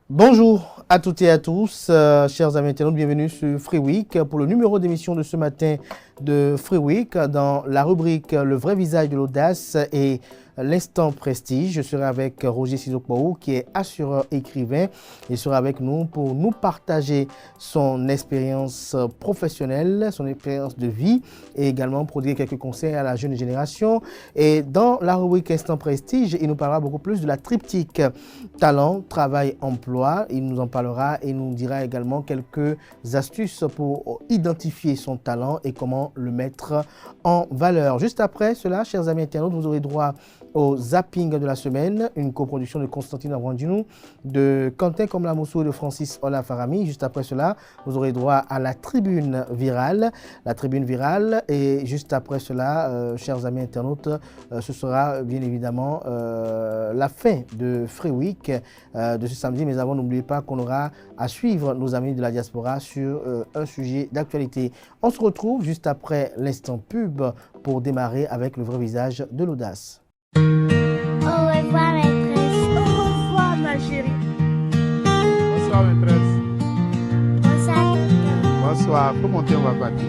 Bonjour à toutes et à tous, chers amis internautes, bienvenue sur Free Week pour le numéro d'émission de ce matin de Free Week dans la rubrique Le vrai visage de l'audace et l'instant prestige. Je serai avec Roger Sizokpaou qui est assureur écrivain et sera avec nous pour nous partager son expérience professionnelle, son expérience de vie et également prodiguer quelques conseils à la jeune génération. Et dans la rubrique instant prestige, il nous parlera beaucoup plus de la triptyque talent, travail, emploi. Il nous en parlera et nous dira également quelques astuces pour identifier son talent et comment le mettre en valeur. Juste après cela, chers amis internautes, vous aurez droit au zapping de la semaine, une coproduction de Constantine Avrandinou, de Quentin Komlamoussou et de Francis Olafarami. Juste après cela, vous aurez droit à la tribune virale. La tribune virale. Et juste après cela, chers amis internautes, ce sera bien évidemment la fin de Free Week de ce samedi. Mais avant, n'oubliez pas qu'on aura à suivre nos amis de la diaspora sur un sujet d'actualité. On se retrouve juste après l'instant pub pour démarrer avec le vrai visage de l'audace. Au revoir, maîtresse. Au revoir, ma chérie. Bonsoir, maîtresse. Bonsoir, tonton. Bonsoir. Faut monter, on va partir.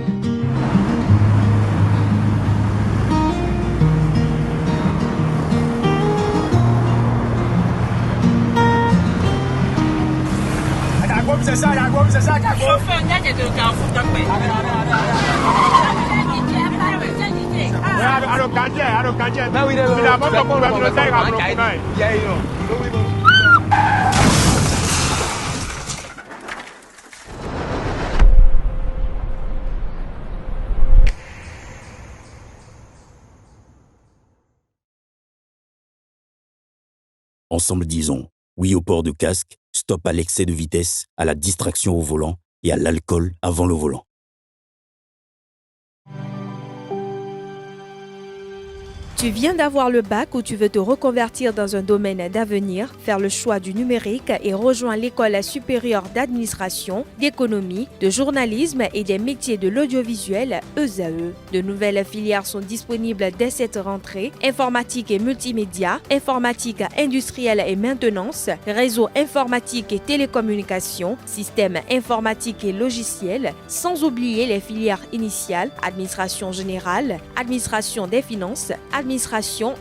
Ensemble disons oui au port de casque, stop à l'excès de vitesse, à la distraction au volant et à l'alcool avant le volant. Tu viens d'avoir le bac ou tu veux te reconvertir dans un domaine d'avenir, faire le choix du numérique et rejoindre l'école supérieure d'administration, d'économie, de journalisme et des métiers de l'audiovisuel ESAE. De nouvelles filières sont disponibles dès cette rentrée: informatique et multimédia, informatique industrielle et maintenance, réseau informatique et télécommunications, système informatique et logiciel, sans oublier les filières initiales: administration générale, administration des finances, administration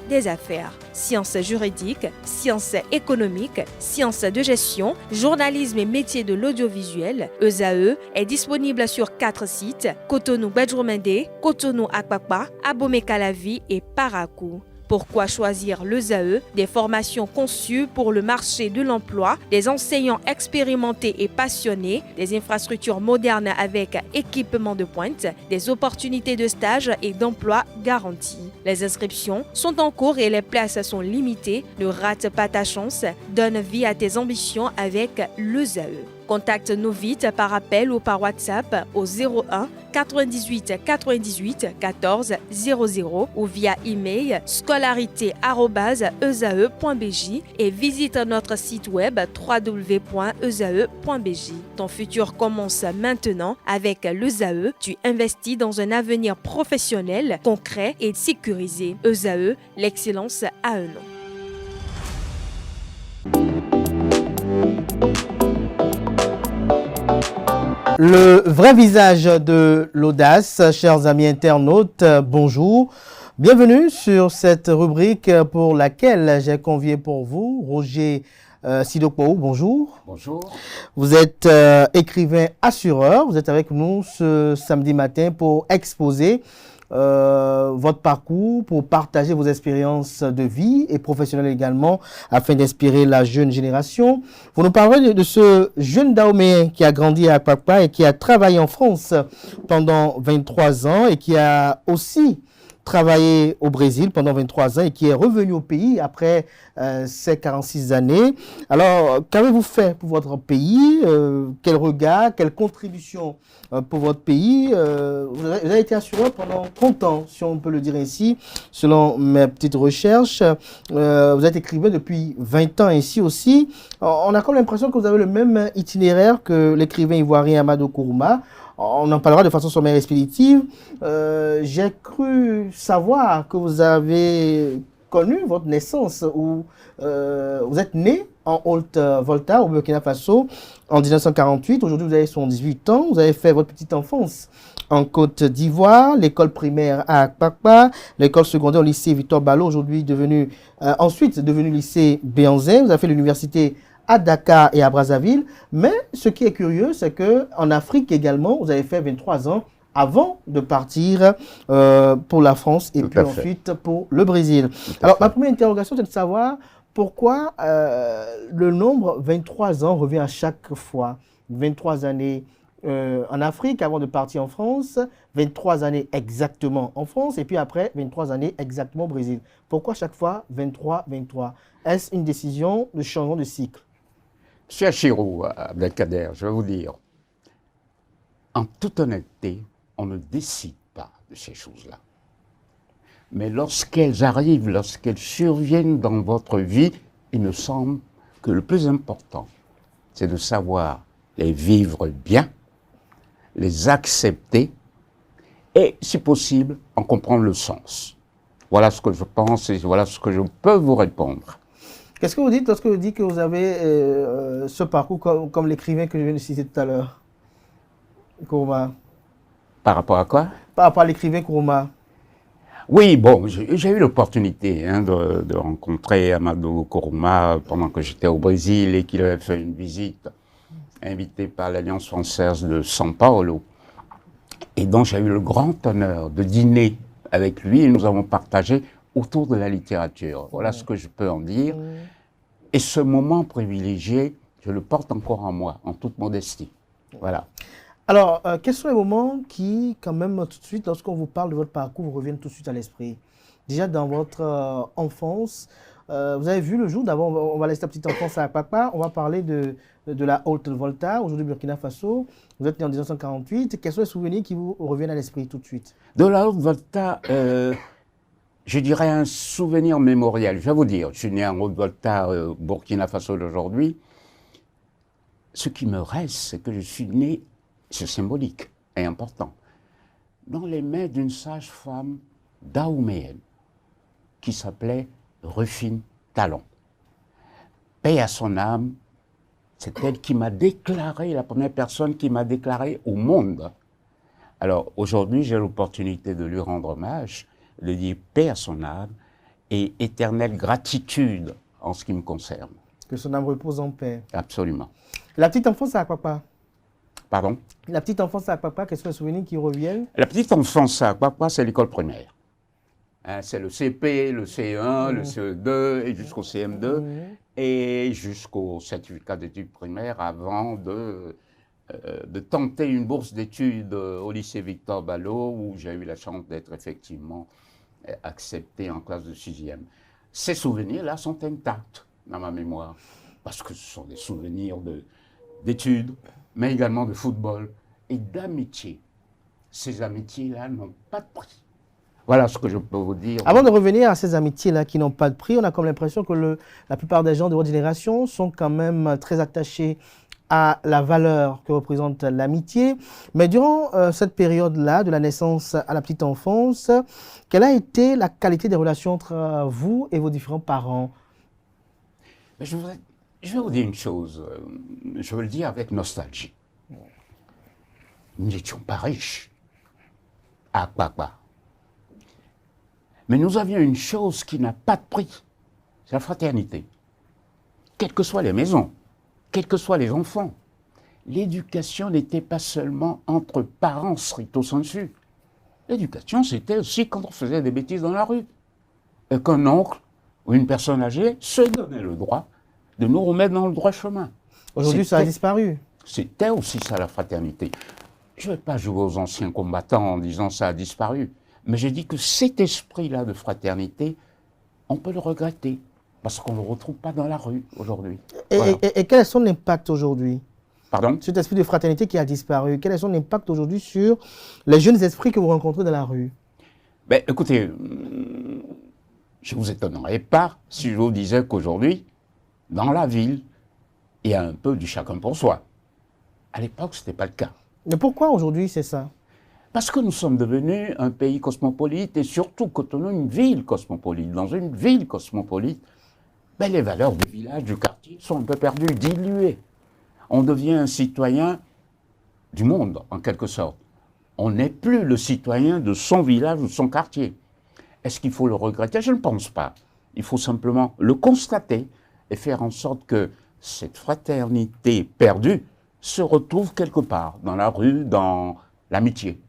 des affaires, sciences juridiques, sciences économiques, sciences de gestion, journalisme et métiers de l'audiovisuel. ESAE est disponible sur 4 sites: Cotonou-Badjoumendé, Cotonou-Akpakpa, Abomey-Calavi et Parakou. Pourquoi choisir l'ESAE? Des formations conçues pour le marché de l'emploi, des enseignants expérimentés et passionnés, des infrastructures modernes avec équipement de pointe, des opportunités de stage et d'emploi garanties. Les inscriptions sont en cours et les places sont limitées. Ne rate pas ta chance. Donne vie à tes ambitions avec l'ESAE. Contacte-nous vite par appel ou par WhatsApp au 01 98 98 14 00 ou via email scolarité@esae.bj et visite notre site web www.esae.bj. Ton futur commence maintenant avec l'ESAE. Tu investis dans un avenir professionnel, concret et sécurisé. ESAE, l'excellence à un nom. Le vrai visage de l'audace, chers amis internautes, bonjour. Bienvenue sur cette rubrique pour laquelle j'ai convié pour vous Roger Sizokpaou, bonjour. Bonjour. Vous êtes écrivain assureur, vous êtes avec nous ce samedi matin pour exposer votre parcours, pour partager vos expériences de vie et professionnelles également, afin d'inspirer la jeune génération. Vous nous parlez de ce jeune Dahoméen qui a grandi à Akpakpa et qui a travaillé en France pendant 23 ans et qui a aussi travaillé au Brésil pendant 23 ans et qui est revenu au pays après ces 46 années. Alors, qu'avez-vous fait pour votre pays? Quel regard, quelle contribution pour votre pays? Vous avez été assureur pendant 30 ans, si on peut le dire ainsi, selon mes petites recherches. Vous êtes écrivain depuis 20 ans ici aussi. On a comme l'impression que vous avez le même itinéraire que l'écrivain ivoirien Amadou Kourouma. On en parlera de façon sommaire et expéditive. J'ai cru savoir que vous avez connu votre naissance, ou vous êtes né en Haute-Volta, au Burkina Faso, en 1948. Aujourd'hui, vous avez 78 ans. Vous avez fait votre petite enfance en Côte d'Ivoire, l'école primaire à Akpakpa, l'école secondaire au lycée Victor Ballot, aujourd'hui ensuite devenu lycée Béanzin. Vous avez fait l'université à Dakar et à Brazzaville. Mais ce qui est curieux, c'est qu'en Afrique également, vous avez fait 23 ans avant de partir pour la France et puis ensuite pour le Brésil. Alors, ma première interrogation, c'est de savoir pourquoi le nombre 23 ans revient à chaque fois. 23 années en Afrique avant de partir en France, 23 années exactement en France et puis après 23 années exactement au Brésil. Pourquoi chaque fois 23, 23? Est-ce une décision de changement de cycle? Monsieur Achirou, Abdelkader, je vais vous dire, en toute honnêteté, on ne décide pas de ces choses-là. Mais lorsqu'elles arrivent, lorsqu'elles surviennent dans votre vie, il me semble que le plus important, c'est de savoir les vivre bien, les accepter et, si possible, en comprendre le sens. Voilà ce que je pense et voilà ce que je peux vous répondre. Qu'est-ce que vous dites lorsque vous dites que vous avez ce parcours comme l'écrivain que je viens de citer tout à l'heure, Kourouma? Par rapport à quoi? Par rapport à l'écrivain Kourouma. Oui, bon, j'ai eu l'opportunité de rencontrer Amadou Kourouma pendant que j'étais au Brésil et qu'il avait fait une visite invité par l'Alliance française de São Paulo. Et donc j'ai eu le grand honneur de dîner avec lui et nous avons partagé autour de la littérature. Voilà ce que je peux en dire. Et ce moment privilégié, je le porte encore en moi, en toute modestie. Voilà. Alors, quels sont les moments qui, quand même, tout de suite, lorsqu'on vous parle de votre parcours, vous reviennent tout de suite à l'esprit? Déjà, dans votre enfance, vous avez vu le jour, d'abord, on va laisser la petite enfance à papa, on va parler de la Haute-Volta, aujourd'hui Burkina Faso. Vous êtes né en 1948. Quels sont les souvenirs qui vous reviennent à l'esprit tout de suite? De la Haute-Volta, je dirais un souvenir mémoriel. Je vais vous dire, je suis né en Haute-Volta, Burkina Faso d'aujourd'hui. Ce qui me reste, c'est que je suis né, c'est symbolique et important, dans les mains d'une sage-femme daouméenne qui s'appelait Rufine Talon. Paix à son âme, c'est elle qui m'a déclaré, la première personne qui m'a déclaré au monde. Alors aujourd'hui, j'ai l'opportunité de lui rendre hommage, de dire paix à son âme et éternelle gratitude en ce qui me concerne. Que son âme repose en paix. Absolument. La petite enfance à papa. Pardon? La petite enfance à papa, quels sont les souvenirs qui reviennent? La petite enfance à papa, c'est l'école primaire. Hein, c'est le CP, le CE1, le CE2 et jusqu'au CM2 et jusqu'au certificat d'études primaires avant de tenter une bourse d'études au lycée Victor Ballot où j'ai eu la chance d'être effectivement accepté en classe de 6e. Ces souvenirs-là sont intacts dans ma mémoire parce que ce sont des souvenirs d'études, mais également de football et d'amitié. Ces amitiés-là n'ont pas de prix. Voilà ce que je peux vous dire. Avant de revenir à ces amitiés-là qui n'ont pas de prix, on a comme l'impression que la plupart des gens de votre génération sont quand même très attachés à la valeur que représente l'amitié. Mais durant cette période-là, de la naissance à la petite enfance, quelle a été la qualité des relations entre vous et vos différents parents? Mais je vais vous dire une chose, je veux le dire avec nostalgie. Nous n'étions pas riches à Akpakpa. Mais nous avions une chose qui n'a pas de prix, c'est la fraternité. Quelles que soient les maisons, quels que soient les enfants, l'éducation n'était pas seulement entre parents stricto sensu. L'éducation, c'était aussi quand on faisait des bêtises dans la rue. Et qu'un oncle ou une personne âgée se donnait le droit de nous remettre dans le droit chemin. Aujourd'hui, ça a disparu. C'était aussi ça la fraternité. Je ne vais pas jouer aux anciens combattants en disant ça a disparu. Mais j'ai dit que cet esprit-là de fraternité, on peut le regretter, parce qu'on ne le retrouve pas dans la rue aujourd'hui. Et, Voilà. et quel est son impact aujourd'hui? Pardon? Cet esprit de fraternité qui a disparu, quel est son impact aujourd'hui sur les jeunes esprits que vous rencontrez dans la rue? Ben, écoutez, je ne vous étonnerais pas si je vous disais qu'aujourd'hui, dans la ville, il y a un peu du chacun pour soi. À l'époque, ce n'était pas le cas. Mais pourquoi aujourd'hui c'est ça? Parce que nous sommes devenus un pays cosmopolite et surtout Cotonou, une ville cosmopolite. Dans une ville cosmopolite, ben, les valeurs du village, du quartier sont un peu perdues, diluées. On devient un citoyen du monde, en quelque sorte. On n'est plus le citoyen de son village ou de son quartier. Est-ce qu'il faut le regretter? Je ne pense pas. Il faut simplement le constater et faire en sorte que cette fraternité perdue se retrouve quelque part, dans la rue, dans l'amitié,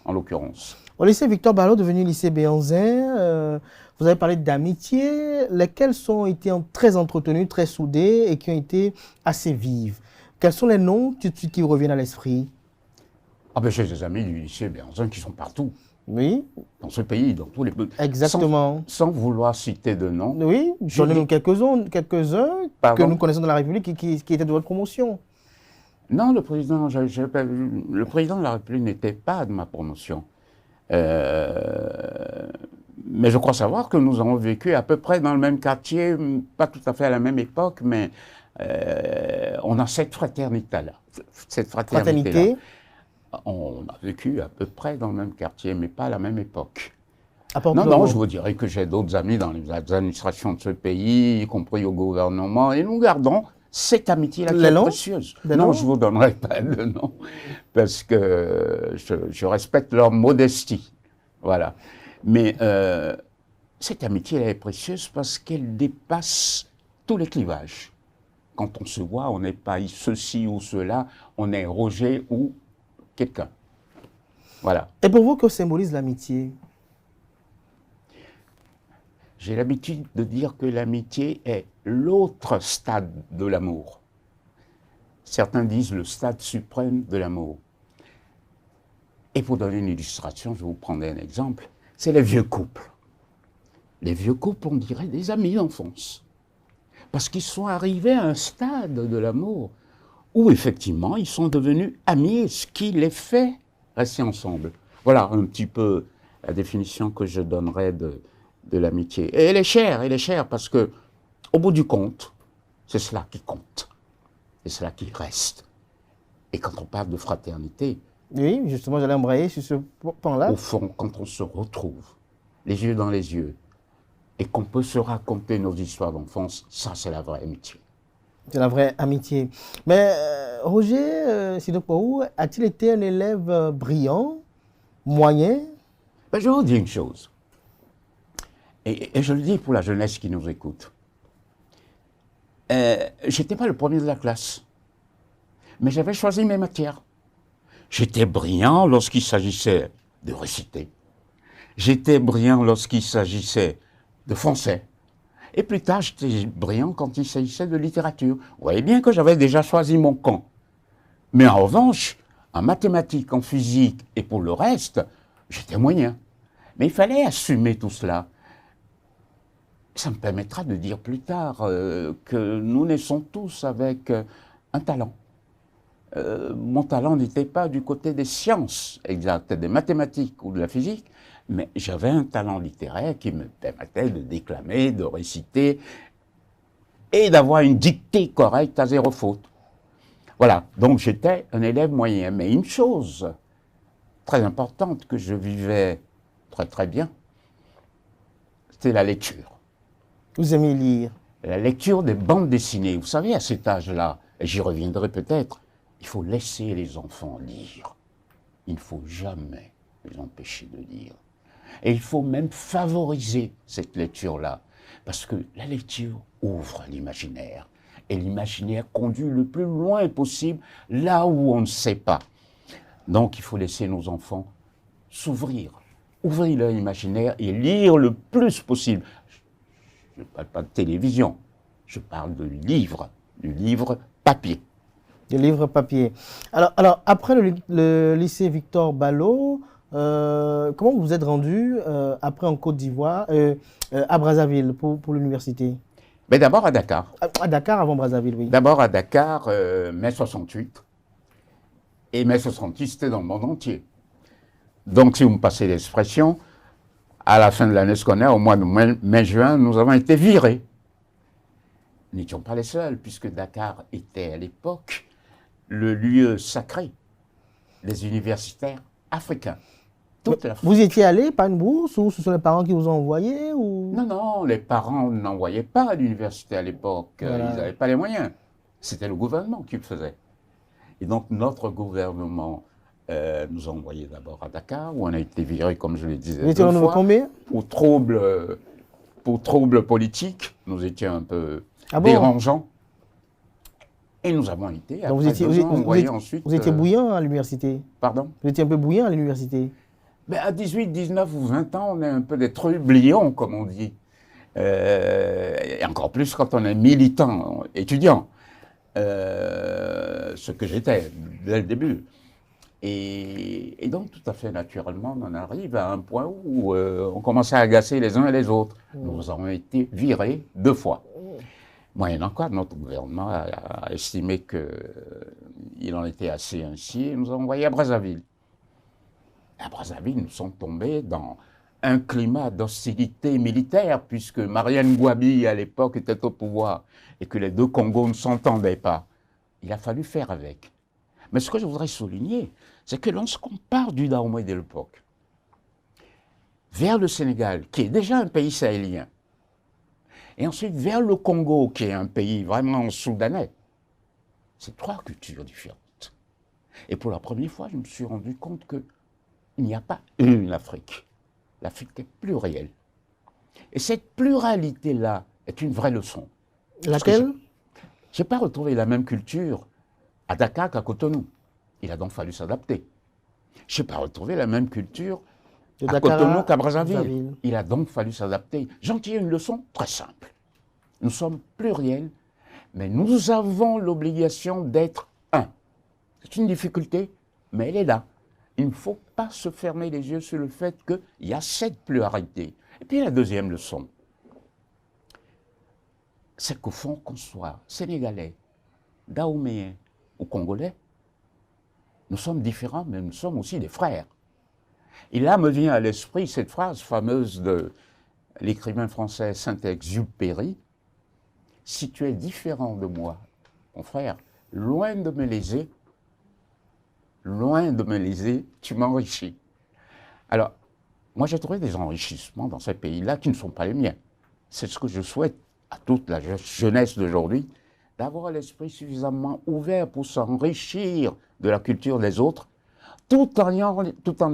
en l'occurrence. Au lycée Victor Ballot, devenu lycée Béanzin, vous avez parlé d'amitié, lesquelles ont été très entretenues, très soudées et qui ont été assez vives. Quels sont les noms tout de suite qui vous reviennent à l'esprit? Ah ben j'ai des amis du lycée Béanzin qui sont partout, Oui, dans ce pays, dans tous les pays. exactement. Sans vouloir citer de nom. Oui, j'en ai quelques-uns que Pardon? nous connaissons dans la République qui étaient de votre promotion. Non, le président de la République n'était pas de ma promotion. Mais je crois savoir que nous avons vécu à peu près dans le même quartier, pas tout à fait à la même époque, mais on a cette fraternité-là. Cette Fraternité. On a vécu à peu près dans le même quartier, mais pas à la même époque. À Port Non, Clos. non, je vous dirais que j'ai d'autres amis dans les administrations de ce pays, y compris au gouvernement, et nous gardons cette amitié-là qui Les est noms? précieuse. Des Non, noms? je ne vous donnerai pas de nom, parce que je respecte leur modestie. Voilà. Mais cette amitié-là est précieuse parce qu'elle dépasse tous les clivages. Quand on se voit, on n'est pas ceci ou cela, on est Roger ou quelqu'un. Voilà. Et pour vous, que symbolise l'amitié? J'ai l'habitude de dire que l'amitié est l'autre stade de l'amour. Certains disent le stade suprême de l'amour. Et pour donner une illustration, je vais vous prendre un exemple, c'est les vieux couples. Les vieux couples, on dirait des amis d'enfance. Parce qu'ils sont arrivés à un stade de l'amour où effectivement ils sont devenus amis, ce qui les fait rester ensemble. Voilà un petit peu la définition que je donnerais de l'amitié. Et elle est chère parce que, au bout du compte, c'est cela qui compte. C'est cela qui reste. Et quand on parle de fraternité, Oui, justement, j'allais embrayer sur ce point-là. au fond, quand on se retrouve, les yeux dans les yeux, et qu'on peut se raconter nos histoires d'enfance, ça c'est la vraie amitié. C'est la vraie amitié. Mais Roger Sidokwaou, a-t-il été un élève brillant, moyen? Ben, je vais vous dire une chose, et je le dis pour la jeunesse qui nous écoute. Je n'étais pas le premier de la classe, mais j'avais choisi mes matières. J'étais brillant lorsqu'il s'agissait de réciter. J'étais brillant lorsqu'il s'agissait de français. Et plus tard, j'étais brillant quand il s'agissait de littérature. Vous voyez bien que j'avais déjà choisi mon camp. Mais en revanche, en mathématiques, en physique et pour le reste, j'étais moyen. Mais il fallait assumer tout cela. Ça me permettra de dire plus tard que nous naissons tous avec un talent. Mon talent n'était pas du côté des sciences exactes, des mathématiques ou de la physique, mais j'avais un talent littéraire qui me permettait de déclamer, de réciter et d'avoir une dictée correcte à 0 faute. Voilà, donc j'étais un élève moyen. Mais une chose très importante que je vivais très très bien, c'était la lecture. Vous aimez lire? La lecture des bandes dessinées. Vous savez, à cet âge-là, et j'y reviendrai peut-être, il faut laisser les enfants lire. Il ne faut jamais les empêcher de lire. Et il faut même favoriser cette lecture-là. Parce que la lecture ouvre l'imaginaire. Et l'imaginaire conduit le plus loin possible là où on ne sait pas. Donc il faut laisser nos enfants s'ouvrir, ouvrir leur imaginaire et lire le plus possible. Je ne parle pas de télévision, je parle de livres, du livre papier. Du livre papier. Alors après le lycée Victor Ballot, comment vous vous êtes rendu après en Côte d'Ivoire, à Brazzaville pour l'université? Mais d'abord à Dakar. À Dakar avant Brazzaville, oui. D'abord à Dakar, mai 68. Et mai 68, c'était dans le monde entier. Donc, si vous me passez l'expression, à la fin de l'année scolaire, au mois de mai-juin, nous avons été virés. Nous n'étions pas les seuls, puisque Dakar était à l'époque le lieu sacré des universitaires africains. Toute l'Afrique. Vous y étiez allé par une bourse ou ce sont les parents qui vous ont envoyé ou... Non, non, les parents n'envoyaient pas à l'université à l'époque. Voilà. Ils n'avaient pas les moyens. C'était le gouvernement qui le faisait. Et donc, notre gouvernement nous a envoyés d'abord à Dakar, où on a été virés, comme je le disais, Vous étiez en nombre combien? pour troubles politiques. Nous étions un peu Ah bon? dérangeants. Et nous avons été, Donc après 2 ans, envoyés ensuite... vous étiez bouillant à l'université? Pardon? Vous étiez un peu bouillant à l'université? Ben à 18, 19 ou 20 ans, on est un peu des trublions, comme on dit. Et encore plus quand on est militant, étudiant. Ce que j'étais dès le début. Et donc, tout à fait naturellement, on en arrive à un point où on commençait à agacer les uns et les autres. Nous avons été virés 2 fois. Moyennant quoi, notre gouvernement a estimé qu'il en était assez ainsi et nous a envoyés à Brazzaville. À Brazzaville, nous sommes tombés dans un climat d'hostilité militaire, puisque Marianne Gouabi, à l'époque, était au pouvoir et que les 2 Congos ne s'entendaient pas. Il a fallu faire avec. Mais ce que je voudrais souligner, c'est que lorsqu'on part du Dahomey de l'époque, vers le Sénégal, qui est déjà un pays sahélien, et ensuite vers le Congo, qui est un pays vraiment soudanais, c'est 3 cultures différentes. Et pour la première fois, je me suis rendu compte qu'il n'y a pas une Afrique. L'Afrique est plurielle. Et cette pluralité-là est une vraie leçon. Laquelle? Je n'ai pas retrouvé la même culture à Dakar qu'à Cotonou. Il a donc fallu s'adapter. Je n'ai pas retrouvé la même culture à Cotonou qu'à Brazzaville. Il a donc fallu s'adapter. J'en tire une leçon très simple. Nous sommes pluriels, mais nous avons l'obligation d'être un. C'est une difficulté, mais elle est là. Il ne faut pas se fermer les yeux sur le fait qu'il y a cette pluralité. Et puis la deuxième leçon, c'est qu'au fond, qu'on soit sénégalais, dahoméen ou congolais, nous sommes différents, mais nous sommes aussi des frères. Et là me vient à l'esprit cette phrase fameuse de l'écrivain français Saint-Exupéry: « Si tu es différent de moi, mon frère, loin de me léser, tu m'enrichis. » Alors, moi j'ai trouvé des enrichissements dans ces pays-là qui ne sont pas les miens. C'est ce que je souhaite à toute la jeunesse d'aujourd'hui, d'avoir l'esprit suffisamment ouvert pour s'enrichir de la culture des autres, tout en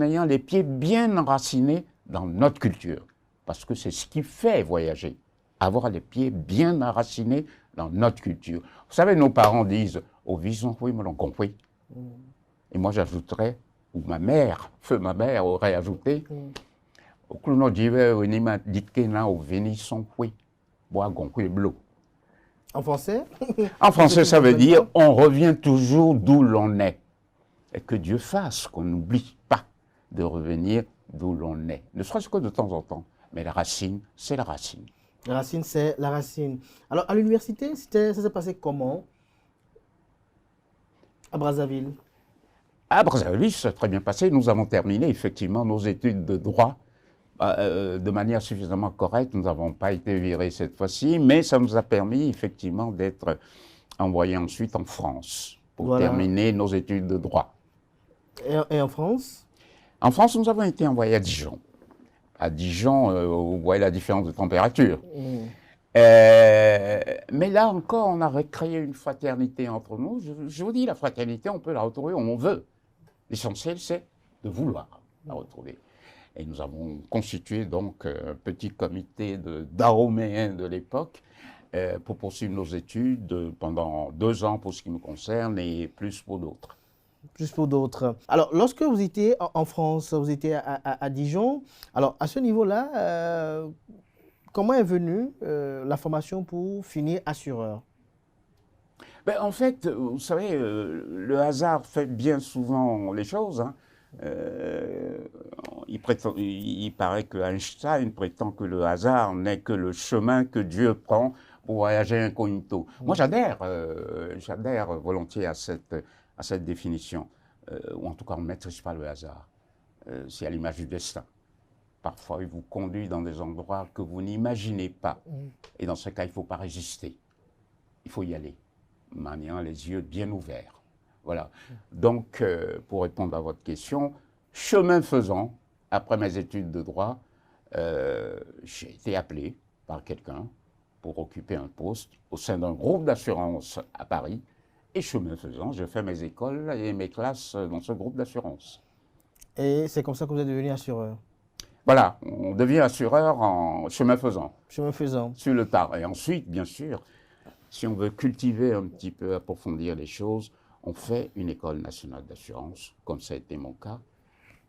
ayant les pieds bien enracinés dans notre culture. Parce que c'est ce qui fait voyager, avoir les pieds bien enracinés dans notre culture. Vous savez, nos parents disent « au vison, oui, mais l'on compris ». Et moi j'ajouterais, ou ma mère aurait ajouté « au clono dive, au nima ditkena, au venisson, oui, bois gonqué bleu ». En français? En français, ça veut dire on revient toujours d'où l'on est. Et que Dieu fasse qu'on n'oublie pas de revenir d'où l'on est. Ne serait-ce que de temps en temps. Mais la racine, c'est la racine. La racine, c'est la racine. Alors, à l'université, ça s'est passé comment? À Brazzaville? À Brazzaville, ça s'est très bien passé. Nous avons terminé effectivement nos études de droit de manière suffisamment correcte. Nous n'avons pas été virés cette fois-ci, mais ça nous a permis effectivement d'être envoyés ensuite en France pour terminer nos études de droit. Et en France? En France, nous avons été envoyés à Dijon. À Dijon, vous voyez la différence de température. Mais là encore, on a recréé une fraternité entre nous. Je vous dis, la fraternité, on peut la retrouver où on veut. L'essentiel, c'est de vouloir la retrouver. Et nous avons constitué donc un petit comité de dahoméens de l'époque pour poursuivre nos études pendant 2 ans pour ce qui me concerne et plus pour d'autres. Plus pour d'autres. Alors, lorsque vous étiez en France, vous étiez à Dijon, alors à ce niveau-là, comment est venue la formation pour finir assureur? Ben, en fait, vous savez, le hasard fait bien souvent les choses. Hein. Il paraît que Einstein prétend que le hasard n'est que le chemin que Dieu prend pour voyager incognito. Moi, j'adhère volontiers à cette définition. Ou en tout cas, on ne maîtrise pas le hasard. C'est à l'image du destin. Parfois, il vous conduit dans des endroits que vous n'imaginez pas. Et dans ce cas, il ne faut pas résister. Il faut y aller, maniant les yeux bien ouverts. Voilà. Donc, pour répondre à votre question, chemin faisant, après mes études de droit, j'ai été appelé par quelqu'un pour occuper un poste au sein d'un groupe d'assurance à Paris. Et chemin faisant, je fais mes écoles et mes classes dans ce groupe d'assurance. Et c'est comme ça que vous êtes devenu assureur? Voilà, on devient assureur en chemin faisant. Chemin faisant. Sur le tard. Et ensuite, bien sûr, si on veut cultiver un petit peu, approfondir les choses, on fait une école nationale d'assurance, comme ça a été mon cas.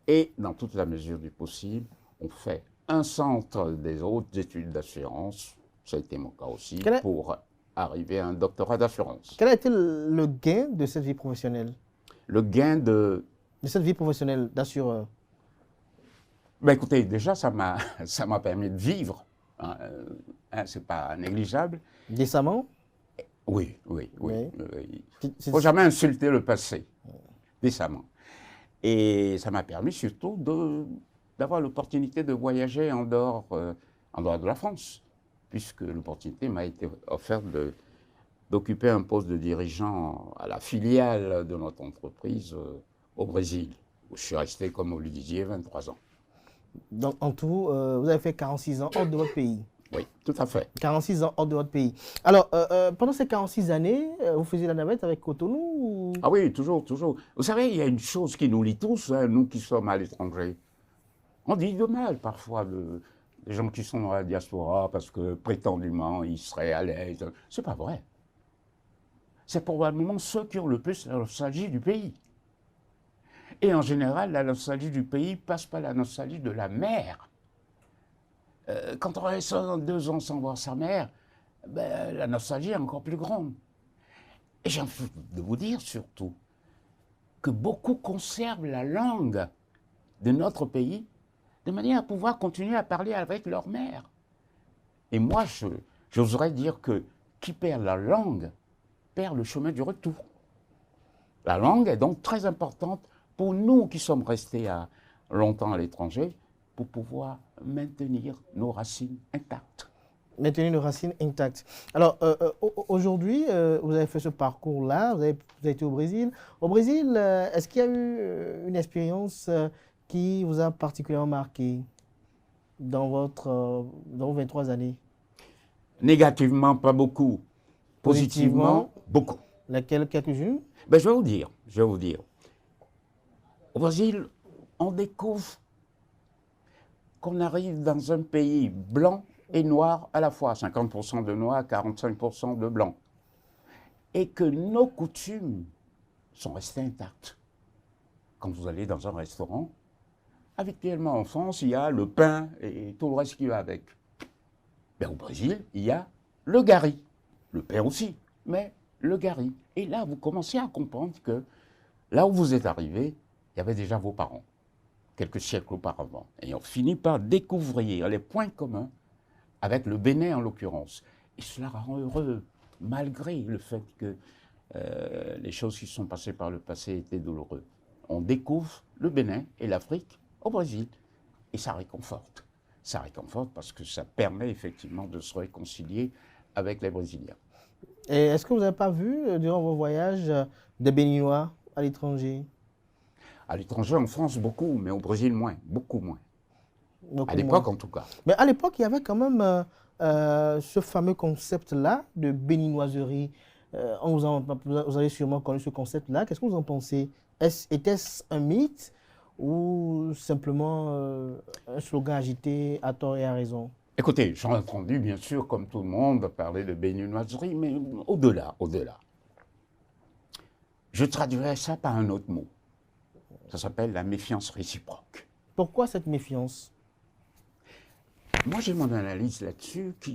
Et dans toute la mesure du possible, on fait un centre des hautes études d'assurance, ça a été mon cas aussi, pour arriver à un doctorat d'assurance. Quel a été le gain de cette vie professionnelle? Le gain de cette vie professionnelle d'assureur? Ben écoutez, déjà, ça m'a permis de vivre. C'est pas négligeable. Décemment? Oui. Il ne faut jamais insulter le passé. Décemment. Et ça m'a permis surtout d'avoir l'opportunité de voyager en dehors de la France, puisque l'opportunité m'a été offerte d'occuper un poste de dirigeant à la filiale de notre entreprise au Brésil, où je suis resté, comme vous le disiez, 23 ans. Donc, en tout, vous avez fait 46 ans hors de votre pays? Oui, tout à fait. 46 ans hors de votre pays. Alors, pendant ces 46 années, vous faisiez la navette avec Cotonou ou... Ah oui, toujours. Vous savez, il y a une chose qui nous lie tous, nous qui sommes à l'étranger. On dit de mal parfois des gens qui sont dans la diaspora parce que prétendument ils seraient à l'aise. C'est pas vrai. C'est probablement ceux qui ont le plus la nostalgie du pays. Et en général, la nostalgie du pays passe par la nostalgie de la mère. Quand on reste 2 ans sans voir sa mère, ben, la nostalgie est encore plus grande. Et j'ai envie de vous dire surtout que beaucoup conservent la langue de notre pays de manière à pouvoir continuer à parler avec leur mère. Et moi, j'oserais dire que qui perd la langue perd le chemin du retour. La langue est donc très importante pour nous qui sommes restés longtemps à l'étranger, pour pouvoir maintenir nos racines intactes. Maintenir nos racines intactes. Alors, aujourd'hui, vous avez fait ce parcours-là, vous avez été au Brésil. Au Brésil, est-ce qu'il y a eu une expérience qui vous a particulièrement marqué dans vos 23 années? Négativement, pas beaucoup. Positivement, beaucoup. Lesquelles, quelques-unes? Ben, je vais vous dire. Au Brésil, on découvre qu'on arrive dans un pays blanc et noir à la fois, 50% de noirs, 45% de blancs, et que nos coutumes sont restées intactes. Quand vous allez dans un restaurant, habituellement en France, il y a le pain et tout le reste qui va avec. Ben, au Brésil, il y a le gari, le pain aussi, mais le gari. Et là, vous commencez à comprendre que là où vous êtes arrivé, il y avait déjà vos parents, quelques siècles auparavant. Et on finit par découvrir les points communs avec le Bénin en l'occurrence. Et cela rend heureux, malgré le fait que les choses qui sont passées par le passé étaient douloureuses. On découvre le Bénin et l'Afrique au Brésil. Et ça réconforte. Ça réconforte parce que ça permet effectivement de se réconcilier avec les Brésiliens. Et est-ce que vous n'avez pas vu, durant vos voyages, des Béninois à l'étranger? À l'étranger, en France, beaucoup, mais au Brésil, moins, beaucoup moins. À l'époque, en tout cas. Mais à l'époque, il y avait quand même ce fameux concept-là de béninoiserie. Vous avez sûrement connu ce concept-là. Qu'est-ce que vous en pensez? Était-ce un mythe ou simplement un slogan agité à tort et à raison? Écoutez, j'ai entendu, bien sûr, comme tout le monde, parler de béninoiserie, mais au-delà. Je traduirais ça par un autre mot. Ça s'appelle la méfiance réciproque. Pourquoi cette méfiance? Moi, j'ai mon analyse là-dessus que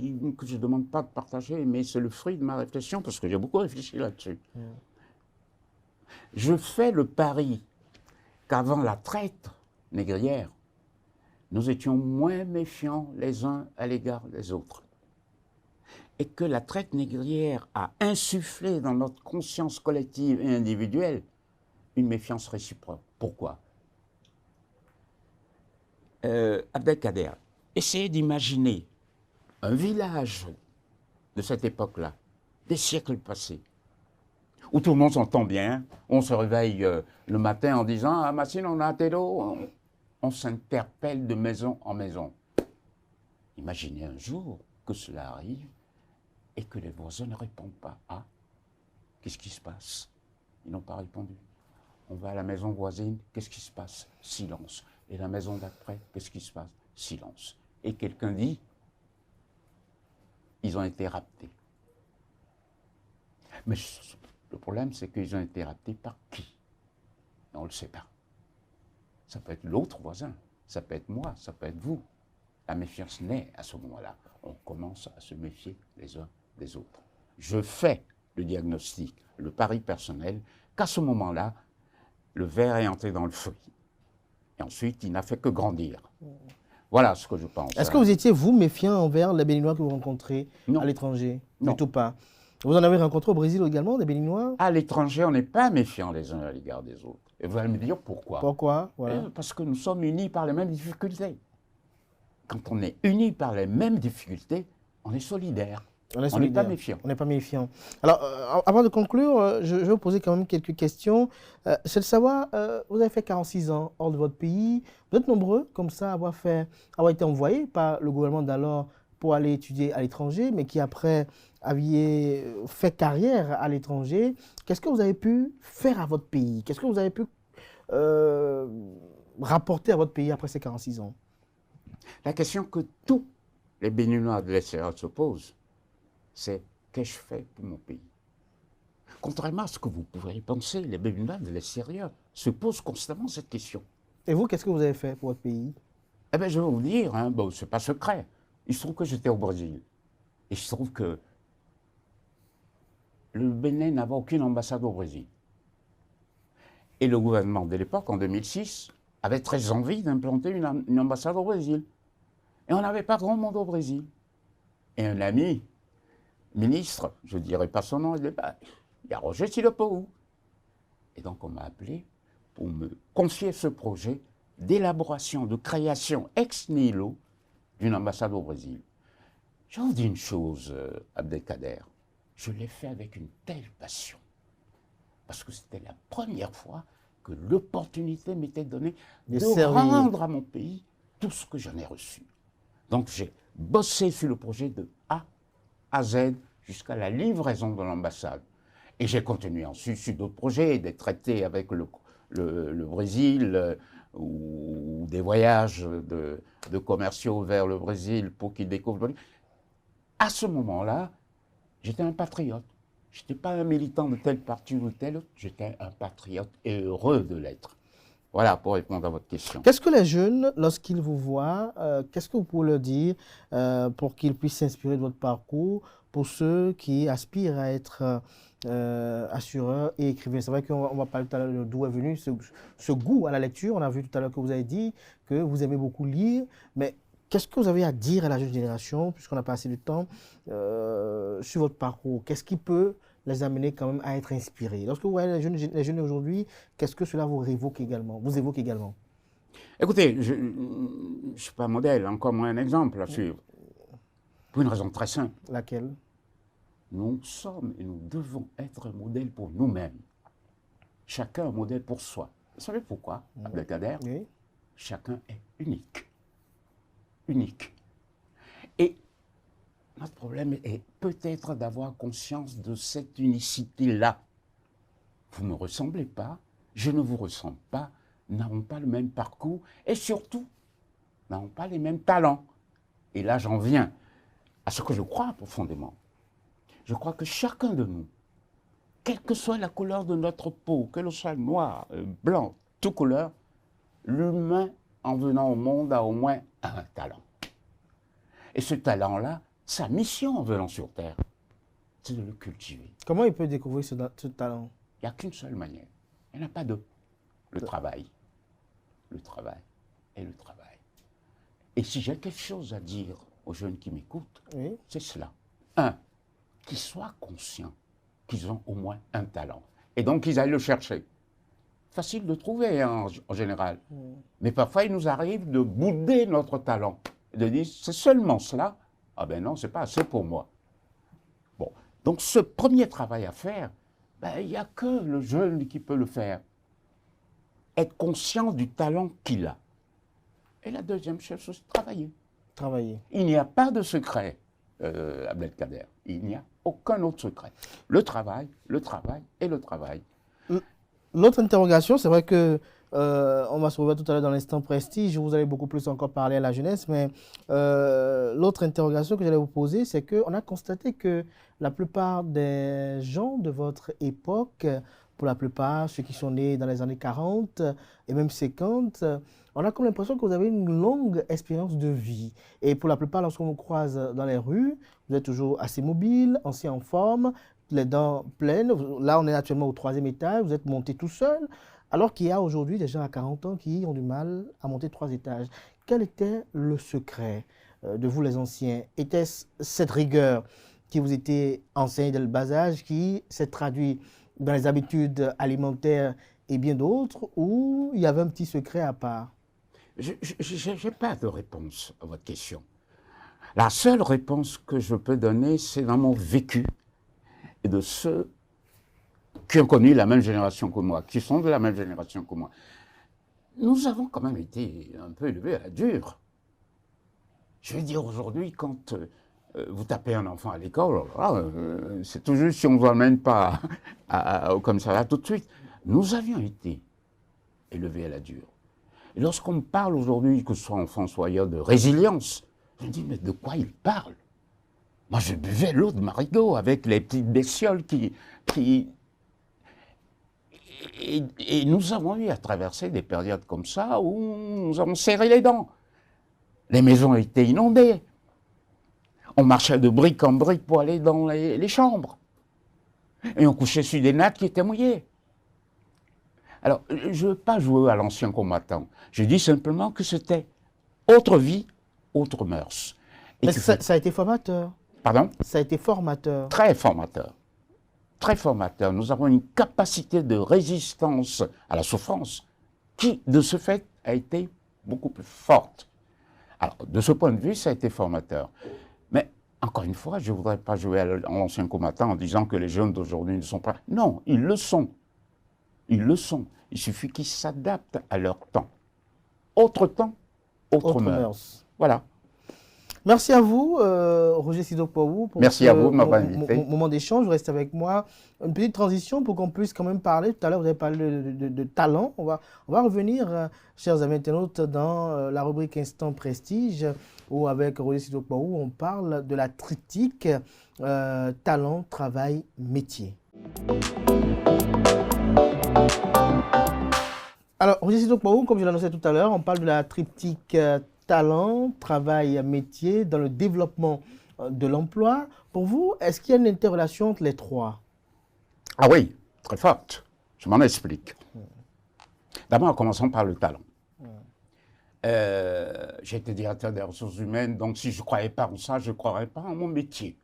je ne demande pas de partager, mais c'est le fruit de ma réflexion, parce que j'ai beaucoup réfléchi là-dessus. Je fais le pari qu'avant la traite négrière, nous étions moins méfiants les uns à l'égard des autres. Et que la traite négrière a insufflé dans notre conscience collective et individuelle une méfiance réciproque. Pourquoi? Abdelkader, essayez d'imaginer un village de cette époque-là, des siècles passés, où tout le monde s'entend bien, on se réveille le matin en disant « Ah, Massine, on a un thé d'eau », on s'interpelle de maison en maison. Imaginez un jour que cela arrive et que les voisins ne répondent pas. Ah, qu'est-ce qui se passe? Ils n'ont pas répondu. On va à la maison voisine, qu'est-ce qui se passe? Silence. Et la maison d'après, qu'est-ce qui se passe? Silence. Et quelqu'un dit, ils ont été raptés. Mais le problème, c'est qu'ils ont été raptés par qui? Et on ne le sait pas. Ça peut être l'autre voisin, ça peut être moi, ça peut être vous. La méfiance naît à ce moment-là. On commence à se méfier les uns des autres. Je fais le diagnostic, le pari personnel, qu'à ce moment-là, le verre est entré dans le fruit. Et ensuite, il n'a fait que grandir. Voilà ce que je pense. Est-ce que vous étiez, vous, méfiant envers les Béninois que vous rencontrez à l'étranger? Non. Du tout pas. Vous en avez rencontré au Brésil également, des Béninois? À l'étranger, on n'est pas méfiant les uns à l'égard des autres. Et vous allez me dire pourquoi. Pourquoi? Voilà. Parce que nous sommes unis par les mêmes difficultés. Quand on est unis par les mêmes difficultés, on est solidaire. On n'est pas méfiant. On n'est pas méfiant. Alors, avant de conclure, je vais vous poser quand même quelques questions. C'est de savoir, vous avez fait 46 ans hors de votre pays. Vous êtes nombreux, comme ça, à avoir été envoyés par le gouvernement d'alors pour aller étudier à l'étranger, mais qui après aviez fait carrière à l'étranger. Qu'est-ce que vous avez pu faire à votre pays? Qu'est-ce que vous avez pu rapporter à votre pays après ces 46 ans? La question que tous les Béninois de l'extérieur se posent, c'est qu'ai-je fait pour mon pays? Contrairement à ce que vous pourriez penser, les Béninois de l'extérieur se posent constamment cette question. Et vous, qu'est-ce que vous avez fait pour votre pays? Eh bien, je vais vous dire, hein, bon, c'est pas secret. Il se trouve que j'étais au Brésil. Et il se trouve que le Bénin n'avait aucune ambassade au Brésil. Et le gouvernement de l'époque, en 2006, avait très envie d'implanter une ambassade au Brésil. Et on n'avait pas grand monde au Brésil. Et un ami, ministre, je ne dirais pas son nom, il dit, bah, il y a Roger Silopo. Et donc on m'a appelé pour me confier ce projet d'élaboration, de création ex nihilo d'une ambassade au Brésil. Je vous dis une chose, Abdelkader, je l'ai fait avec une telle passion, parce que c'était la première fois que l'opportunité m'était donnée de rendre à mon pays tout ce que j'en ai reçu. Donc j'ai bossé sur le projet de A à Z jusqu'à la livraison de l'ambassade. Et j'ai continué ensuite sur d'autres projets, des traités avec le Brésil, ou des voyages de commerciaux vers le Brésil pour qu'ils découvrent. À ce moment-là, j'étais un patriote. Je n'étais pas un militant de tel parti ou tel autre, j'étais un patriote et heureux de l'être. Voilà, pour répondre à votre question. Qu'est-ce que les jeunes, lorsqu'ils vous voient, qu'est-ce que vous pouvez leur dire pour qu'ils puissent s'inspirer de votre parcours, pour ceux qui aspirent à être assureurs et écrivains? C'est vrai qu'on va parler tout à l'heure d'où est venu ce goût à la lecture. On a vu tout à l'heure que vous avez dit que vous aimez beaucoup lire, mais qu'est-ce que vous avez à dire à la jeune génération, puisqu'on n'a pas assez de temps, sur votre parcours? Qu'est-ce qui peut les amener quand même à être inspirés? Lorsque vous voyez les jeunes aujourd'hui, qu'est-ce que cela vous évoque également? Écoutez, je ne suis pas un modèle, encore moins un exemple à suivre. Pour une raison très simple. Laquelle? Nous sommes et nous devons être un modèle pour nous-mêmes. Chacun un modèle pour soi. Vous savez pourquoi, Abdelkader? Oui. Chacun est unique. Unique. Et notre problème est peut-être d'avoir conscience de cette unicité-là. Vous ne me ressemblez pas, je ne vous ressemble pas, nous n'avons pas le même parcours et surtout, nous n'avons pas les mêmes talents. Et là, j'en viens à ce que je crois profondément. Je crois que chacun de nous, quelle que soit la couleur de notre peau, que l'on soit noir, blanc, toute couleur, l'humain, en venant au monde, a au moins un talent. Et ce talent-là, sa mission en venant sur Terre, c'est de le cultiver. Comment il peut découvrir ce talent? Il n'y a qu'une seule manière. Il n'y en a pas deux. Le travail. le travail et le travail. Et si j'ai quelque chose à dire aux jeunes qui m'écoutent, Oui. c'est cela. Un, qu'ils soient conscients qu'ils ont au moins un talent. Et donc qu'ils aillent le chercher. Facile de trouver hein, en général. Mais parfois il nous arrive de bouder notre talent. De dire c'est seulement cela. Ah ben non, c'est pas assez pour moi. Bon, donc ce premier travail à faire, ben, il n'y a que le jeune qui peut le faire. Être conscient du talent qu'il a. Et la deuxième chose, c'est travailler. Travailler. Il n'y a pas de secret, Abdelkader. Il n'y a aucun autre secret. Le travail et le travail. L'autre interrogation, c'est vrai que on va se revoir tout à l'heure dans l'instant prestige, vous allez beaucoup plus encore parler à la jeunesse, mais l'autre interrogation que j'allais vous poser, c'est qu'on a constaté que la plupart des gens de votre époque, pour la plupart, ceux qui sont nés dans les années 40 et même 50, on a comme l'impression que vous avez une longue expérience de vie. Et pour la plupart, lorsqu'on vous croise dans les rues, vous êtes toujours assez mobile, assez en forme, les dents pleines. Là, on est actuellement au 3e étage, vous êtes monté tout seul, alors qu'il y a aujourd'hui des gens à 40 ans qui ont du mal à monter 3 étages. Quel était le secret de vous, les anciens? Était-ce cette rigueur qui vous était enseignée dès le bas âge, qui s'est traduite dans les habitudes alimentaires et bien d'autres, ou il y avait un petit secret à part? Je n'ai pas de réponse à votre question. La seule réponse que je peux donner, c'est dans mon vécu et de ceux qui ont connu la même génération que moi, qui sont de la même génération que moi. Nous avons quand même été un peu élevés à la dure. Je veux dire, aujourd'hui, quand vous tapez un enfant à l'école, c'est tout juste si on ne vous emmène pas au commissariat tout de suite. Nous avions été élevés à la dure. Et lorsqu'on me parle aujourd'hui, que ce soit enfant, soit ailleurs, de résilience, je me dis, mais de quoi il parle? Moi, je buvais l'eau de Marigot avec les petites bestioles Et nous avons eu à traverser des périodes comme ça où nous avons serré les dents. Les maisons étaient inondées. On marchait de brique en brique pour aller dans les chambres. Et on couchait sur des nattes qui étaient mouillées. Alors, je ne veux pas jouer à l'ancien combattant. Je dis simplement que c'était autre vie, autre mœurs. Et Mais ça a été formateur. Pardon? Ça a été formateur. Très formateur. Très formateur. Nous avons une capacité de résistance à la souffrance qui, de ce fait, a été beaucoup plus forte. Alors, de ce point de vue, ça a été formateur. Mais, encore une fois, je ne voudrais pas jouer à l'ancien combattant en disant que les jeunes d'aujourd'hui ne sont pas... Non, ils le sont. Ils le sont. Il suffit qu'ils s'adaptent à leur temps. Autre temps, autre mœurs. Voilà. Merci à vous, Roger Sidokpowou, pour Merci à vous de m'avoir invité. Moment d'échange. Vous restez avec moi. Une petite transition pour qu'on puisse quand même parler. Tout à l'heure, vous avez parlé de talent. On va revenir, chers amis internautes, dans la rubrique Instant Prestige, où avec Roger Sidokpowou, on parle de la triptyque talent, travail, métier. Alors, Roger Sidokpowou, comme je l'annonçais tout à l'heure, on parle de la triptyque talent, travail, métier dans le développement de l'emploi. Pour vous, est-ce qu'il y a une interrelation entre les trois? Ah oui, très forte. Je m'en explique. D'abord, en commençant par le talent. J'ai été directeur des ressources humaines, donc si je ne croyais pas en ça, je ne croirais pas en mon métier.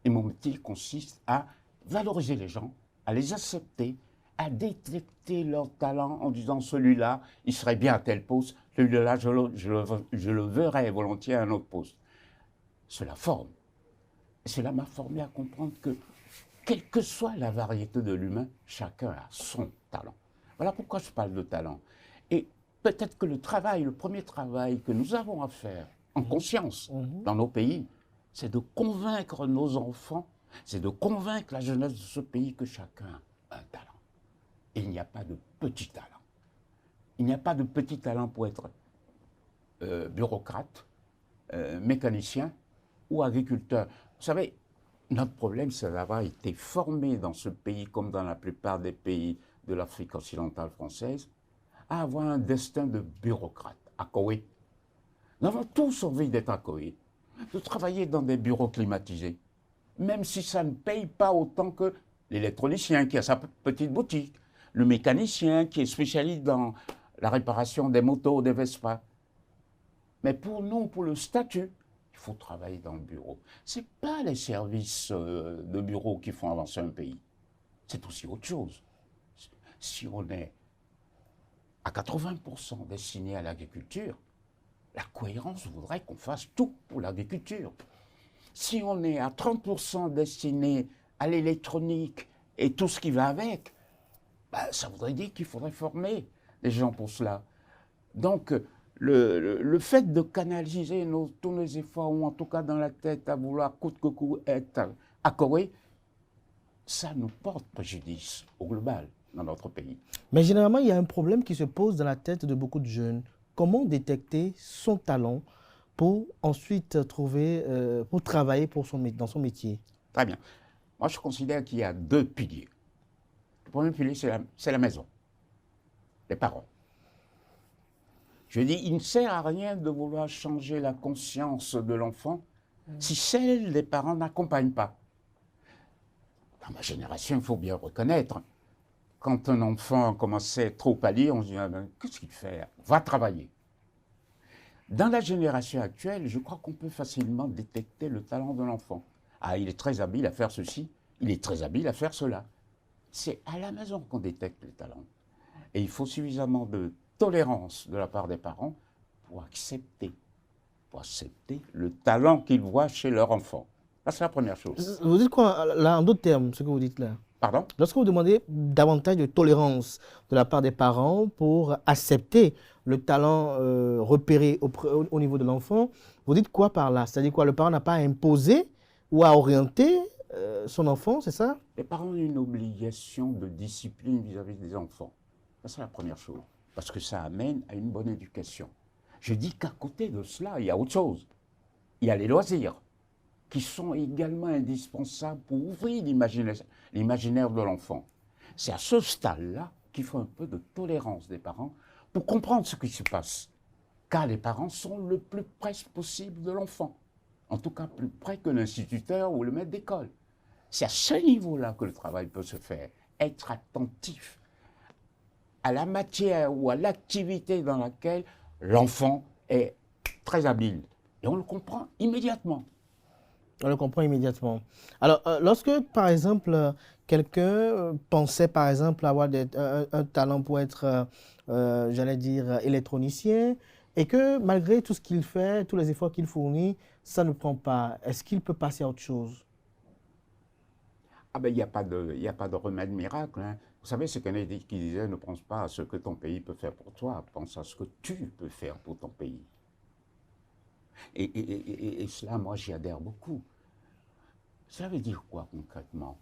Et mon métier consiste à valoriser les gens, à les accepter, à détecter leur talent en disant celui-là, il serait bien à tel poste, celui-là, je le verrais volontiers à un autre poste. Cela forme. Et cela m'a formé à comprendre que, quelle que soit la variété de l'humain, chacun a son talent. Voilà pourquoi je parle de talent. Et peut-être que le premier travail que nous avons à faire en conscience dans nos pays, c'est de convaincre nos enfants, c'est de convaincre la jeunesse de ce pays que chacun a un talent. Et il n'y a pas de petit talent. Il n'y a pas de petit talent pour être bureaucrate, mécanicien ou agriculteur. Vous savez, notre problème, c'est d'avoir été formé dans ce pays, comme dans la plupart des pays de l'Afrique occidentale française, à avoir un destin de bureaucrate, accoé. Nous avons tous envie d'être accoés, de travailler dans des bureaux climatisés, même si ça ne paye pas autant que l'électronicien qui a sa petite boutique, le mécanicien qui est spécialiste dans la réparation des motos, des Vespa. Mais pour nous, pour le statut, il faut travailler dans le bureau. Ce n'est pas les services de bureau qui font avancer un pays. C'est aussi autre chose. Si on est à 80% destiné à l'agriculture, la cohérence voudrait qu'on fasse tout pour l'agriculture. Si on est à 30% destiné à l'électronique et tout ce qui va avec, ben, ça voudrait dire qu'il faudrait former des gens pour cela. Donc, le fait de canaliser tous nos efforts, ou en tout cas dans la tête, à vouloir coûte que coûte être accoré, ça nous porte préjudice au global dans notre pays. Mais généralement, il y a un problème qui se pose dans la tête de beaucoup de jeunes. Comment détecter son talent pour ensuite pour travailler dans son métier? Très bien. Moi, je considère qu'il y a 2 piliers. Le premier pilier, c'est la maison, les parents. Je dis, il ne sert à rien de vouloir changer la conscience de l'enfant si celle des parents n'accompagne pas. Dans ma génération, il faut bien reconnaître, quand un enfant commençait trop à lire, on se dit, ah ben, qu'est-ce qu'il fait? Va travailler. Dans la génération actuelle, je crois qu'on peut facilement détecter le talent de l'enfant. Ah, il est très habile à faire ceci, il est très habile à faire cela. C'est à la maison qu'on détecte les talents. Et il faut suffisamment de tolérance de la part des parents pour accepter le talent qu'ils voient chez leur enfant. Ça, c'est la première chose. Vous dites quoi, là, en d'autres termes, ce que vous dites là? Pardon? Lorsque vous demandez davantage de tolérance de la part des parents pour accepter le talent repéré au niveau de l'enfant, vous dites quoi par là? C'est-à-dire quoi? Le parent n'a pas à imposer ou à orienter son enfant, c'est ça? Les parents ont une obligation de discipline vis-à-vis des enfants. Ça, c'est la première chose. Parce que ça amène à une bonne éducation. Je dis qu'à côté de cela, il y a autre chose. Il y a les loisirs, qui sont également indispensables pour ouvrir l'imaginaire de l'enfant. C'est à ce stade-là qu'il faut un peu de tolérance des parents pour comprendre ce qui se passe. Car les parents sont le plus près possible de l'enfant. En tout cas, plus près que l'instituteur ou le maître d'école. C'est à ce niveau-là que le travail peut se faire. Être attentif à la matière ou à l'activité dans laquelle l'enfant est très habile. Et on le comprend immédiatement. On le comprend immédiatement. Alors, lorsque, par exemple, quelqu'un pensait, par exemple, avoir un talent pour être, j'allais dire, électronicien, et que malgré tout ce qu'il fait, tous les efforts qu'il fournit, ça ne prend pas, est-ce qu'il peut passer à autre chose? Ah ben, il n'y a pas de remède miracle. Hein. Vous savez, c'est Kennedy qui disait, ne pense pas à ce que ton pays peut faire pour toi, pense à ce que tu peux faire pour ton pays. Et cela, moi, j'y adhère beaucoup. Ça veut dire quoi concrètement?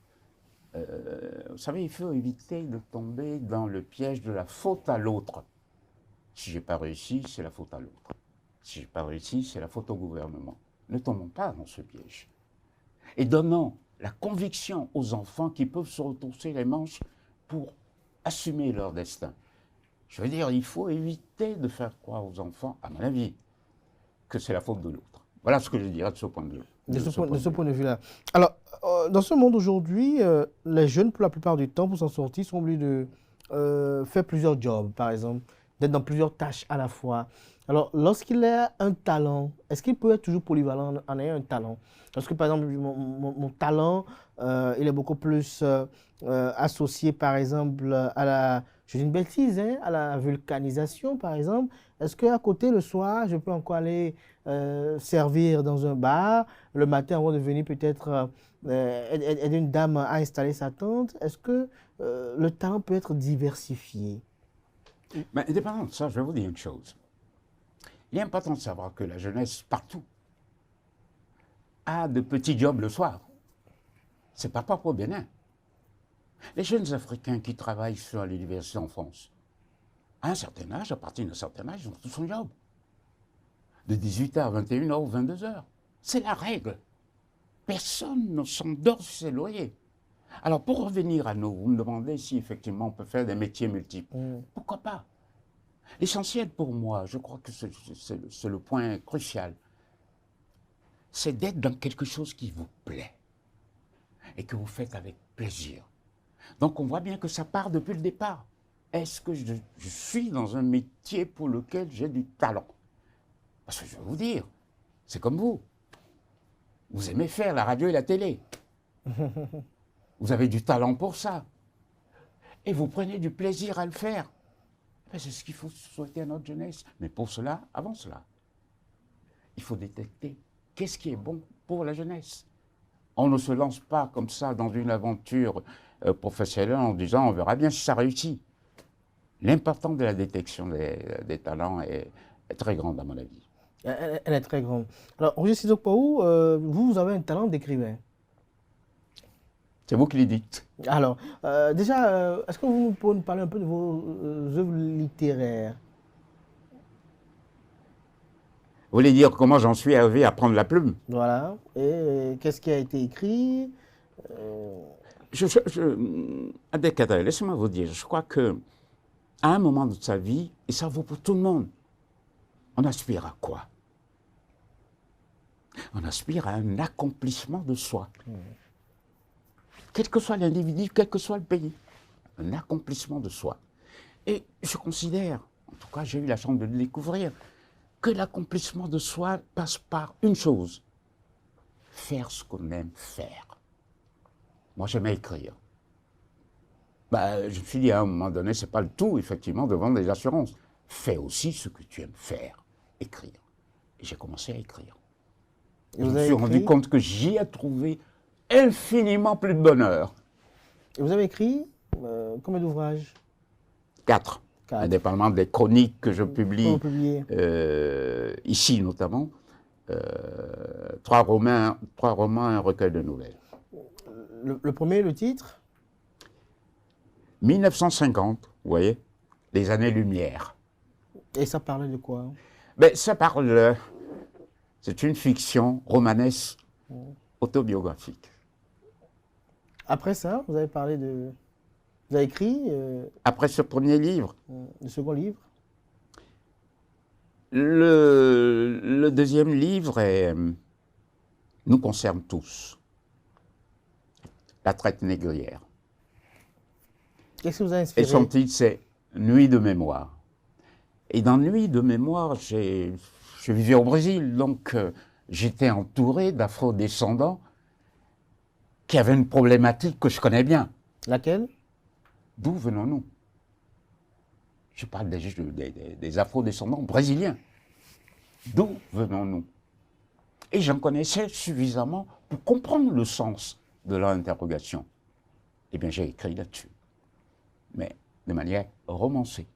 Vous savez, il faut éviter de tomber dans le piège de la faute à l'autre. Si je n'ai pas réussi, c'est la faute à l'autre. Si je n'ai pas réussi, c'est la faute au gouvernement. Ne tombons pas dans ce piège. Et donnons la conviction aux enfants qui peuvent se retrousser les manches pour assumer leur destin. Je veux dire, il faut éviter de faire croire aux enfants, à mon avis, que c'est la faute de l'autre. Voilà ce que je dirais de ce point de vue. De ce point de vue-là. Alors, dans ce monde aujourd'hui, les jeunes, pour la plupart du temps, pour s'en sortir, sont obligés de faire plusieurs jobs, par exemple, d'être dans plusieurs tâches à la fois. Alors, lorsqu'il a un talent, est-ce qu'il peut être toujours polyvalent en ayant un talent? Parce que, par exemple, mon talent, il est beaucoup plus associé, par exemple, à la, je dis une bêtise, hein, à la vulcanisation, par exemple. Est-ce qu'à côté, le soir, je peux encore aller servir dans un bar, le matin, avant de venir peut-être aider une dame à installer sa tente? Est-ce que le talent peut être diversifié? Mais indépendamment de ça, je vais vous dire une chose. Il est important de savoir que la jeunesse, partout, a de petits jobs le soir. C'est pas propre au Bénin. Les jeunes Africains qui travaillent sur l'université en France, à un certain âge, à partir d'un certain âge, ils ont tout son job. De 18h à 21h ou 22h. C'est la règle. Personne ne s'endort sur ses lauriers. Alors, pour revenir à nous, vous me demandez si effectivement on peut faire des métiers multiples. Pourquoi pas? L'essentiel pour moi, je crois que c'est le point crucial, c'est d'être dans quelque chose qui vous plaît et que vous faites avec plaisir. Donc on voit bien que ça part depuis le départ. est-ce que je suis dans un métier pour lequel j'ai du talent? Parce que je vais vous dire, c'est comme vous. Vous aimez faire la radio et la télé. Vous avez du talent pour ça. Et vous prenez du plaisir à le faire. Ben, c'est ce qu'il faut souhaiter à notre jeunesse. Mais pour cela, avant cela, il faut détecter qu'est-ce qui est bon pour la jeunesse. On ne se lance pas comme ça dans une aventure professionnelle en disant on verra bien si ça réussit. L'importance de la détection des talents est très grande à mon avis. Elle est très grande. Alors, Roger Sizokpaou, vous avez un talent d'écrivain. C'est vous qui le dites. Alors, déjà, est-ce que vous pouvez nous parler un peu de vos œuvres littéraires? Vous voulez dire comment j'en suis arrivé à prendre la plume? Voilà. Et qu'est-ce qui a été écrit? Adekata, laissez-moi vous dire, je crois que à un moment de sa vie, et ça vaut pour tout le monde, on aspire à quoi? On aspire à un accomplissement de soi. Quel que soit l'individu, quel que soit le pays. Un accomplissement de soi. Et je considère, en tout cas j'ai eu la chance de le découvrir, que l'accomplissement de soi passe par une chose. Faire ce qu'on aime faire. Moi j'aimais écrire. Je me suis dit à un moment donné, c'est pas le tout, effectivement, de vendre des assurances. Fais aussi ce que tu aimes faire, écrire. Et j'ai commencé à écrire. Et Je vous me avez suis rendu écrit? compte que j'y ai trouvé infiniment plus de bonheur. Et vous avez écrit combien d'ouvrages? 4. 4. Indépendamment des chroniques que je publie, Vous publiez? ici notamment. 3 romans, un recueil de nouvelles. Le premier, le titre? 1950, vous voyez, les années-lumière. Et ça parlait de quoi? Ça parle, c'est une fiction romanesque autobiographique. Après ça, vous avez parlé de... Vous avez écrit Après ce premier livre, le second livre? le deuxième livre nous concerne tous. La traite négrière. Qu'est-ce qui vous a Et inspiré? son titre, c'est Nuit de mémoire. Et dans Nuit de mémoire, je vivais au Brésil, donc j'étais entouré d'afro-descendants qui avaient une problématique que je connais bien. Laquelle? D'où venons-nous? Je parle des afro-descendants brésiliens. D'où venons-nous? Et j'en connaissais suffisamment pour comprendre le sens de leur interrogation. Eh bien, j'ai écrit là-dessus. Mais de manière romancée,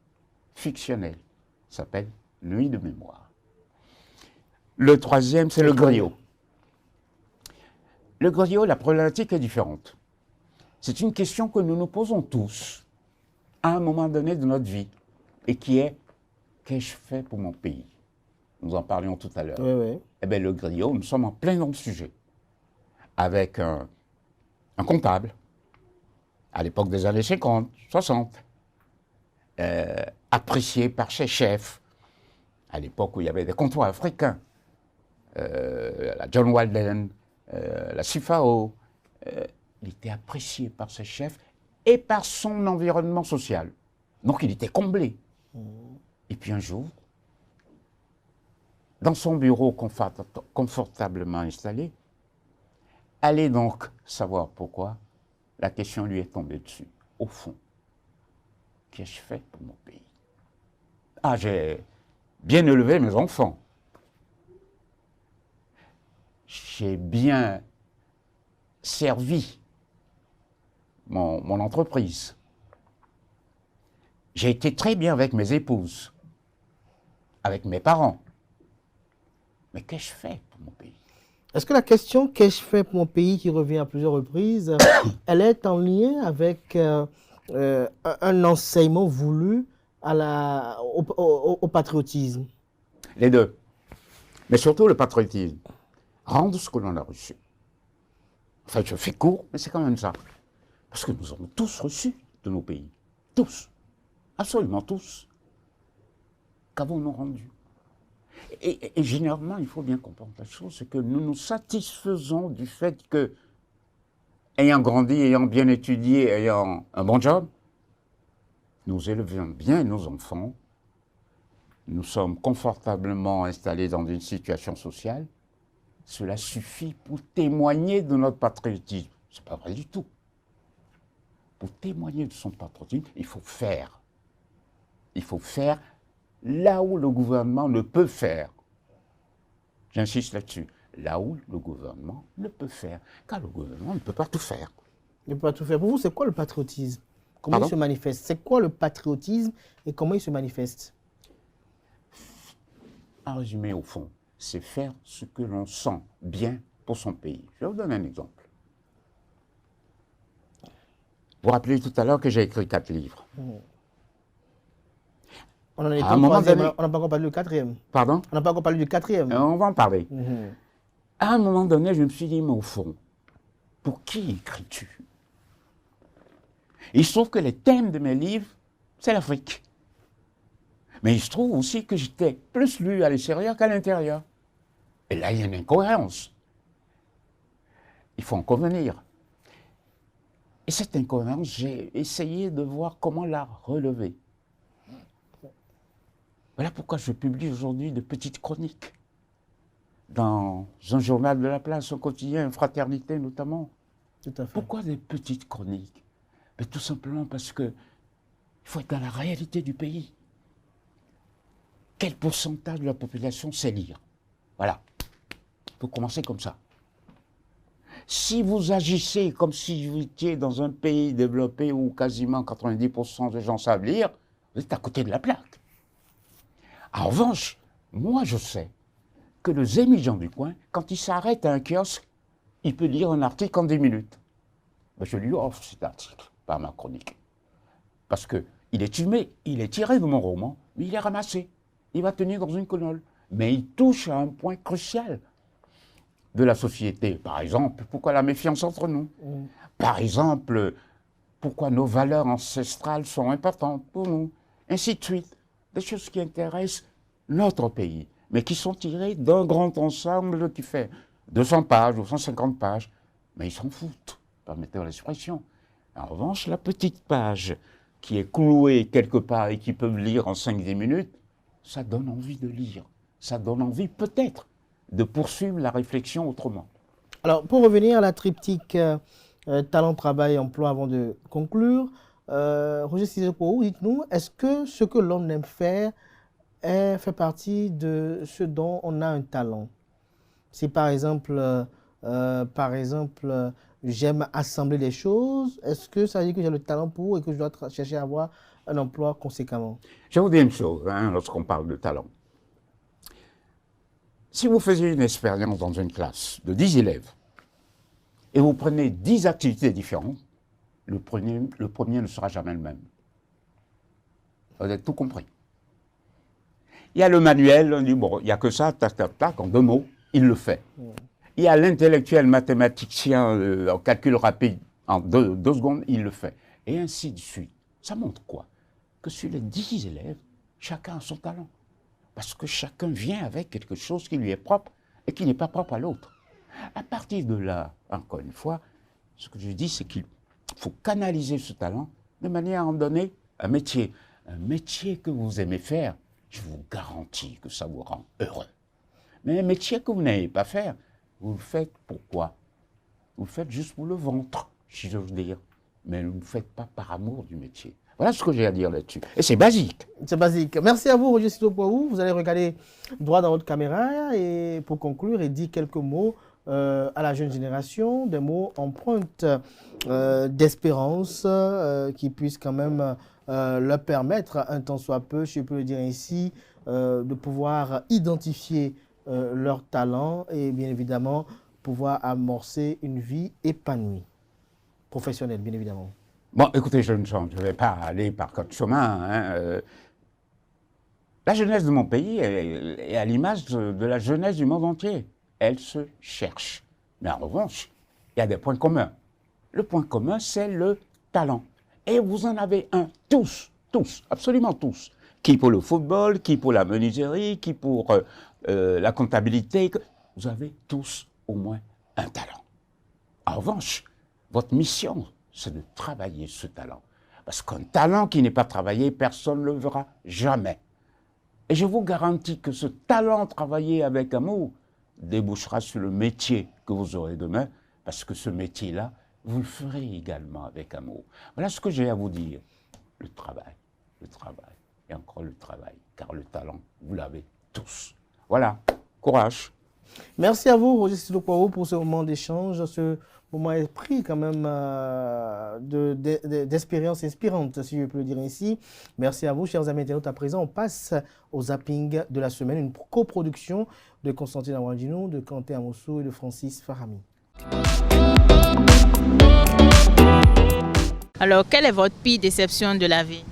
fictionnelle. Ça s'appelle Nuit de mémoire. Le troisième, c'est le griot. Le griot, la problématique est différente. C'est une question que nous nous posons tous à un moment donné de notre vie et qui est « Qu'ai-je fait pour mon pays ?» Nous en parlions tout à l'heure. Oui, oui. Eh bien, le griot, nous sommes en plein dans le sujet. Avec un comptable, à l'époque des années 50, 60, apprécié par ses chefs, à l'époque où il y avait des comptoirs africains, la John Walden, la CIFAO, il était apprécié par ses chefs et par son environnement social. Donc il était comblé. Et puis un jour, dans son bureau confortablement installé, allez donc savoir pourquoi, la question lui est tombée dessus. Au fond, qu'ai-je fait pour mon pays? Ah, j'ai bien élevé mes enfants. J'ai bien servi mon entreprise. J'ai été très bien avec mes épouses, avec mes parents. Mais qu'ai-je fait pour mon pays? Est-ce que la question « Qu'ai-je fait pour mon pays » qui revient à plusieurs reprises, elle est en lien avec un enseignement voulu au patriotisme? Les deux. Mais surtout le patriotisme. Rendre ce que l'on a reçu. Enfin, je fais court, mais c'est quand même ça. Parce que nous avons tous reçu de nos pays. Tous. Absolument tous. Qu'avons-nous rendu? Et généralement, il faut bien comprendre la chose, c'est que nous nous satisfaisons du fait que, ayant grandi, ayant bien étudié, ayant un bon job, nous élevons bien nos enfants, nous sommes confortablement installés dans une situation sociale, cela suffit pour témoigner de notre patriotisme. Ce n'est pas vrai du tout. Pour témoigner de son patriotisme, il faut faire. Il faut faire là où le gouvernement ne peut faire. J'insiste là-dessus. Là où le gouvernement ne peut faire. Car le gouvernement ne peut pas tout faire. Il ne peut pas tout faire. Pour vous, c'est quoi le patriotisme? Comment Pardon? il se manifeste? C'est quoi le patriotisme et comment il se manifeste? En résumé, au fond, c'est faire ce que l'on sent bien pour son pays. Je vais vous donner un exemple. Vous vous rappelez tout à l'heure que j'ai écrit 4 livres. On en est À un au moment troisième, donné- on n'a pas encore parlé du quatrième. Pardon? On n'a pas encore parlé du quatrième. On va en parler. Mhm. À un moment donné, je me suis dit, mais au fond, pour qui écris-tu? Il se trouve que les thèmes de mes livres, c'est l'Afrique. Mais il se trouve aussi que j'étais plus lu à l'extérieur qu'à l'intérieur. Et là, il y a une incohérence. Il faut en convenir. Et cette incohérence, j'ai essayé de voir comment la relever. Voilà pourquoi je publie aujourd'hui de petites chroniques. Dans un journal de la place, un quotidien, Fraternité notamment. Tout à fait. Pourquoi des petites chroniques? Ben, tout simplement parce que il faut être dans la réalité du pays. Quel pourcentage de la population sait lire? Voilà. Il faut commencer comme ça. Si vous agissez comme si vous étiez dans un pays développé où quasiment 90% des gens savent lire, vous êtes à côté de la plaque. En revanche, moi je sais que le zémijan du coin, quand il s'arrête à un kiosque, il peut lire un article en 10 minutes. Ben, je lui offre cet article par ma chronique. Parce qu'il est filmé, il est tiré de mon roman, mais il est ramassé. Il va tenir dans une colonne. Mais il touche à un point crucial de la société. Par exemple, pourquoi la méfiance entre nous? Par exemple, pourquoi nos valeurs ancestrales sont importantes pour nous? Ainsi de suite. Des choses qui intéressent notre pays, mais qui sont tirées d'un grand ensemble qui fait 200 pages ou 150 pages. Mais ils s'en foutent, permettez l'expression. En revanche, la petite page qui est clouée quelque part et qui peuvent lire en 5-10 minutes, ça donne envie de lire. Ça donne envie peut-être de poursuivre la réflexion autrement. Alors, pour revenir à la triptyque talent, travail, emploi avant de conclure, Roger Cissokho, dites-nous, est-ce que ce que l'homme aime faire fait partie de ce dont on a un talent? Si par exemple, j'aime assembler des choses, est-ce que ça veut dire que j'ai le talent pour et que je dois chercher à avoir un emploi conséquemment? Je vais vous dire une chose, lorsqu'on parle de talent. Si vous faisiez une expérience dans une classe de 10 élèves et vous prenez 10 activités différentes, le premier ne sera jamais le même. Vous avez tout compris. Il y a le manuel, on dit, bon, il n'y a que ça, tac, tac, tac, en 2 mots, il le fait. Il y a l'intellectuel mathématicien en calcul rapide, en 2 secondes, il le fait. Et ainsi de suite. Ça montre quoi? Que sur les 10 élèves, chacun a son talent. Parce que chacun vient avec quelque chose qui lui est propre et qui n'est pas propre à l'autre. À partir de là, encore une fois, ce que je dis, c'est qu'il faut canaliser ce talent de manière à en donner un métier. Un métier que vous aimez faire, je vous garantis que ça vous rend heureux. Mais un métier que vous n'aimez pas faire, vous le faites pourquoi? Vous le faites juste pour le ventre, si j'ose dire. Mais vous ne le faites pas par amour du métier. Voilà ce que j'ai à dire là-dessus. Et c'est basique. C'est basique. Merci à vous, Roger Cissokho. Vous allez regarder droit dans votre caméra et pour conclure et dire quelques mots à la jeune génération, des mots empreintes d'espérance qui puissent quand même leur permettre, un tant soit peu, je peux le dire ainsi, de pouvoir identifier leurs talents et bien évidemment pouvoir amorcer une vie épanouie, professionnelle bien évidemment. Bon, écoutez, jeunes gens, je ne vais pas aller par quatre chemins. La jeunesse de mon pays est à l'image de la jeunesse du monde entier. Elle se cherche. Mais en revanche, il y a des points communs. Le point commun, c'est le talent. Et vous en avez un, tous, absolument tous. Qui pour le football, qui pour la menuiserie, qui pour la comptabilité. Vous avez tous au moins un talent. En revanche, votre mission, c'est de travailler ce talent. Parce qu'un talent qui n'est pas travaillé, personne ne le verra jamais. Et je vous garantis que ce talent travaillé avec amour débouchera sur le métier que vous aurez demain, parce que ce métier-là, vous le ferez également avec amour. Voilà ce que j'ai à vous dire. Le travail, et encore le travail, car le talent, vous l'avez tous. Voilà, courage. Merci à vous, Roger Silokwao, pour ce moment d'échange, ce moment pris quand même d'expérience inspirante, si je peux le dire ainsi. Merci à vous, chers amis internautes. À présent, on passe au zapping de la semaine, une coproduction de Constantine Awandino, de Quentin Amoussou et de Francis Farami. Alors, quelle est votre pire déception de la vie?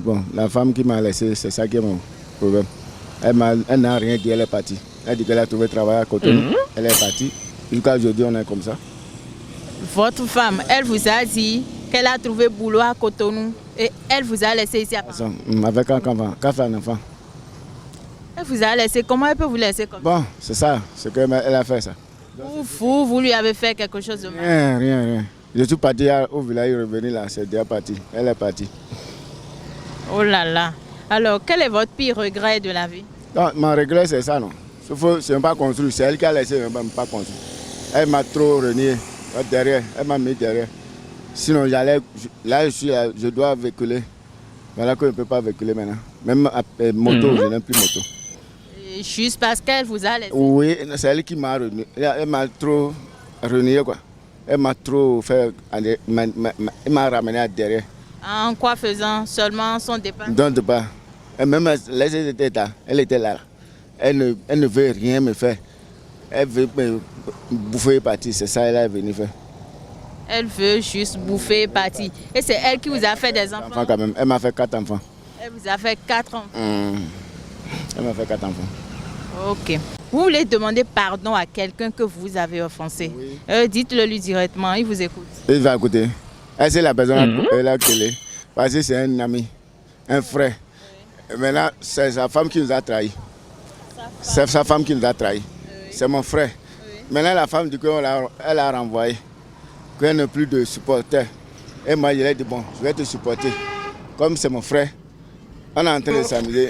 Bon, la femme qui m'a laissé, c'est ça qui est mon problème. Elle n'a rien dit, elle est partie. Elle dit qu'elle a trouvé travail à Cotonou, elle est partie. Jusqu'à aujourd'hui, on est comme ça. Votre femme, elle vous a dit qu'elle a trouvé boulot à Cotonou et elle vous a laissé ici à Paris. Avec un enfant. Elle vous a laissé, comment elle peut vous laisser comme ça? Bon, c'est ça, c'est qu'elle a fait ça. Vous lui avez fait quelque chose de mal? Rien. Je suis parti au village, revenu là, c'est déjà parti. Elle est partie. Oh là là. Alors, quel est votre pire regret de la vie? Non, mon regret, c'est ça, non. Je ne pas construit, c'est elle qui a laissé, je ne pas construit. Elle m'a trop renié derrière, elle m'a mis derrière. Sinon, là, je dois véhiculer. Voilà que je ne peux pas véhiculer maintenant. Même moto, je n'ai plus moto. Et juste parce qu'elle vous a laissé? Oui, c'est elle qui m'a renié. Elle m'a trop renié, quoi. Elle m'a trop fait. Elle m'a ramené à derrière. En quoi faisant? Seulement son départ? Dans le départ. Et même elle était là. Elle ne veut rien me faire. Elle veut me bouffer et partir. C'est ça qu'elle est venue faire. Elle veut juste bouffer et partir. Et c'est elle qui vous a fait des enfants? Quand même. Elle m'a fait 4 enfants. Elle vous a fait 4 enfants? Elle m'a fait 4 enfants. Ok. Vous voulez demander pardon à quelqu'un que vous avez offensé. Oui. Dites-le lui directement, il vous écoute. Il va écouter. Elle, c'est la personne la télé. Parce que c'est un ami, un frère. Oui. Maintenant, c'est sa femme qui nous a trahis. C'est sa femme qui nous a trahis. Oui. C'est mon frère. Oui. Maintenant, la femme dit qu'elle a renvoyé, qu'elle n'a plus de supporter. Et moi, je lui ai dit, bon, je vais te supporter. Comme c'est mon frère, on est en train de s'amuser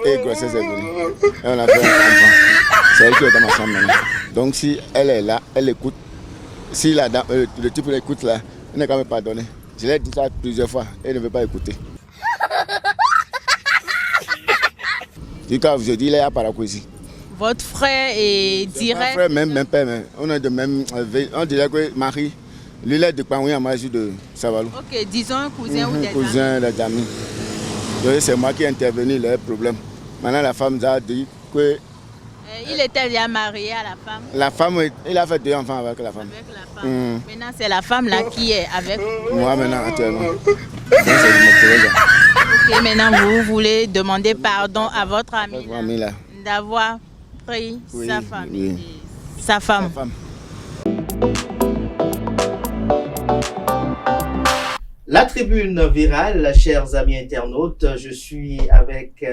et grossesse est venue. Et on a fait un enfant. C'est elle qui est dans ma chambre maintenant. Donc, si elle est là, elle écoute. Si le type l'écoute là, il n'est quand même pas donné. Je l'ai dit ça plusieurs fois, elle ne veut pas écouter. Je dis, il est à Paracousi. Votre frère est direct? Mon frère, même père, on est de même. On dirait que Marie, lui, il est de Panouia, moi, je suis de Savalou. Ok, disons un cousin ou des amis. Cousin, des amis. C'est moi qui ai intervenu, il y a un problème. Maintenant, la femme a dit que. Il était déjà marié à la femme? La femme, il a fait 2 enfants avec la femme. Avec la femme. Maintenant, c'est la femme là qui est avec vous? Moi, maintenant, actuellement. Ok, maintenant, vous voulez demander pardon à votre ami là, d'avoir pris sa famille, oui. Sa femme. La tribune virale, chers amis internautes, je suis avec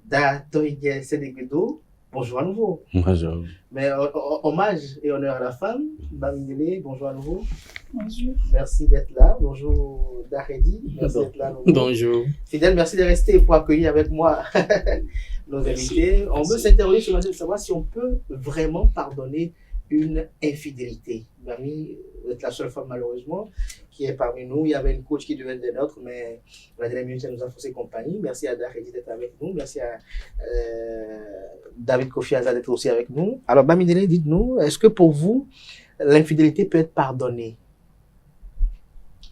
Datoïgue Sédéguedo. Bonjour à nouveau. Bonjour. Mais hommage et honneur à la femme. Bamindele, bonjour à nouveau. Bonjour. Merci d'être là. Bonjour Daredi, merci d'être là. Bonjour. Fidèle, merci de rester pour accueillir avec moi nos invités. On veut s'interroger sur le savoir si on peut vraiment pardonner une infidélité. Mamie, vous êtes la seule femme malheureusement qui est parmi nous. Il y avait une coach qui devait être des nôtres, mais la dernière minute, elle nous a forcé compagnie. Merci à Daredi d'être avec nous. Merci à David Kofi Azad d'être aussi avec nous. Alors, Bamindele, dites-nous, est-ce que pour vous, l'infidélité peut être pardonnée?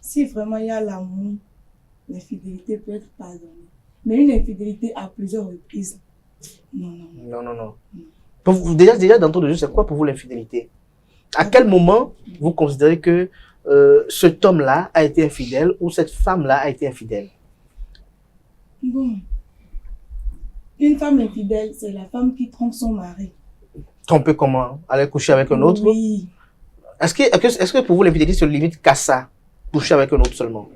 Si vraiment il y a l'amour, l'infidélité peut être pardonnée. Mais une infidélité à plusieurs reprises, non. Pour vous, déjà d'entendre de jeu, c'est quoi pour vous l'infidélité? À quel moment vous considérez que cet homme-là a été infidèle ou cette femme-là a été infidèle? Bon. Une femme infidèle, c'est la femme qui trompe son mari. Tromper comment? Aller coucher avec un autre? Oui. Est-ce que pour vous l'infidélité se limite qu'à ça? Coucher avec un autre seulement?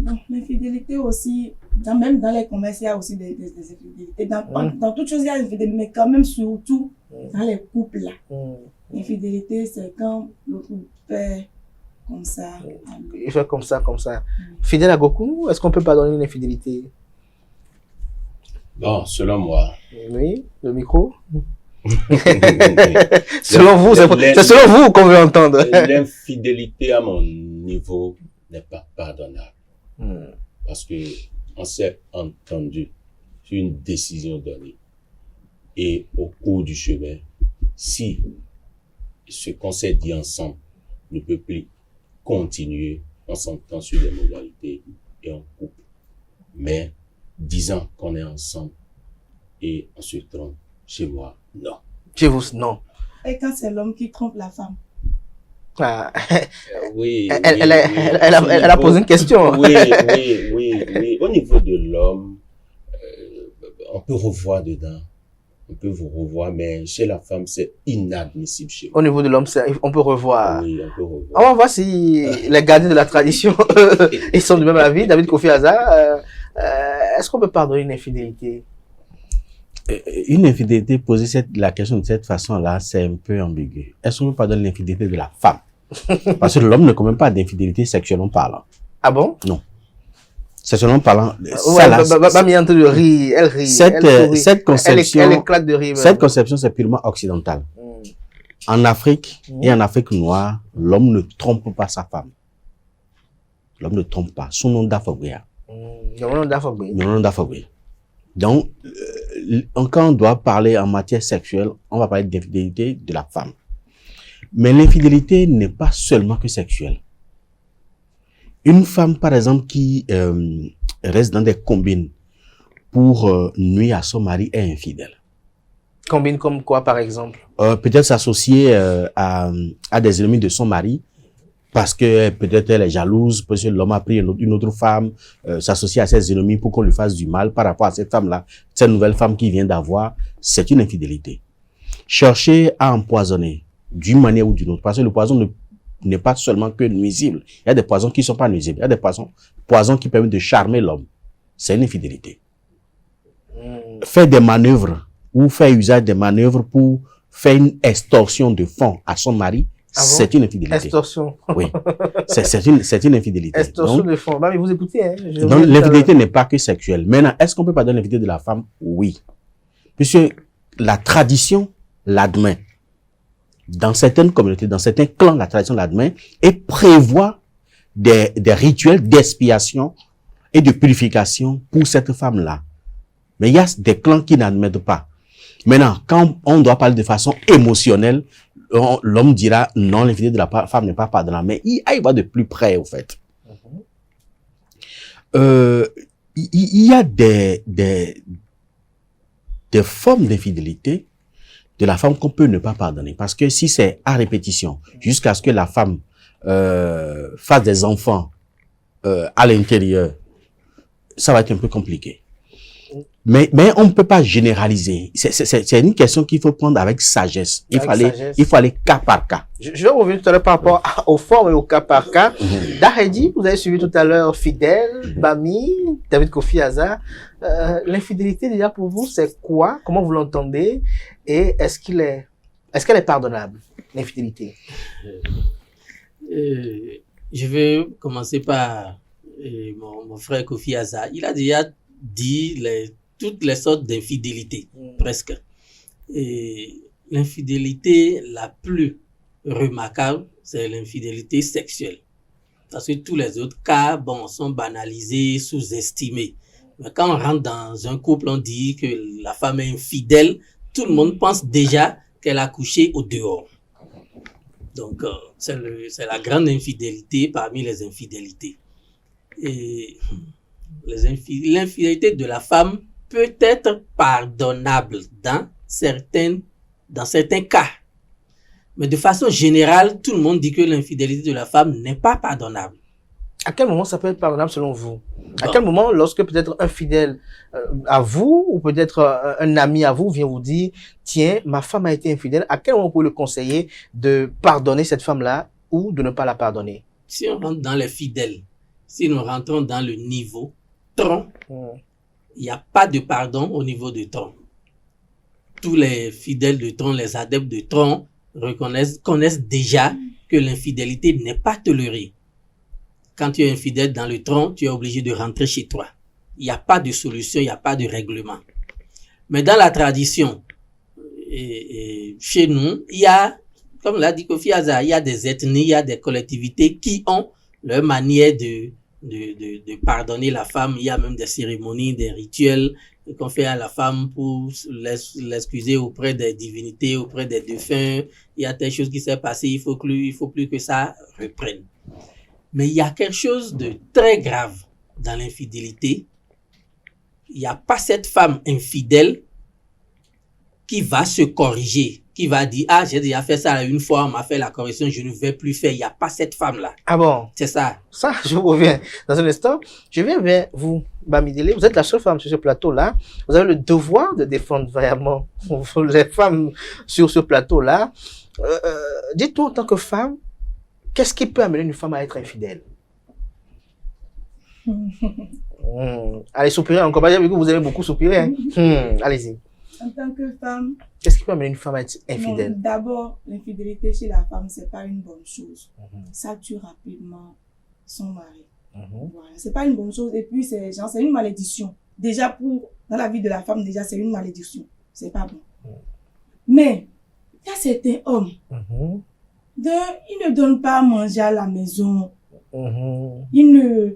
Non, l'infidélité aussi, même dans les commerces, il y a aussi des infidélités. Dans toutes choses, il y a une infidélité, mais quand même surtout dans les couples là. L'infidélité, c'est quand l'autre fait comme ça. Il fait comme ça, comme ça. Fidèle à Goku, est-ce qu'on peut pardonner une infidélité? Bon, selon moi. Oui, le micro. Selon vous, c'est selon vous qu'on veut entendre. L'infidélité à mon niveau n'est pas pardonnable. Parce que on s'est entendu sur une décision donnée. Et au cours du chemin, si ce qu'on s'est dit ensemble ne peut plus continuer, on s'entend sur les modalités et on coupe. Mais 10 ans qu'on est ensemble et on se trompe, chez moi, non. Chez vous, non. Et quand c'est l'homme qui trompe la femme? Ah. Oui, elle a posé une question. Oui. Au niveau de l'homme, on peut revoir dedans. On peut vous revoir, mais chez la femme, c'est inadmissible chez moi. Au niveau de l'homme, on peut revoir. Oui, on peut revoir. On va voir si les gardiens de la tradition, ils sont du même avis. David Kofi Hazard, est-ce qu'on peut pardonner une infidélité? Une infidélité, poser la question de cette façon-là, c'est un peu ambigu. Est-ce qu'on peut pardonner l'infidélité de la femme? Parce que l'homme ne commet pas d'infidélité sexuellement parlant. Ah bon? Non. Sexuellement parlant, Mamie est en train de rire, elle rit. Cette conception, elle éclate de rire. Cette conception, c'est purement occidental. En Afrique et en Afrique noire, l'homme ne trompe pas sa femme. L'homme ne trompe pas. Son nom d'Afogria. Donc, quand on doit parler en matière sexuelle, on va parler d'infidélité de la femme. Mais l'infidélité n'est pas seulement que sexuelle. Une femme, par exemple, qui reste dans des combines pour nuire à son mari est infidèle. Combine comme quoi, par exemple? Peut-être s'associer à des ennemis de son mari parce que peut-être elle est jalouse, parce que l'homme a pris une autre femme, s'associer à ses ennemis pour qu'on lui fasse du mal par rapport à cette femme-là, cette nouvelle femme qu'il vient d'avoir, c'est une infidélité. Chercher à empoisonner d'une manière ou d'une autre, parce que le poison n'est pas seulement que nuisible. Il y a des poisons qui ne sont pas nuisibles. Il y a des poisons qui permettent de charmer l'homme. C'est une infidélité. Faire des manœuvres ou faire usage des manœuvres pour faire une extorsion de fonds à son mari, c'est une infidélité. Extorsion. Oui. C'est une infidélité. Extorsion de fonds. Bah, mais vous écoutez, hein. Donc, l'infidélité n'est pas que sexuelle. Maintenant, est-ce qu'on peut pardonner l'infidélité de la femme? Oui. Puisque la tradition l'admet. Dans certaines communautés, dans certains clans, la tradition l'admet et prévoit des rituels d'expiation et de purification pour cette femme-là. Mais il y a des clans qui n'admettent pas. Maintenant, quand on doit parler de façon émotionnelle, l'homme dira non, l'infidélité de la femme n'est pas pardonnable. Mais il va de plus près, au fait. Il y a des formes d'infidélité de la femme qu'on peut ne pas pardonner. Parce que si c'est à répétition, jusqu'à ce que la femme fasse des enfants à l'intérieur, ça va être un peu compliqué. Mais on ne peut pas généraliser. C'est une question qu'il faut prendre avec sagesse. Il faut aller cas par cas. Je vais revenir tout à l'heure par rapport aux formes et au cas par cas. Dahedi, vous avez suivi tout à l'heure Fidèle, Bami, David Kofi Hazard. L'infidélité, déjà, pour vous, c'est quoi? Comment vous l'entendez? Et est-ce qu'elle est pardonnable, l'infidélité? Je vais commencer par mon frère Kofi Hazard. Il a déjà dit toutes les sortes d'infidélité, presque. Et l'infidélité la plus remarquable, c'est l'infidélité sexuelle. Parce que tous les autres cas, sont banalisés, sous-estimés. Mais quand on rentre dans un couple, on dit que la femme est infidèle, tout le monde pense déjà qu'elle a couché au dehors. Donc, c'est la grande infidélité parmi les infidélités. Et l'infidélité de la femme peut être pardonnable dans certains cas. Mais de façon générale, tout le monde dit que l'infidélité de la femme n'est pas pardonnable. À quel moment ça peut être pardonnable selon vous? À quel moment, lorsque peut-être un fidèle à vous, ou peut-être un ami à vous vient vous dire, tiens, ma femme a été infidèle, à quel moment vous pouvez le conseiller de pardonner cette femme-là ou de ne pas la pardonner? Si on rentre dans les fidèles, si nous rentrons dans le niveau tronc, il n'y a pas de pardon au niveau de tronc. Tous les fidèles de tronc, les adeptes de tronc connaissent déjà que l'infidélité n'est pas tolérée. Quand tu es infidèle dans le tronc, tu es obligé de rentrer chez toi. Il n'y a pas de solution, il n'y a pas de règlement. Mais dans la tradition, et chez nous, il y a, comme l'a dit Kofi Aza, il y a des ethnies, il y a des collectivités qui ont leur manière de pardonner la femme. Il y a même des cérémonies, des rituels qu'on fait à la femme pour l'excuser auprès des divinités, auprès des défunts. Il y a telle chose qui s'est passée, il faut plus que ça reprenne. Mais il y a quelque chose de très grave dans l'infidélité. Il n'y a pas cette femme infidèle qui va se corriger, qui va dire, ah, j'ai déjà fait ça une fois, on m'a fait la correction, je ne vais plus faire. Il n'y a pas cette femme-là. Ah bon? C'est ça. Ça, je reviens dans un instant. Je viens vers vous, Bamidele. Vous êtes la seule femme sur ce plateau-là. Vous avez le devoir de défendre vraiment les femmes sur ce plateau-là. Dites-nous, en tant que femme, qu'est-ce qui peut amener une femme à être infidèle? Allez, soupirez encore. Vous avez beaucoup soupiré. Hein? Allez-y. En tant que femme... Qu'est-ce qui peut amener une femme à être infidèle? D'abord, l'infidélité chez la femme, c'est pas une bonne chose. Ça tue rapidement son mari. Voilà, c'est pas une bonne chose. Et puis, c'est une malédiction. Déjà, dans la vie de la femme, déjà, c'est une malédiction. C'est pas bon. Mais, il y a certains hommes, ils ne donnent pas à manger à la maison. Ils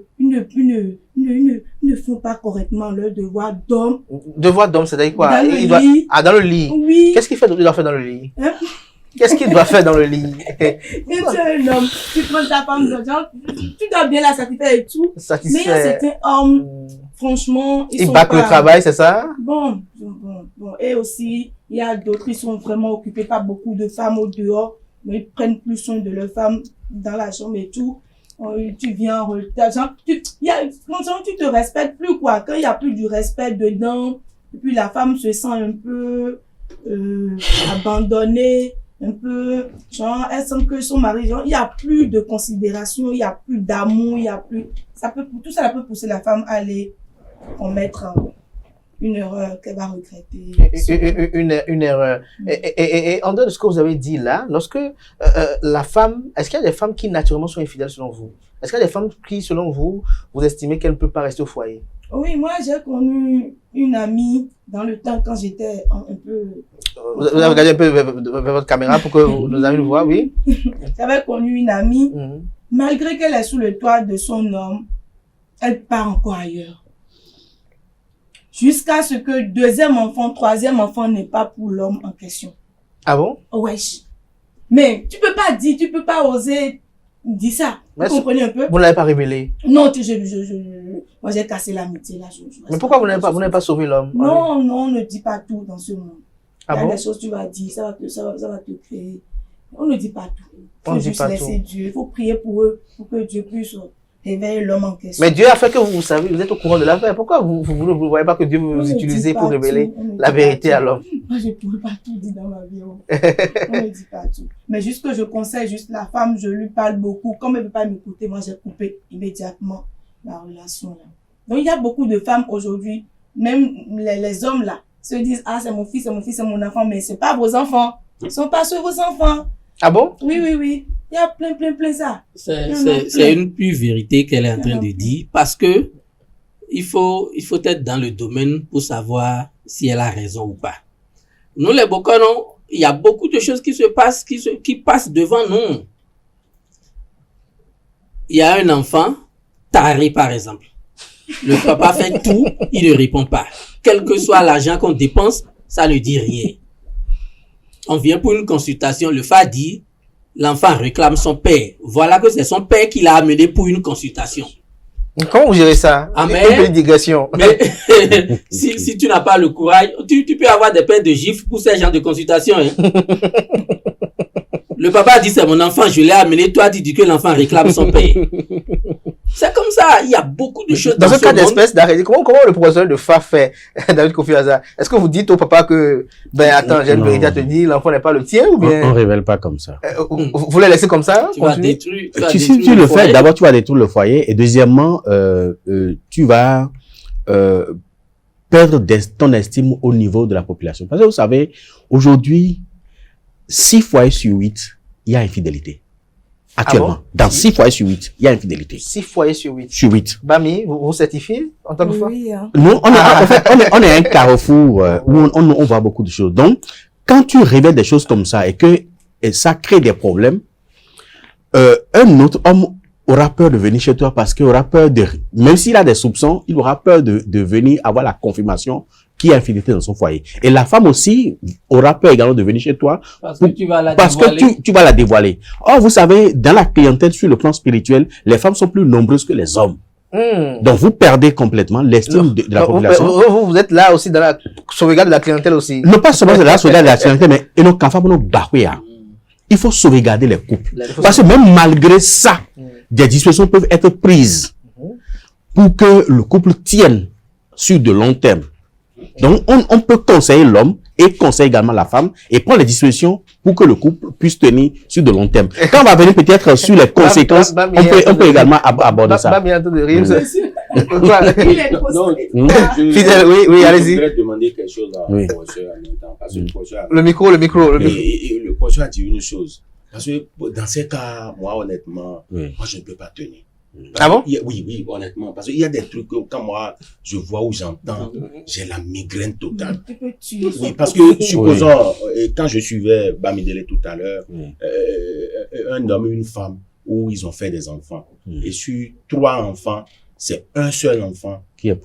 ne font pas correctement leur devoir d'homme. Devoir d'homme, c'est-à-dire quoi? Dans le lit. Ah, dans le lit. Oui. Qu'est-ce qu'il doit faire dans le lit? Qu'est-ce qu'il doit faire dans le lit? Quand tu es un homme, tu prends ta femme, tu dois bien la satisfaire et tout. Mais il y a certains hommes, franchement, ils sont battent le travail, c'est ça? Bon. Et aussi, il y a d'autres qui sont vraiment occupés par beaucoup de femmes au dehors, mais ils prennent plus soin de leurs femmes dans la chambre et tout. Tu viens en retard, tu te respectes plus, quoi. Quand il n'y a plus du respect dedans, et puis la femme se sent un peu abandonnée, un peu, elle sent que son mari, il n'y a plus de considération, il n'y a plus d'amour, il n'y a plus, tout ça peut pousser la femme à aller commettre une erreur qu'elle va regretter. Une erreur. Et en dehors de ce que vous avez dit là, lorsque la femme, est-ce qu'il y a des femmes qui naturellement sont infidèles selon vous? Est-ce qu'il y a des femmes qui, selon vous, vous estimez qu'elles ne peuvent pas rester au foyer? Oui, moi j'ai connu une amie dans le temps quand j'étais un peu... Vous avez regardé un peu vers votre caméra pour que nos amis le voient, oui? J'avais connu une amie, malgré qu'elle est sous le toit de son homme, elle part encore ailleurs. Jusqu'à ce que deuxième enfant, troisième enfant n'est pas pour l'homme en question. Ah bon? Wesh. Mais tu peux pas oser dire ça. Vous comprenez un peu? Vous ne l'avez pas révélé? Non, moi j'ai cassé l'amitié là. Mais pourquoi vous n'avez pas sauvé l'homme? Non, on ne dit pas tout dans ce monde. Ah il y a bon? des choses que tu vas dire, ça va te créer. On ne dit pas tout. Il On faut dit juste pas laisser tout. Dieu. Il faut prier pour eux, pour que Dieu puisse réveiller l'homme en question. Mais Dieu a fait que vous savez, vous êtes au courant de l'affaire. Pourquoi vous ne voyez pas que Dieu veut vous utiliser pour révéler la vérité à l'homme? Moi, je ne pourrais pas tout dire dans ma vie. On ne dit pas tout. Mais juste que je conseille juste la femme, je lui parle beaucoup. Comme elle ne veut pas m'écouter, moi, j'ai coupé immédiatement la relation là. Donc, il y a beaucoup de femmes aujourd'hui, même les hommes là, se disent, ah, c'est mon fils, c'est mon enfant, mais c'est pas vos enfants. Ils sont pas sur vos enfants. Ah bon? Oui. Il y a plein ça. C'est une pure vérité qu'elle est en train de dire, parce que il faut être dans le domaine pour savoir si elle a raison ou pas. Nous, les Bokono, il y a beaucoup de choses qui se passent, qui passent devant nous. Il y a un enfant, taré par exemple. Le papa fait tout, il ne répond pas. Quel que soit l'argent qu'on dépense, ça ne dit rien. On vient pour une consultation, le FA dit, l'enfant réclame son père. Voilà que c'est son père qui l'a amené pour une consultation. Comment vous gérez ça? Une digression. Mais si tu n'as pas le courage, tu peux avoir des paires de gifles pour ces gens de consultation. Hein. Le papa dit c'est mon enfant, je l'ai amené. Toi, tu dis que l'enfant réclame son père. C'est comme ça. Il y a beaucoup de choses dans ce cas d'espèce d'arrêt. Comment le professeur de FA fait, David Kofi Aza? Est-ce que vous dites au papa que, attends, j'ai une vérité à te dire, l'enfant n'est pas le tien, ou bien? On révèle pas comme ça. Vous le laissez comme ça? Tu vas détruire. Si tu le fais, d'abord, tu vas détruire le foyer, et deuxièmement, tu vas, perdre ton estime au niveau de la population. Parce que vous savez, aujourd'hui, 6 foyers sur 8, il y a infidélité. Actuellement. Dans 6 foyers sur 8, il y a infidélité. 6 foyers sur 8. Sur 8. Bami, vous certifiez en tant que femme? Oui, hein. Nous, en fait, on est un carrefour où on voit beaucoup de choses. Donc, quand tu révèles des choses comme ça et ça crée des problèmes, un autre homme aura peur de venir chez toi parce qu'il aura peur même s'il a des soupçons, il aura peur de venir avoir la confirmation qu'il y a infidélité dans son foyer. Et la femme aussi aura peur également de venir chez toi parce que tu vas la parce dévoiler. que tu vas la dévoiler. Or, vous savez, dans la clientèle, sur le plan spirituel, les femmes sont plus nombreuses que les hommes. Donc, vous perdez complètement l'estime de la population. Vous êtes là aussi dans la sauvegarde de la clientèle aussi. Non pas seulement de la sauvegarde de la clientèle, mais il faut sauvegarder les couples. Parce que même malgré ça, des dispositions peuvent être prises pour que le couple tienne sur de long terme. Donc, on peut conseiller l'homme et conseiller également la femme et prendre les dispositions pour que le couple puisse tenir sur de long terme. Quand on va venir peut-être sur les conséquences, on peut également aborder ça. Fidèle, oui, allez-y. Je voudrais demander quelque chose à professeur en même temps. Parce que le micro. Et le professeur a dit une chose. Parce que dans ces cas, moi, honnêtement, moi, je ne peux pas tenir. Ah bon? Oui, honnêtement. Parce qu'il y a des trucs que quand moi, je vois ou j'entends, j'ai la migraine totale. Tu peux tuer. Oui, parce que, supposons, quand je suivais Bamidele tout à l'heure, un homme et une femme, où ils ont fait des enfants. Et sur 3 enfants, c'est un seul enfant qui est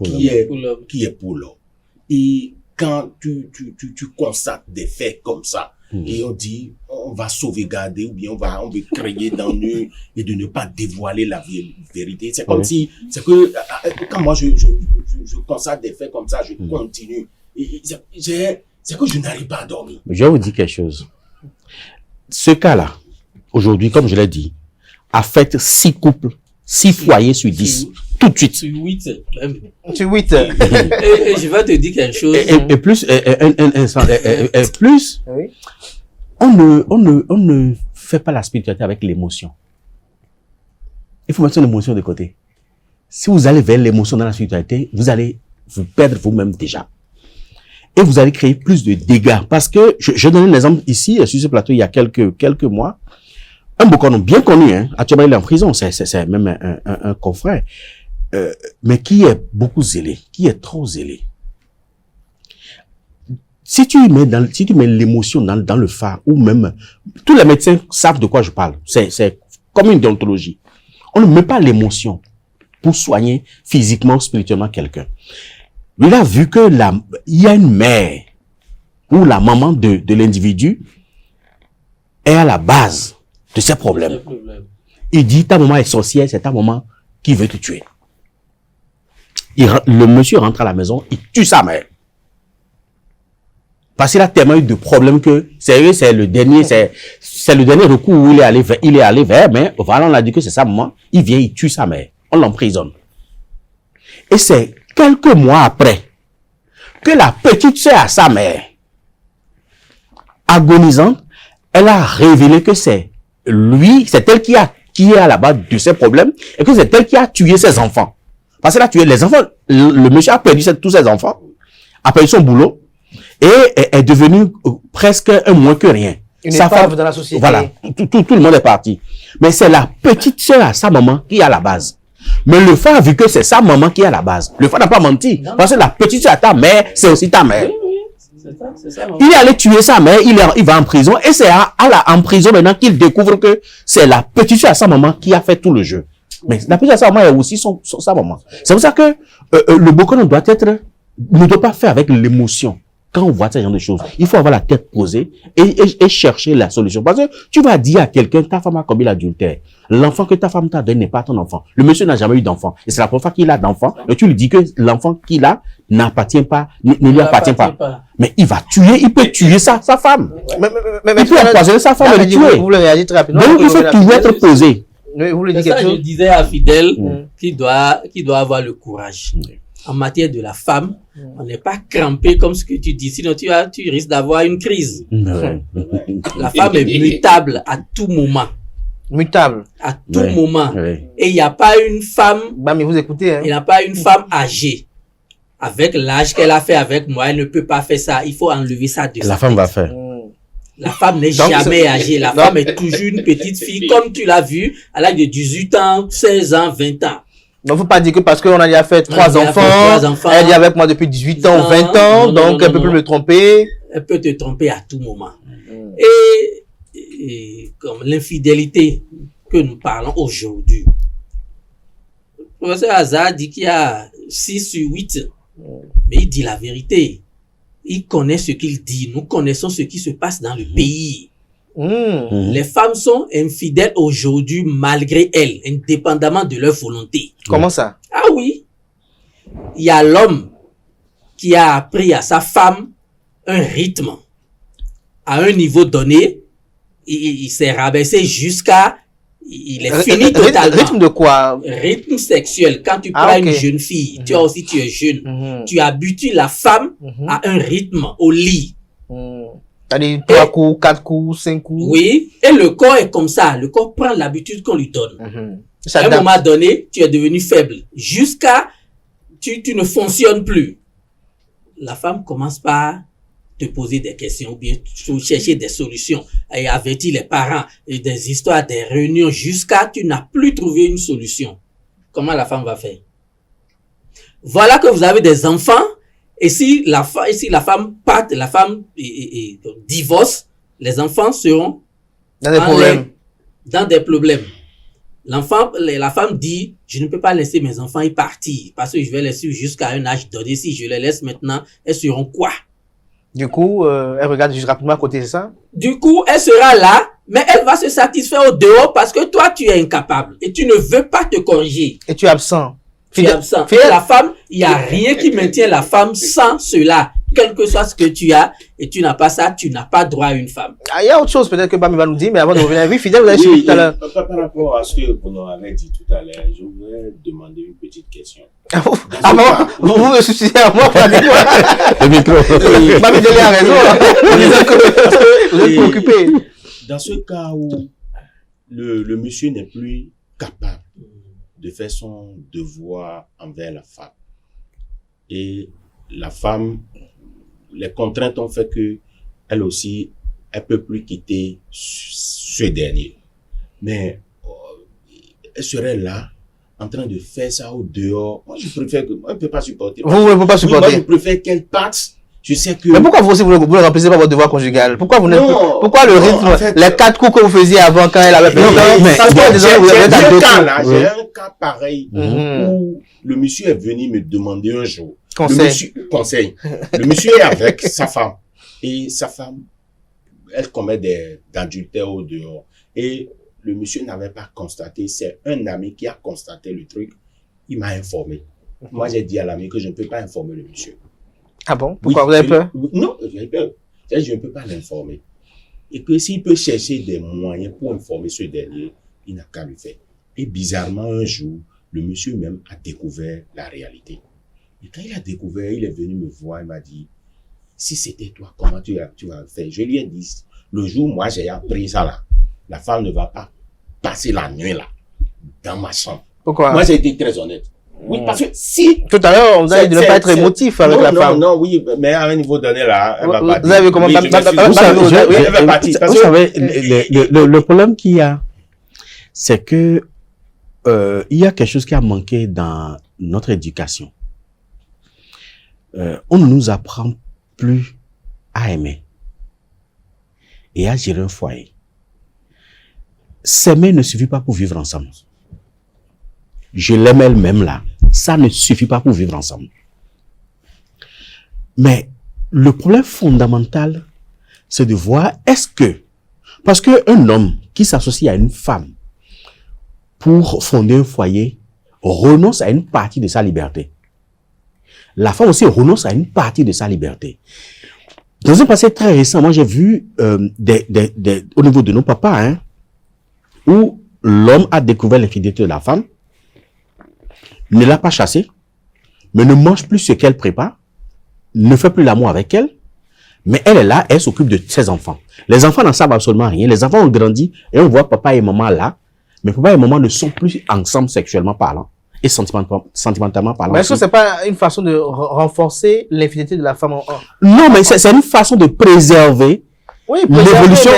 pour l'homme. Et quand tu constates des faits comme ça, et on dit, on va sauvegarder ou bien on veut créer d'ennui et de ne pas dévoiler la vérité. C'est comme si, c'est que, quand moi je constate des faits comme ça, je continue. C'est que je n'arrive pas à dormir. Je vais vous dire quelque chose. Ce cas-là, aujourd'hui, comme je l'ai dit, affecte 6 couples, 6 foyers sur 10. Tout de suite. Sur 8. Sur 8. Et je vais te dire quelque chose. Et plus, plus, on ne fait pas la spiritualité avec l'émotion. Il faut mettre l'émotion de côté. Si vous allez vers l'émotion dans la spiritualité, vous allez vous perdre vous-même déjà. Et vous allez créer plus de dégâts. Parce que, je donne un exemple ici, sur ce plateau, il y a quelques mois. Un Bokono bien connu, actuellement il est en prison, c'est même un confrère, mais qui est beaucoup zélé, qui est trop zélé. Si tu mets l'émotion dans le phare, ou même, tous les médecins savent de quoi je parle, c'est comme une déontologie. On ne met pas l'émotion pour soigner physiquement ou spirituellement quelqu'un. Il a vu que il y a une mère, ou la maman de l'individu, est à la base de ces problèmes. Il dit, ta maman est sorcière, c'est ta maman qui veut te tuer. Le monsieur rentre à la maison, il tue sa mère. Parce qu'il a tellement eu de problèmes que, c'est le dernier recours où il est allé vers, mais voilà, on a dit que c'est sa maman, il vient, il tue sa mère. On l'emprisonne. Et c'est quelques mois après que la petite sœur à sa mère, agonisante, elle a révélé que c'est elle qui est à la base de ses problèmes et que c'est elle qui a tué ses enfants. Parce qu'elle a tué les enfants. Le monsieur a perdu tous ses enfants, a perdu son boulot et est devenu presque un moins que rien. Une épave dans la société. Voilà, tout le monde est parti. Mais c'est la petite sœur à sa maman qui est à la base. Mais le frère a vu que c'est sa maman qui est à la base. Le frère n'a pas menti. Parce que la petite sœur à ta mère, c'est aussi ta mère. Il est allé tuer sa mère, il va en prison, et c'est en prison maintenant qu'il découvre que c'est la petite fille à sa maman qui a fait tout le jeu. Mais la petite fille à sa maman est aussi sa maman. C'est pour ça que le Bokono ne doit pas faire avec l'émotion. Quand on voit ce genre de choses, il faut avoir la tête posée et chercher la solution. Parce que tu vas dire à quelqu'un, ta femme a commis l'adultère. L'enfant que ta femme t'a donné n'est pas ton enfant. Le monsieur n'a jamais eu d'enfant. Et c'est la première fois qu'il a d'enfant. Et tu lui dis que l'enfant qu'il a n'appartient pas, ne lui appartient pas. Mais il peut tuer sa femme. Il peut empoisonner sa femme et le tuer. Vous le réagissez très rapidement. Donc il faut toujours être posé. Vous voulez dire quelque chose? chose? Je disais à Fidèle qu'il doit avoir le courage. En matière de la femme, on n'est pas crampé comme ce que tu dis, sinon tu risques d'avoir une crise. La femme est mutable à tout moment. Mutable. À tout moment. Et il n'y a pas une femme. Mais vous écoutez, il n'y a pas une femme âgée. Avec l'âge qu'elle a fait avec moi, elle ne peut pas faire ça. Il faut enlever ça de la femme va faire. La femme n'est Donc, jamais c'est- âgée. La Non. femme est toujours une petite fille, comme tu l'as vu, à l'âge de 18 ans, 16 ans, 20 ans. Donc, faut pas dire que parce qu'on a déjà fait On a trois déjà fait enfants, trois enfants. elle est avec moi depuis 18 ans ou 20 ans, Non, donc non, elle peut non, plus non. me tromper. Elle peut te tromper à tout moment. Et comme l'infidélité que nous parlons aujourd'hui, le professeur Hazard dit qu'il y a 6 sur 8, mais il dit la vérité. Il connaît ce qu'il dit. Nous connaissons ce qui se passe dans le pays. Les femmes sont infidèles aujourd'hui malgré elles, indépendamment de leur volonté. Comment ça? Ah oui. Il y a l'homme qui a appris à sa femme un rythme. À un niveau donné, il s'est rabaissé jusqu'à... Il est fini totalement. Rythme de quoi? Rythme sexuel. Quand tu Ah, prends ok. une jeune fille, tu es jeune, tu habitues la femme à un rythme au lit. C'est-à-dire 3 coups, 4 coups, 5 coups. Oui, et le corps est comme ça. Le corps prend l'habitude qu'on lui donne. À un moment donné, tu es devenu faible. Jusqu'à... Tu ne fonctionnes plus. La femme commence par te poser des questions ou bien chercher des solutions et avertir les parents et des histoires, des réunions jusqu'à tu n'as plus trouvé une solution. Comment la femme va faire? Voilà que vous avez des enfants et si la femme part, la femme divorce, les enfants seront dans des problèmes. Dans des problèmes. La femme dit, je ne peux pas laisser mes enfants y partir parce que je vais les suivre jusqu'à un âge donné. Si je les laisse maintenant, elles seront quoi? Du coup, elle regarde juste rapidement à côté, c'est ça? Du coup, elle sera là, mais elle va se satisfaire au dehors parce que toi, tu es incapable et tu ne veux pas te corriger. Et tu es absent. Tu es absent. Et la femme, il n'y a rien qui maintient la femme sans cela. Quel que soit ce que tu as, et tu n'as pas ça, tu n'as pas droit à une femme. Ah, il y a autre chose peut-être que Bami va nous dire, mais avant de revenir, oui, Fidèle, vous avez suivi tout à l'heure. Par rapport à ce que Bono avait dit tout à l'heure, je voudrais demander une petite question. Ah bon? Vous me souciez à moi pour la Le micro. Bami Dele a raison. Vous êtes préoccupé. Dans ce cas où le monsieur n'est plus capable de faire son devoir envers la femme, et la femme, les contraintes ont fait que elle aussi, elle peut plus quitter ce dernier. Mais elle serait là, en train de faire ça au dehors. Moi, je préfère que, moi, je ne peux pas supporter. Vous ne pouvez pas supporter. Oui, moi, je préfère qu'elle parte. Je sais que... Mais pourquoi vous aussi, vous ne remplissez pas votre devoir conjugal? Pourquoi vous n'êtes plus... Pourquoi le rythme, en fait, les 4 coups que vous faisiez avant quand elle avait... J'ai un cas pareil où le monsieur est venu me demander un jour. Conseil. Le monsieur est avec sa femme. Et sa femme, elle commet d'adultère au dehors. Et le monsieur n'avait pas constaté. C'est un ami qui a constaté le truc. Il m'a informé. Moi, j'ai dit à l'ami que je ne peux pas informer le monsieur. Ah bon? Pourquoi vous avez peur? Non, j'ai peur. Je ne peux pas l'informer. Et que s'il peut chercher des moyens pour informer ce dernier, il n'a qu'à le faire. Et bizarrement, un jour, le monsieur même a découvert la réalité. Et quand il a découvert, il est venu me voir, il m'a dit, si c'était toi, comment tu vas faire? Je lui ai dit, le jour, moi, j'ai appris ça là. La femme ne va pas passer la nuit là, dans ma chambre. Pourquoi? Moi, j'ai été très honnête. Oui, parce que si... Tout à l'heure, vous avez dit de ne pas être émotif avec la femme. Non, oui, mais à un niveau donné, là, elle va partir. Vous avez vu comment... Oui, vous savez, le problème qu'il y a, c'est que il y a quelque chose qui a manqué dans notre éducation. On ne nous apprend plus à aimer et à gérer un foyer. S'aimer ne suffit pas pour vivre ensemble. Je l'aime elle-même là. Ça ne suffit pas pour vivre ensemble. Mais le problème fondamental, c'est de voir est-ce que, parce qu'un homme qui s'associe à une femme pour fonder un foyer renonce à une partie de sa liberté. La femme aussi renonce à une partie de sa liberté. Dans un passé très récent, moi j'ai vu au niveau de nos papas, hein, où l'homme a découvert l'infidélité de la femme, ne l'a pas chassée, mais ne mange plus ce qu'elle prépare, ne fait plus l'amour avec elle, mais elle est là, elle s'occupe de ses enfants. Les enfants n'en savent absolument rien. Les enfants ont grandi et on voit papa et maman là, mais papa et maman ne sont plus ensemble sexuellement parlant et sentimentalement parlant. Mais est-ce que c'est pas une façon de renforcer l'infidélité de la femme Non, mais c'est une façon de préserver Oui, l'évolution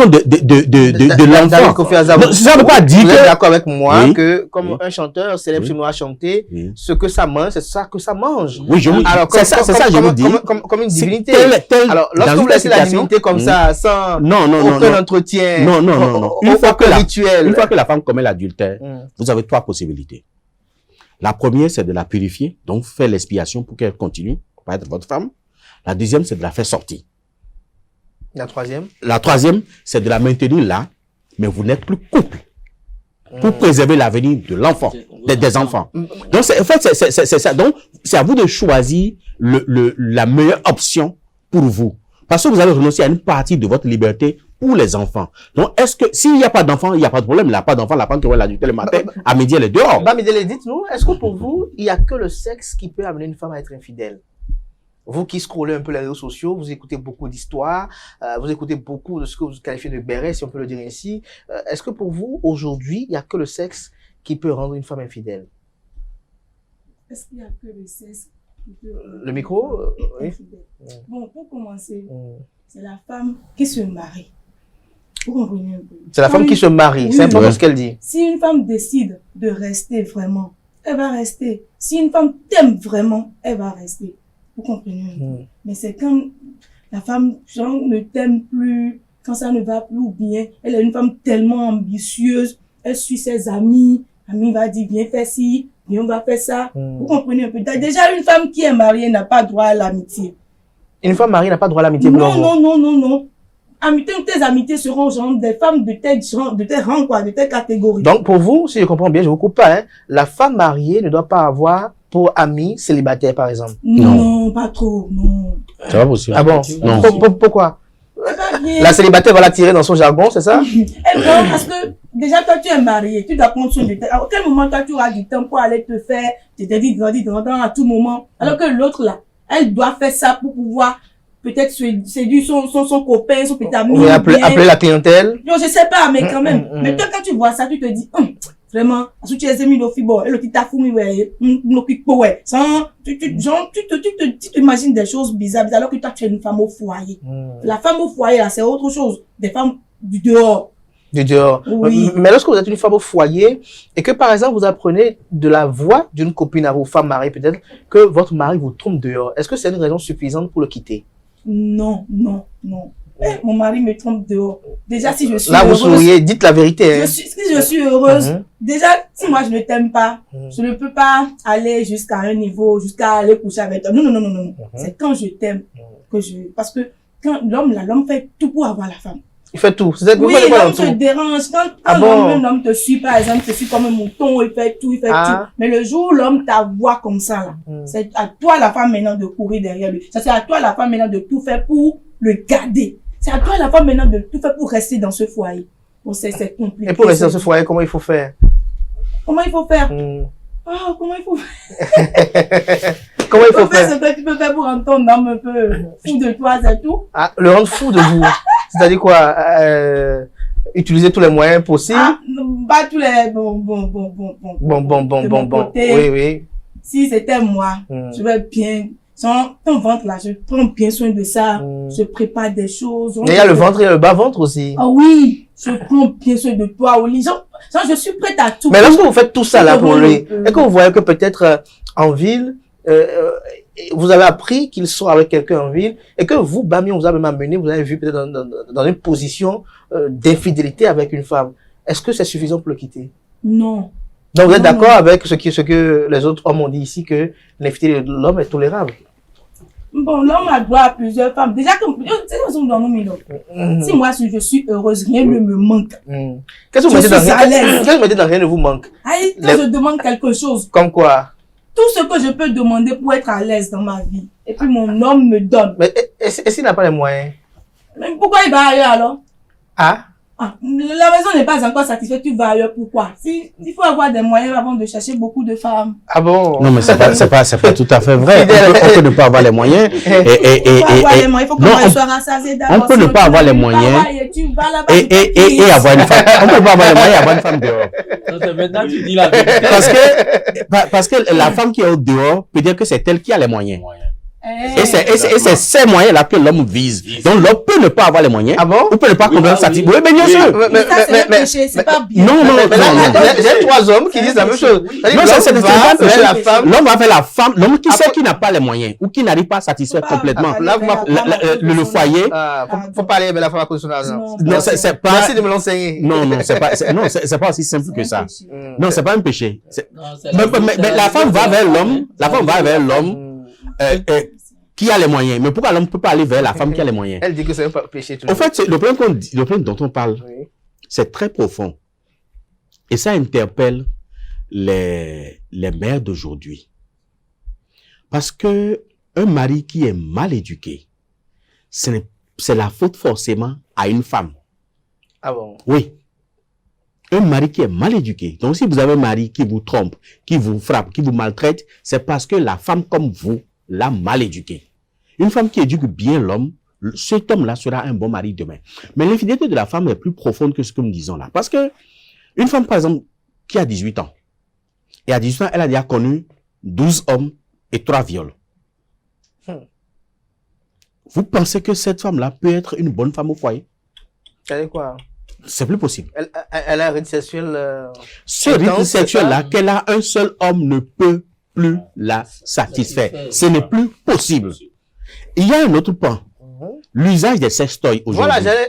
de l'enfant. Ça ne veut pas dire vous que... êtes d'accord avec moi Oui. que comme un chanteur célèbre chinois a chanté, ce que ça mange, c'est ça que ça mange. Oui, Alors, c'est ça, je vous dis. comme une divinité. Alors, lorsque vous laissez la divinité comme ça, sans aucun entretien, Une fois que rituel. la femme commet l'adultère, vous avez 3 possibilités. La première, c'est de la purifier, donc faire l'expiation pour qu'elle continue à être votre femme. La deuxième, c'est de la faire sortir. La troisième? La troisième, c'est de la maintenir là, mais vous n'êtes plus couple. Pour préserver l'avenir de l'enfant, des enfants. Donc, en fait, c'est ça. Donc, c'est à vous de choisir la meilleure option pour vous. Parce que vous allez renoncer à une partie de votre liberté pour les enfants. Donc, est-ce que, s'il n'y a pas d'enfant, il n'y a pas de problème. Il n'y a pas d'enfant, la femme qui va l'adultère le matin, à midi, elle est dehors. Bamidele, dites-nous, est-ce que pour vous, il n'y a que le sexe qui peut amener une femme à être infidèle? Vous qui scrollez un peu les réseaux sociaux, vous écoutez beaucoup d'histoires, vous écoutez beaucoup de ce que vous qualifiez de béret, si on peut le dire ainsi. Est-ce que pour vous, aujourd'hui, il n'y a que le sexe qui peut rendre une femme infidèle? Est-ce qu'il n'y a que le sexe qui peut Le micro, oui. Bon, pour commencer, c'est la femme qui se marie. Vous comprenez un peu? C'est la femme qui se marie, Oui. c'est important ce qu'elle dit. Si une femme décide de rester vraiment, elle va rester. Si une femme t'aime vraiment, elle va rester. Vous comprenez un peu? Mais c'est quand la femme genre, ne t'aime plus, quand ça ne va plus bien, elle est une femme tellement ambitieuse, elle suit ses amis, ami va dire viens faire ci, viens on va faire ça. Vous comprenez un peu? Déjà une femme qui est mariée n'a pas droit à l'amitié. Une femme mariée n'a pas droit à l'amitié? Non. Tes amitiés seront genre des femmes de tel rang, quoi, de telle catégorie. Donc pour vous, si je comprends bien, je vous coupe pas, hein, la femme mariée ne doit pas avoir pour amis célibataires, par exemple? Non, pas trop, non. C'est pas possible. Ah bon? Non. Pourquoi? La célibataire va la tirer dans son jargon, c'est ça? Non, parce que déjà, toi, tu es marié, tu dois prendre soin de toi. À quel moment, toi, tu auras du temps pour aller te faire, tu te dis, à tout moment. Alors que l'autre, là, elle doit faire ça pour pouvoir peut-être séduire son copain, son petit ami. Oui, appeler la clientèle. Non, je sais pas, mais quand même. Mais toi, quand tu vois ça, tu te dis, vraiment, si tu es mis d'offibo, et le petit tafoumi, ouais, ouais, tu t'imagines des choses bizarres, alors que toi, tu es une femme au foyer. La femme au foyer, là, c'est autre chose. Des femmes du dehors. Du dehors. Oui. Mais lorsque vous êtes une femme au foyer, et que par exemple, vous apprenez de la voix d'une copine à vos femmes mariées, peut-être, que votre mari vous trompe dehors, est-ce que c'est une raison suffisante pour le quitter? Non. Mon mari me trompe dehors. Déjà, si je suis là, heureuse... vous souriez, dites la vérité. Hein. Si je suis heureuse, déjà, si moi je ne t'aime pas, je ne peux pas aller jusqu'à un niveau, jusqu'à aller coucher avec toi. Non. C'est quand je t'aime que je... Parce que quand l'homme fait tout pour avoir la femme. Il fait tout. Oui, l'homme se dérange. Quand l'homme te suit, par exemple, te suit comme un mouton, il fait tout. Mais le jour où l'homme t'avoue comme ça, là, c'est à toi, la femme, maintenant, de courir derrière lui. C'est à toi, la femme, maintenant, de tout faire pour le garder. C'est à toi, la femme, maintenant, de tout faire pour rester dans ce foyer. Bon, c'est compliqué. Et pour rester dans ce foyer, comment il faut faire? Comment il faut faire? Comment il faut faire? Comment il faut faire? Ce que tu peux faire pour rendre ton homme un peu fou de toi, c'est tout. Ah, le rendre fou de vous. C'est-à-dire quoi? Utiliser tous les moyens possibles? Pas tous les... Bon. Oui. Si c'était moi, je vais bien... Ton ventre là, je prends bien soin de ça. Je prépare des choses. Mais il y a le ventre et le bas-ventre aussi. Ah oui, je prends bien soin de toi au lit. Genre, je suis prête à tout. Mais lorsque vous faites tout ça là pour lui, et que vous voyez que peut-être en ville, vous avez appris qu'il sort avec quelqu'un en ville, et que vous, Bami, on vous a même amené, vous avez vu peut-être dans une position d'infidélité avec une femme. Est-ce que c'est suffisant pour le quitter? Non. Donc vous êtes d'accord avec ce que les autres hommes ont dit ici, que l'infidélité de l'homme est tolérable? Bon, l'homme a droit à plusieurs femmes. Déjà, si moi, je suis heureuse, rien ne me manque. Qu'est-ce que vous mettez dans rien ne vous manque? Quand je demande quelque chose. Comme quoi? Tout ce que je peux demander pour être à l'aise dans ma vie. Et puis mon homme me donne. Mais est-ce qu'il n'a pas les moyens? Mais pourquoi il va ailleurs alors? La maison n'est pas encore satisfaite, tu vas ailleurs, pourquoi? Il faut avoir des moyens avant de chercher beaucoup de femmes. Ah bon? Non, mais c'est pas tout à fait vrai. On peut ne pas avoir les moyens. Il faut qu'on soit rassasié d'abord. On peut ne pas avoir les moyens. Et avoir une femme. On peut pas avoir les moyens et avoir une femme dehors. Maintenant, tu dis la vérité. Parce que la femme qui est au dehors peut dire que c'est elle qui a les moyens. Et c'est ces moyens-là que l'homme vise. Donc l'homme peut ne pas avoir les moyens. Ah bon? Ou peut ne pas comprendre sa type. Oui, mais bien sûr. Mais ça, c'est le péché, c'est pas bien. Non, Mais là, j'ai 3 hommes qui disent la même chose. Non, c'est pas la femme. L'homme va faire la femme. L'homme qui sait qu'il n'a pas les moyens ou qui n'arrive pas à satisfaire complètement le foyer. Faut pas aller avec la femme à cause de son argent. Non, c'est pas. Merci de me l'enseigner. Non, c'est pas aussi simple que ça. Non, c'est pas un péché. Mais la femme va vers l'homme. La femme va vers l'homme qui a les moyens. Mais pourquoi l'homme ne peut pas aller vers la femme qui a les moyens? Elle dit que c'est un péché. En fait, le problème dont on parle, c'est très profond. Et ça interpelle les mères d'aujourd'hui. Parce que un mari qui est mal éduqué, c'est la faute forcément à une femme. Ah bon? Oui. Un mari qui est mal éduqué. Donc, si vous avez un mari qui vous trompe, qui vous frappe, qui vous maltraite, c'est parce que la femme comme vous l'a mal éduqué. Une femme qui éduque bien l'homme, cet homme-là sera un bon mari demain. Mais l'infidélité de la femme est plus profonde que ce que nous disons là. Parce que une femme, par exemple, qui a 18 ans, et à 18 ans, elle a déjà connu 12 hommes et 3 viols. Vous pensez que cette femme-là peut être une bonne femme au foyer? C'est quoi? C'est plus possible. Elle a un rythme sexuel. Ce rythme sexuel-là, qu'elle a un seul homme ne peut plus la satisfaire. Ce n'est plus possible. Il y a un autre point. L'usage des sextoys aujourd'hui. Voilà,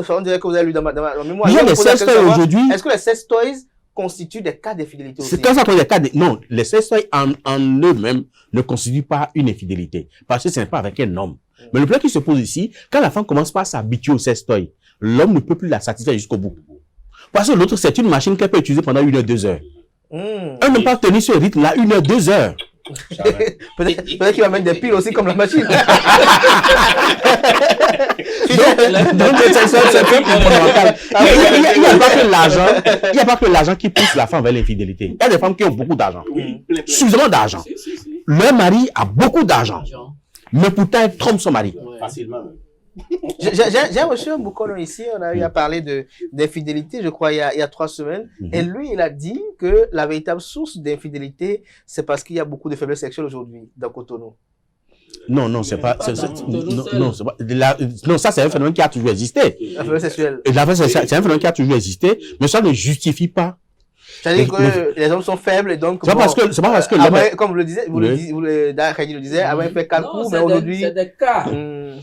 on dirait que vous avez lu dans ma mémoire. Il y a des sextoys aujourd'hui. Est-ce que les sextoys constituent des cas d'infidélité aussi? C'est quand ça des cas de... Non, les sextoys en eux-mêmes ne constituent pas une infidélité. Parce que ce n'est pas avec un homme. Mais le problème qui se pose ici, quand la femme commence pas à s'habituer au sextoy, l'homme ne peut plus la satisfaire jusqu'au bout. Parce que l'autre, c'est une machine qu'elle peut utiliser pendant 1 heure, 2 heures. Elle n'a pas tenu ce rythme-là 1 heure, 2 heures. Peut-être qu'il va mettre des piles aussi comme la machine. Donc c'est très fondamental. Il n'y a pas que l'argent qui pousse la femme vers l'infidélité. Il y a des femmes qui ont beaucoup d'argent. Suffisamment d'argent. Leur mari a beaucoup d'argent. Mais pourtant, elle trompe son mari. Facilement. J'ai reçu un boucon ici, on a eu à parler d'infidélité, je crois, il y a 3 semaines. Et lui, il a dit que la véritable source d'infidélité, c'est parce qu'il y a beaucoup de faiblesses sexuelles aujourd'hui dans Cotonou. Non, c'est pas. Non, ça, c'est un phénomène qui a toujours existé. La faiblesse sexuelle. C'est un phénomène qui a toujours existé, mais ça ne justifie pas. C'est-à-dire que les hommes sont faibles et donc. C'est pas parce que après, comme vous le disiez, Khadi le disait, avant il fait 4 coups, mais aujourd'hui. C'est des cas.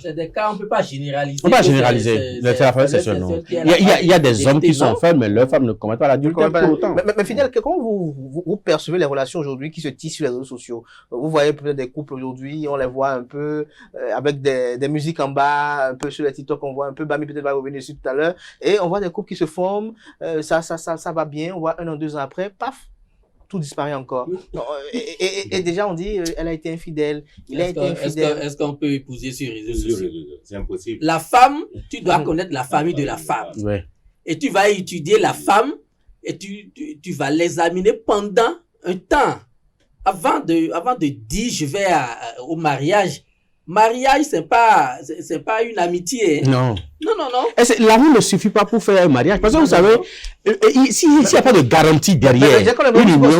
C'est des cas, on ne peut pas généraliser. On ne peut pas généraliser. C'est la faiblesse sexuelle, non. Il y a des hommes qui sont faibles, mais leurs femmes ne commettent pas l'adultère pour autant. Mais Fidèle, comment vous percevez les relations aujourd'hui qui se tissent sur les réseaux sociaux? Vous voyez peut-être des couples aujourd'hui, on les voit un peu avec des musiques en bas, un peu sur les TikTok, on voit un peu, Bami peut-être va revenir dessus tout à l'heure, et on voit des couples qui se forment, ça va bien, on voit 1 an, 2 ans après, paf, tout disparaît encore. Et déjà, on dit, elle a été infidèle, il a été infidèle. Est-ce qu'on peut épouser sur les réseaux sociaux? C'est impossible. La femme, tu dois connaître la famille de la femme. Ouais. Et tu vas étudier la femme et tu vas l'examiner pendant un temps. Avant de dire, je vais au mariage. Mariage, c'est pas une amitié. Non. Non. L'amour ne suffit pas pour faire un mariage. Parce que vous savez, s'il n'y a pas de garantie derrière. Une union.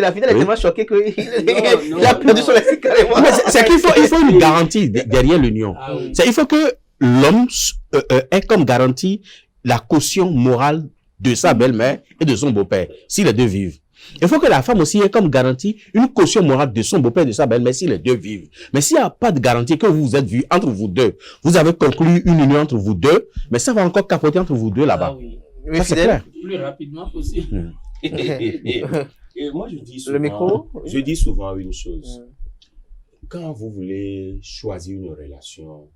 La fidèle est tellement choquée qu'il a perdu son lexique carrément. C'est qu'il faut une garantie derrière l'union. Il faut que l'homme ait comme garantie la caution morale de sa belle-mère et de son beau-père, si les deux vivent. Il faut que la femme aussi ait comme garantie une caution morale de son beau-père et de sa belle-mère si les deux vivent. Mais s'il n'y a pas de garantie que vous vous êtes vus entre vous deux, vous avez conclu une union entre vous deux, mais ça va encore capoter entre vous deux là-bas. Oui. Ça, c'est clair. Plus rapidement possible. Et moi, je dis souvent une chose. Quand vous voulez choisir une relation,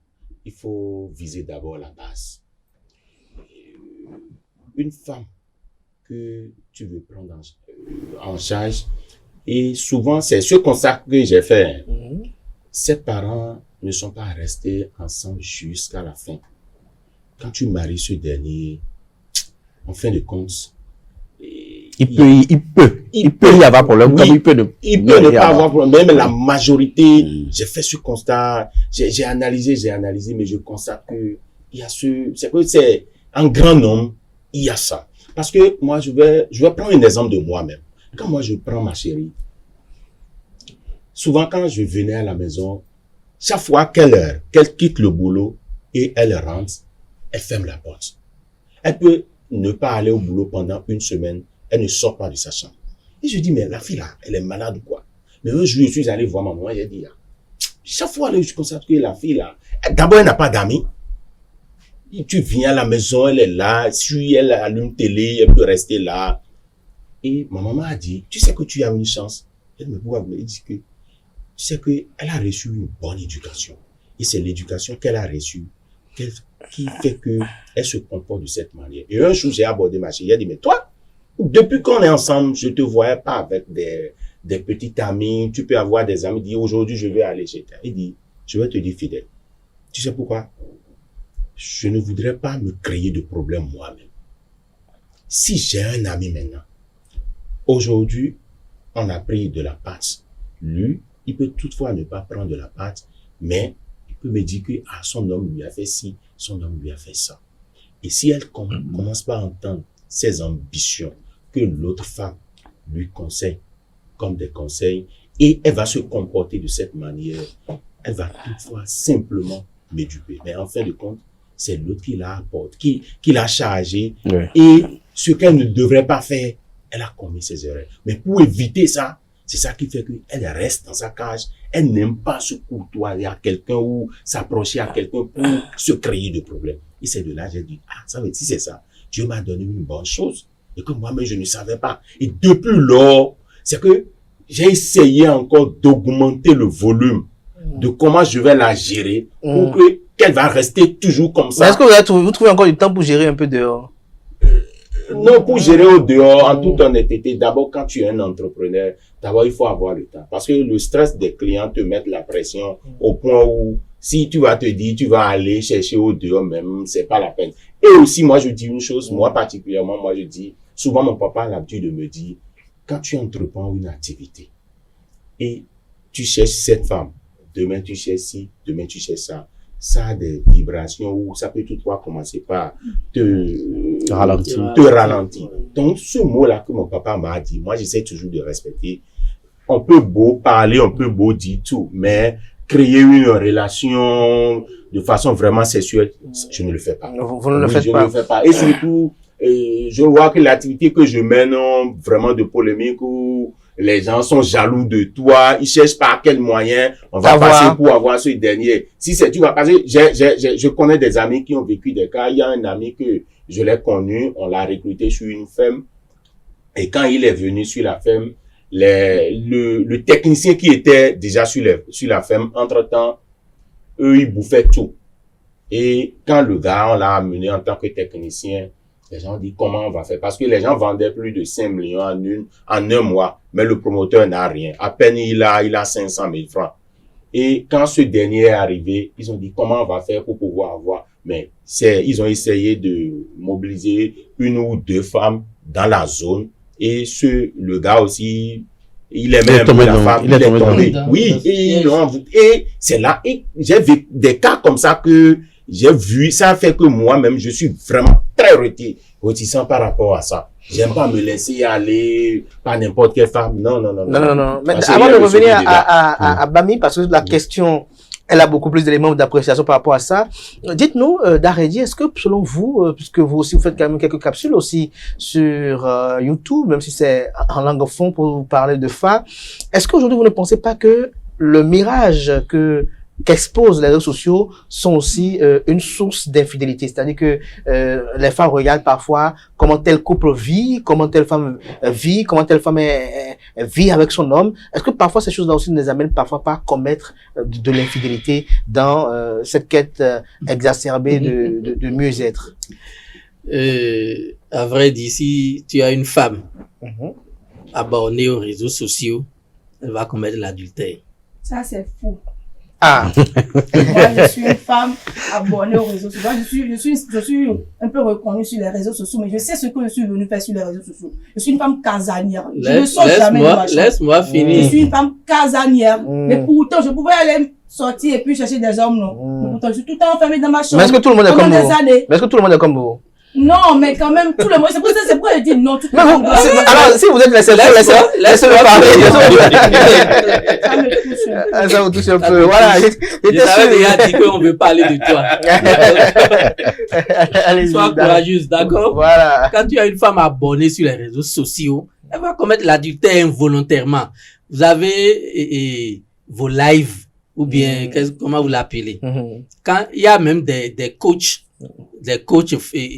il faut viser d'abord la base. Une femme que tu veux prendre en charge. Et souvent, c'est ce constat que j'ai fait. Ses parents ne sont pas restés ensemble jusqu'à la fin. Quand tu maries ce dernier, en fin de compte, il peut y avoir problème. Oui, comme il peut ne pas avoir problème. Même la majorité, j'ai fait ce constat, j'ai analysé, mais je constate que il y a c'est en grand nombre, il y a ça. Parce que moi, je vais prendre un exemple de moi-même. Quand moi, je prends ma chérie, souvent quand je venais à la maison, chaque fois qu'elle quitte le boulot et elle rentre, elle ferme la porte. Elle peut ne pas aller au boulot pendant une semaine, elle ne sort pas de sa chambre. Et je dis, mais la fille là, elle est malade ou quoi? Mais un jour, je suis allé voir maman, elle a dit, chaque fois là, je constate que la fille là, d'abord, elle n'a pas d'amis. Tu viens à la maison, elle est là, si elle allume télé, elle peut rester là. Et ma maman a dit, tu sais que tu as une chance. Elle me dit que, tu sais qu'elle a reçu une bonne éducation. Et c'est l'éducation qu'elle a reçue qui fait qu'elle se comporte de cette manière. Et un jour, j'ai abordé ma chérie, elle a dit, mais toi, depuis qu'on est ensemble, je te voyais pas avec des petites amies, tu peux avoir des amis, dit, aujourd'hui, je vais aller chez toi. Il dit, je vais te dire fidèle. Tu sais pourquoi? Je ne voudrais pas me créer de problèmes moi-même. Si j'ai un ami maintenant, aujourd'hui, on a pris de la pâte. Lui, il peut toutefois ne pas prendre de la pâte, mais il peut me dire que son homme lui a fait ci, son homme lui a fait ça. Et si elle commence pas à entendre ses ambitions que l'autre femme lui conseille comme des conseils, et elle va se comporter de cette manière, elle va toutefois simplement m'éduper. Mais en fin de compte, c'est l'autre qui la apporte, qui l'a chargée, et ce qu'elle ne devrait pas faire, elle a commis ses erreurs. Mais pour éviter ça, c'est ça qui fait qu'elle reste dans sa cage. Elle n'aime pas se courtoiser à quelqu'un ou s'approcher à quelqu'un pour se créer de problèmes. Et c'est de là que j'ai dit, ça veut dire, si c'est ça, Dieu m'a donné une bonne chose et que moi-même je ne savais pas. Et depuis lors, c'est que j'ai essayé encore d'augmenter le volume de comment je vais la gérer pour qu'elle va rester toujours comme ça. Est-ce que vous trouvez encore du temps pour gérer un peu dehors? Non, pour gérer au dehors, en toute honnêteté, d'abord, quand tu es un entrepreneur, d'abord, il faut avoir le temps. Parce que le stress des clients te met la pression au point où, si tu vas te dire, tu vas aller chercher au dehors même, c'est pas la peine. Et aussi, moi, je dis une chose, moi particulièrement, moi, je dis, souvent, mon papa a l'habitude de me dire, quand tu entreprends une activité, et tu cherches cette femme, demain tu cherches ci, demain tu cherches ça, ça a des vibrations où ça peut toutefois commencer par te ralentir. Donc, ce mot-là que mon papa m'a dit, moi, j'essaie toujours de respecter. On peut beau parler, on peut beau dire tout, mais créer une relation de façon vraiment sexuelle, je ne le fais pas. Vous ne le faites pas. Je ne le fais pas. Et surtout, je vois que l'activité que je mène, vraiment de polémique où les gens sont jaloux de toi, ils cherchent par quel moyen on va passer pour avoir ce dernier. Si c'est, tu vas passer, je connais des amis qui ont vécu des cas. Il y a un ami que je l'ai connu, on l'a recruté sur une ferme. Et quand il est venu sur la ferme, le technicien qui était déjà sur la ferme, entre-temps, eux, ils bouffaient tout. Et quand le gars, on l'a amené en tant que technicien, les gens disent comment on va faire. Parce que les gens vendaient plus de 5 millions en un mois. Mais le promoteur n'a rien. À peine il a 500 000 francs. Et quand ce dernier est arrivé, ils ont dit comment on va faire pour pouvoir avoir. Mais ils ont essayé de mobiliser une ou deux femmes dans la zone. Et le gars aussi, il aimait un peu la femme, il est tombé. Oui, et c'est là, et j'ai vu des cas comme ça que j'ai vu, ça fait que moi-même, je suis vraiment très réticent par rapport à ça. J'aime pas me laisser aller par n'importe quelle femme. Non. Mais avant de revenir à Bami, parce que la question, elle a beaucoup plus d'éléments d'appréciation par rapport à ça. Dites-nous, Daredi, est-ce que selon vous, puisque vous aussi vous faites quand même quelques capsules aussi sur YouTube, même si c'est en langue fond pour vous parler de FA, est-ce qu'aujourd'hui vous ne pensez pas que le mirage qu'exposent les réseaux sociaux sont aussi une source d'infidélité, c'est-à-dire que les femmes regardent parfois comment tel couple vit, comment telle femme vit, comment telle femme vit avec son homme. Est-ce que parfois ces choses-là aussi nous amènent parfois pas à commettre de l'infidélité dans cette quête exacerbée de mieux-être? À vrai dire, si tu as une femme abonnée aux réseaux sociaux, elle va commettre l'adultère. Ça, c'est fou. Moi, je suis une femme abonnée aux réseaux sociaux. Je suis un peu reconnue sur les réseaux sociaux, mais je sais ce que je suis venue faire sur les réseaux sociaux. Je suis une femme casanière. Je ne sors jamais de ma chambre. Laisse-moi finir. Je suis une femme casanière. Mais pourtant, je pouvais aller sortir et puis chercher des hommes, non. Mais pourtant, je suis tout le temps enfermée dans ma chambre. Mais est-ce que tout le monde est comme vous? Non, mais quand même, tout le monde, c'est pourquoi je dis non. Tout le monde. Alors, si vous êtes laissez-le parler. Ça me touche un peu. Ça vous touche un peu. Voilà. Je t'avais déjà dit qu'on veut parler de toi. Sois courageuse, d'accord? Voilà. Quand tu as une femme abonnée sur les réseaux sociaux, elle va commettre l'adultère involontairement. Vous avez vos lives, ou bien, comment vous l'appelez? Quand il y a même des coachs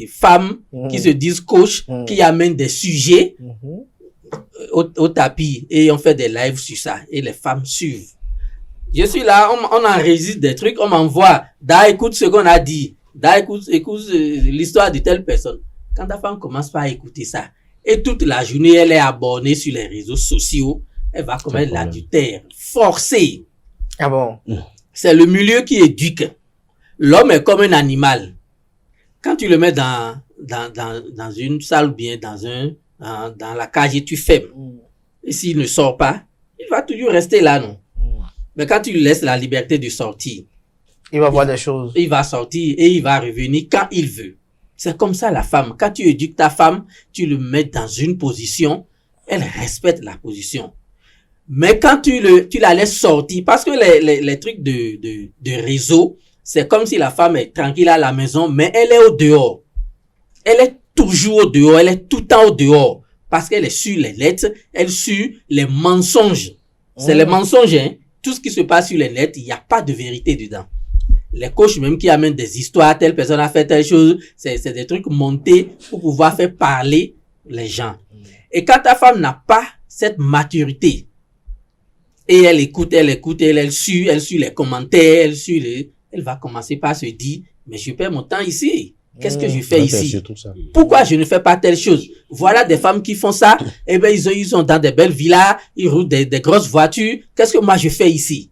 femmes qui se disent coachs, qui amènent des sujets au tapis et on fait des lives sur ça et les femmes suivent. Je suis là, on enregistre des trucs, on m'envoie, écoute ce qu'on a dit, écoute l'histoire de telle personne. Quand ta femme commence pas à écouter ça et toute la journée elle est abonnée sur les réseaux sociaux, elle va commettre l'adultère forcé. Ah bon? C'est le milieu qui éduque. L'homme est comme un animal. Quand tu le mets dans une salle ou bien dans la cage et tu fermes, et s'il ne sort pas, il va toujours rester là, non? Mais quand tu lui laisses la liberté de sortir, il va voir des choses. Il va sortir et il va revenir quand il veut. C'est comme ça la femme. Quand tu éduques ta femme, tu le mets dans une position, elle respecte la position. Mais quand tu la laisses sortir, parce que les trucs de réseau, c'est comme si la femme est tranquille à la maison, mais elle est au dehors. Elle est toujours au dehors, elle est tout le temps au dehors. Parce qu'elle est sur les lettres, elle suit les mensonges. C'est les mensonges, hein. Tout ce qui se passe sur les lettres, il n'y a pas de vérité dedans. Les coachs même qui amènent des histoires, telle personne a fait telle chose, c'est des trucs montés pour pouvoir faire parler les gens. Et quand ta femme n'a pas cette maturité, et elle écoute, elle suit les commentaires, elle va commencer par se dire, mais je perds mon temps ici. Qu'est-ce que je fais ici? Pourquoi je ne fais pas telle chose? Voilà des femmes qui font ça. Eh ben, ils sont dans des belles villas, ils roulent des grosses voitures. Qu'est-ce que moi je fais ici?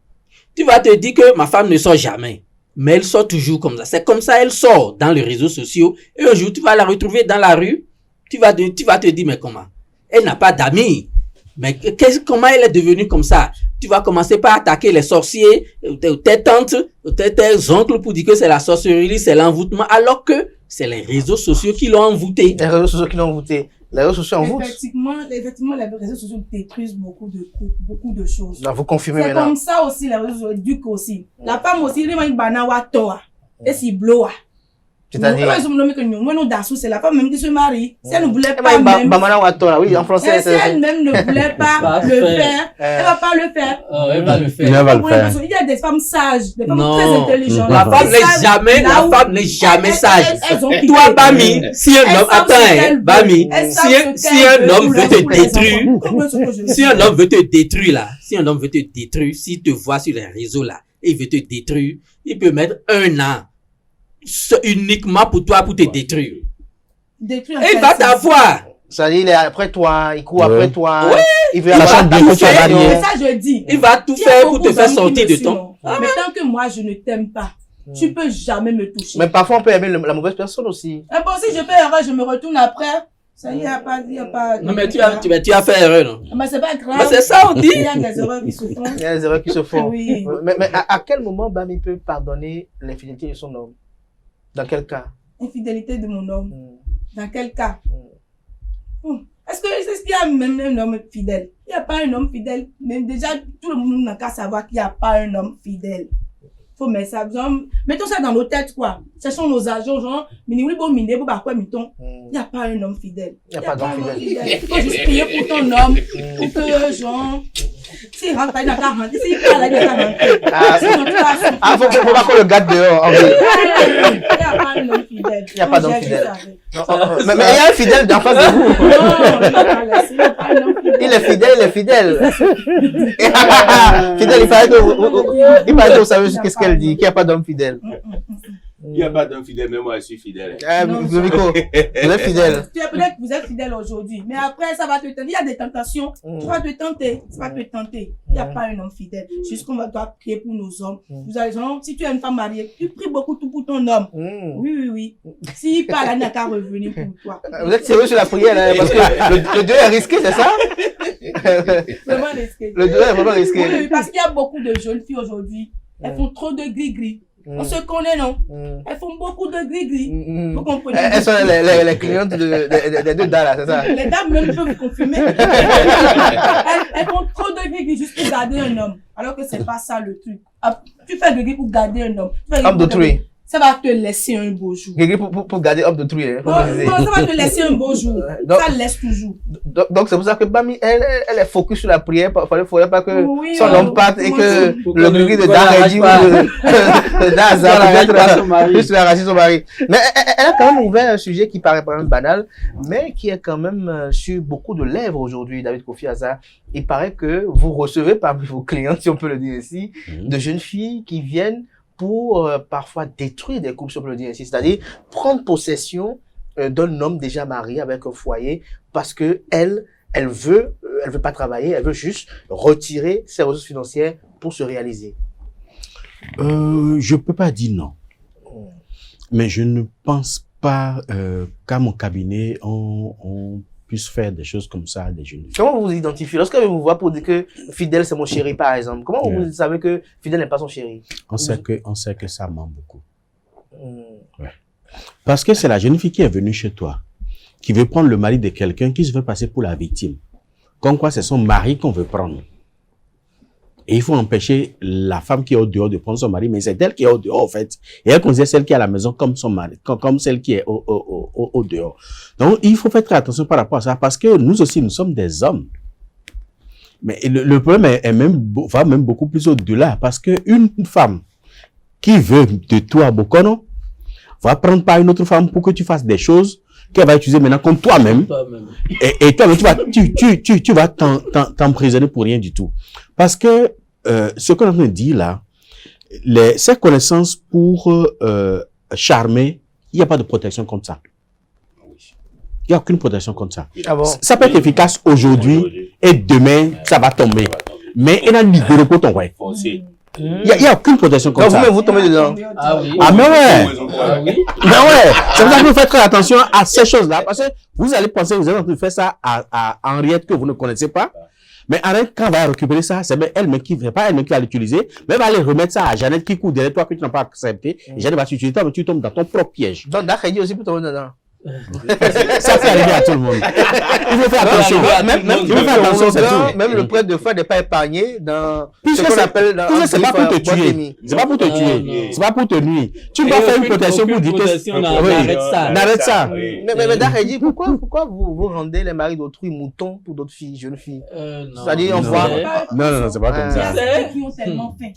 Tu vas te dire que ma femme ne sort jamais. Mais elle sort toujours comme ça. C'est comme ça, elle sort dans les réseaux sociaux. Et un jour, tu vas la retrouver dans la rue. Tu vas te dire, mais comment? Elle n'a pas d'amis. Mais comment elle est devenue comme ça? Tu vas commencer par attaquer les sorciers, tes tantes, tes oncles pour dire que c'est la sorcellerie, c'est l'envoûtement, alors que c'est les réseaux sociaux qui l'ont envoûté. Les réseaux sociaux qui l'ont envoûté. Les réseaux sociaux envoûtent. Effectivement, les réseaux sociaux détruisent beaucoup de choses. Là, vous confirmez c'est maintenant. C'est comme ça aussi, les réseaux sociaux éduquent aussi. La femme aussi, elle m'a dit, banawa toa. Et si bloa. C'est-à-dire? C'est la femme même qui se marie. Si elle ne voulait pas même... Oui, en français. Si elle-même ne voulait pas le faire, elle va pas le faire. Elle va le faire. Il y a des femmes sages, des femmes très intelligentes. La femme n'est jamais sage. Toi, Bami, si un homme, attends, Bami, si un homme veut te détruire, si un homme veut te détruire là, s'il te voit sur les réseaux là, et il veut te détruire, il peut mettre 1 an. Uniquement pour toi, pour te détruire. Et il va t'avoir. C'est-à-dire, il est après toi, il court après toi. Ouais. Il veut avoir tout faire. C'est ça, je dis. Il va tout faire pour te faire sortir de ton. Mais tant que moi, je ne t'aime pas, tu peux jamais me toucher. Mais parfois, on peut aimer la mauvaise personne aussi. Et bon, si je fais erreur, je me retourne après. Ça y est, il n'y a pas. Non, mais tu as fait erreur, non? Mais c'est pas grave. Mais c'est ça, on dit. Il y a des erreurs qui se font. Il y a des erreurs qui se font. Oui. Mais à quel moment Bami peut pardonner l'infidélité de son homme? Dans quel cas? Infidélité de mon homme. Dans quel cas? Est-ce qu'il y a même un homme fidèle? Il n'y a pas un homme fidèle. Mais déjà, tout le monde n'a qu'à savoir qu'il n'y a pas un homme fidèle. Faut mettre ça. Mettons ça dans nos têtes, quoi. Ce sont nos agents, genre, il n'y a pas un homme fidèle. Il n'y a pas d'homme fidèle. Il faut juste prier pour ton homme. Pour que, genre, s'il rentre, il n'a qu'à rentrer. S'il parle, il n'a qu'à rentrer. Faut pas qu'on le garde dehors. Il n'y a pas un homme fidèle. Il n'y a pas d'homme fidèle. Mais il y a un fidèle d'en face de vous. Non, il est fidèle. Fidèle, il paraît que vous savez qu'est-ce qu'elle dit, qu'il n'y a pas d'homme fidèle. Il n'y a pas d'homme fidèle, mais moi je suis fidèle. Vous êtes fidèle. Peut-être que vous êtes fidèle aujourd'hui, mais après ça va te tenter. Il y a des tentations, tu vas te tenter, ça va te tenter. Il n'y a pas un homme fidèle. Juste qu'on doit prier pour nos hommes. Vous avez genre, si tu es une femme mariée, tu pries beaucoup tout pour ton homme. Oui. S'il parle, il n'a qu'à revenir pour toi. Vous êtes sérieux sur la prière, hein, parce que le Dieu est risqué, c'est ça? Vraiment risqué. Le Dieu est vraiment risqué. Oui, parce qu'il y a beaucoup de jeunes filles aujourd'hui. Elles font trop de gris-gris. On se connaît, non? Elles font beaucoup de gris-gris. Vous comprenez? Elles sont les clientes des deux dames, là, c'est ça? Les dames même peuvent vous confirmer. Elles font trop de gris-gris juste pour garder un homme. Alors que c'est pas ça le truc. Tu fais gris-gris pour garder un homme. Homme d'autrui. Ça va te laisser un beau jour. Gris pour garder homme d'autrui. Hein, non, ça va te laisser un beau jour. Donc, ça laisse toujours. Donc c'est pour ça que Bami, elle est focus sur la prière. Il ne faudrait pas que son homme parte et que le gris de Daredji ou de Daza puisse arracher son mari. Mais elle a quand même ouvert un sujet qui paraît quand même banal, mais qui est quand même sur beaucoup de lèvres aujourd'hui, David Kofi Azar. Il paraît que vous recevez parmi vos clients, si on peut le dire ainsi, de jeunes filles qui viennent pour parfois détruire des couples, si on peut le dire ainsi, c'est-à-dire prendre possession d'un homme déjà marié avec un foyer parce que elle veut pas travailler, elle veut juste retirer ses ressources financières pour se réaliser. Je peux pas dire non, mais je ne pense pas qu'à mon cabinet on puisse faire des choses comme ça à des jeunes filles. Comment vous vous identifiez? Lorsque vous voyez pour dire que Fidèle c'est mon chéri par exemple, comment vous savez que Fidèle n'est pas son chéri? On sait que ça ment beaucoup. Ouais. Parce que c'est la jeune fille qui est venue chez toi, qui veut prendre le mari de quelqu'un qui se veut passer pour la victime. Comme quoi c'est son mari qu'on veut prendre. Et il faut empêcher la femme qui est au dehors de prendre son mari, mais c'est elle qui est au dehors, en fait. Et elle considère celle qui est à la maison comme son mari, comme celle qui est au dehors. Donc, il faut faire très attention par rapport à ça, parce que nous aussi, nous sommes des hommes. Mais le problème va même beaucoup plus au-delà, parce que une femme qui veut de toi, Bokono, va prendre par une autre femme pour que tu fasses des choses qu'elle va utiliser maintenant contre toi-même. Et toi-même, tu vas t'emprisonner pour rien du tout. Parce que ce qu'on a dit là, ces connaissances pour charmer, il n'y a pas de protection contre ça. Il n'y a aucune protection contre ça. Ah bon? Ça peut être efficace aujourd'hui et demain, ça va tomber. Mais il y a une vidéo pour ton ouais. Il n'y a aucune protection contre ça. Vous tombez dedans. Ah oui. Ah mais ouais. Ah oui. Mais ouais. C'est pour ça qu'il faut faire très attention à ces choses-là. Parce que vous allez penser que vous êtes en train de faire ça à Henriette que vous ne connaissez pas. Mais Henriette, quand elle va récupérer ça, c'est elle-même qui va l'utiliser. Mais elle va aller remettre ça à Jeannette qui court derrière toi que tu n'as pas accepté. Et Jeannette va t'utiliser, toi, mais tu tombes dans ton propre piège. Donc, Dakhedi aussi peut tomber dedans. Ça peut arriver à tout le monde. Il faut faire attention. Même le prêtre de foi n'est pas épargné dans ce qu'on appelle. C'est pas pour te tuer. C'est pas pour te tuer. C'est pas pour te nuire. Tu dois faire une protection pour dire que. N'arrête ça. Mais Dakhedi, pourquoi vous rendez les maris d'autrui moutons pour d'autres filles, jeunes filles? C'est-à-dire, on voit. Non, c'est pas comme ça. Il y a ceux qui ont tellement faim.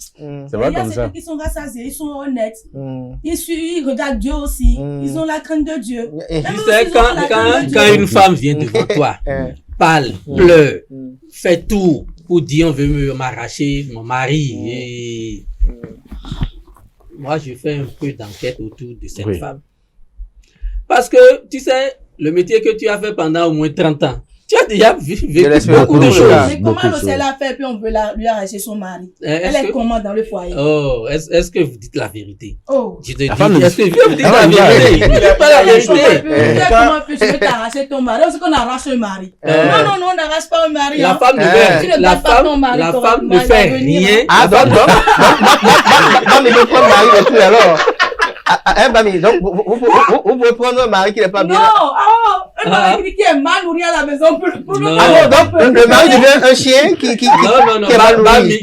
C'est pas comme ça. Il y a ceux qui sont rassasiés, ils sont honnêtes. Ils regardent Dieu aussi. Ils ont la crainte de Dieu. Tu sais, quand une femme vient devant toi, parle, pleure, fait tout pour dire on veut m'arracher mon mari. Et moi, je fais un peu d'enquête autour de cette femme. Parce que, tu sais, le métier que tu as fait pendant au moins 30 ans, tu as déjà vécu beaucoup de choses. Mais comment elle a fait puis on veut lui arracher son mari? Elle est comment dans le foyer? Oh, est-ce que vous dites la vérité? Oh. Je te dis, est-ce que vous dites la vérité? Vous dites pas la vérité. Comment tu veux t'arracher ton mari? C'est qu'on arrache un mari. Non, on n'arrache pas un mari. La femme ne fait rien. Ah, donc, il veut prendre mari de tout alors. Bami, donc vous pouvez prendre un mari qui n'est pas bien. Non, un mari qui est mal nourri à la maison pour donc le mari devient un chien qui est mal nourri.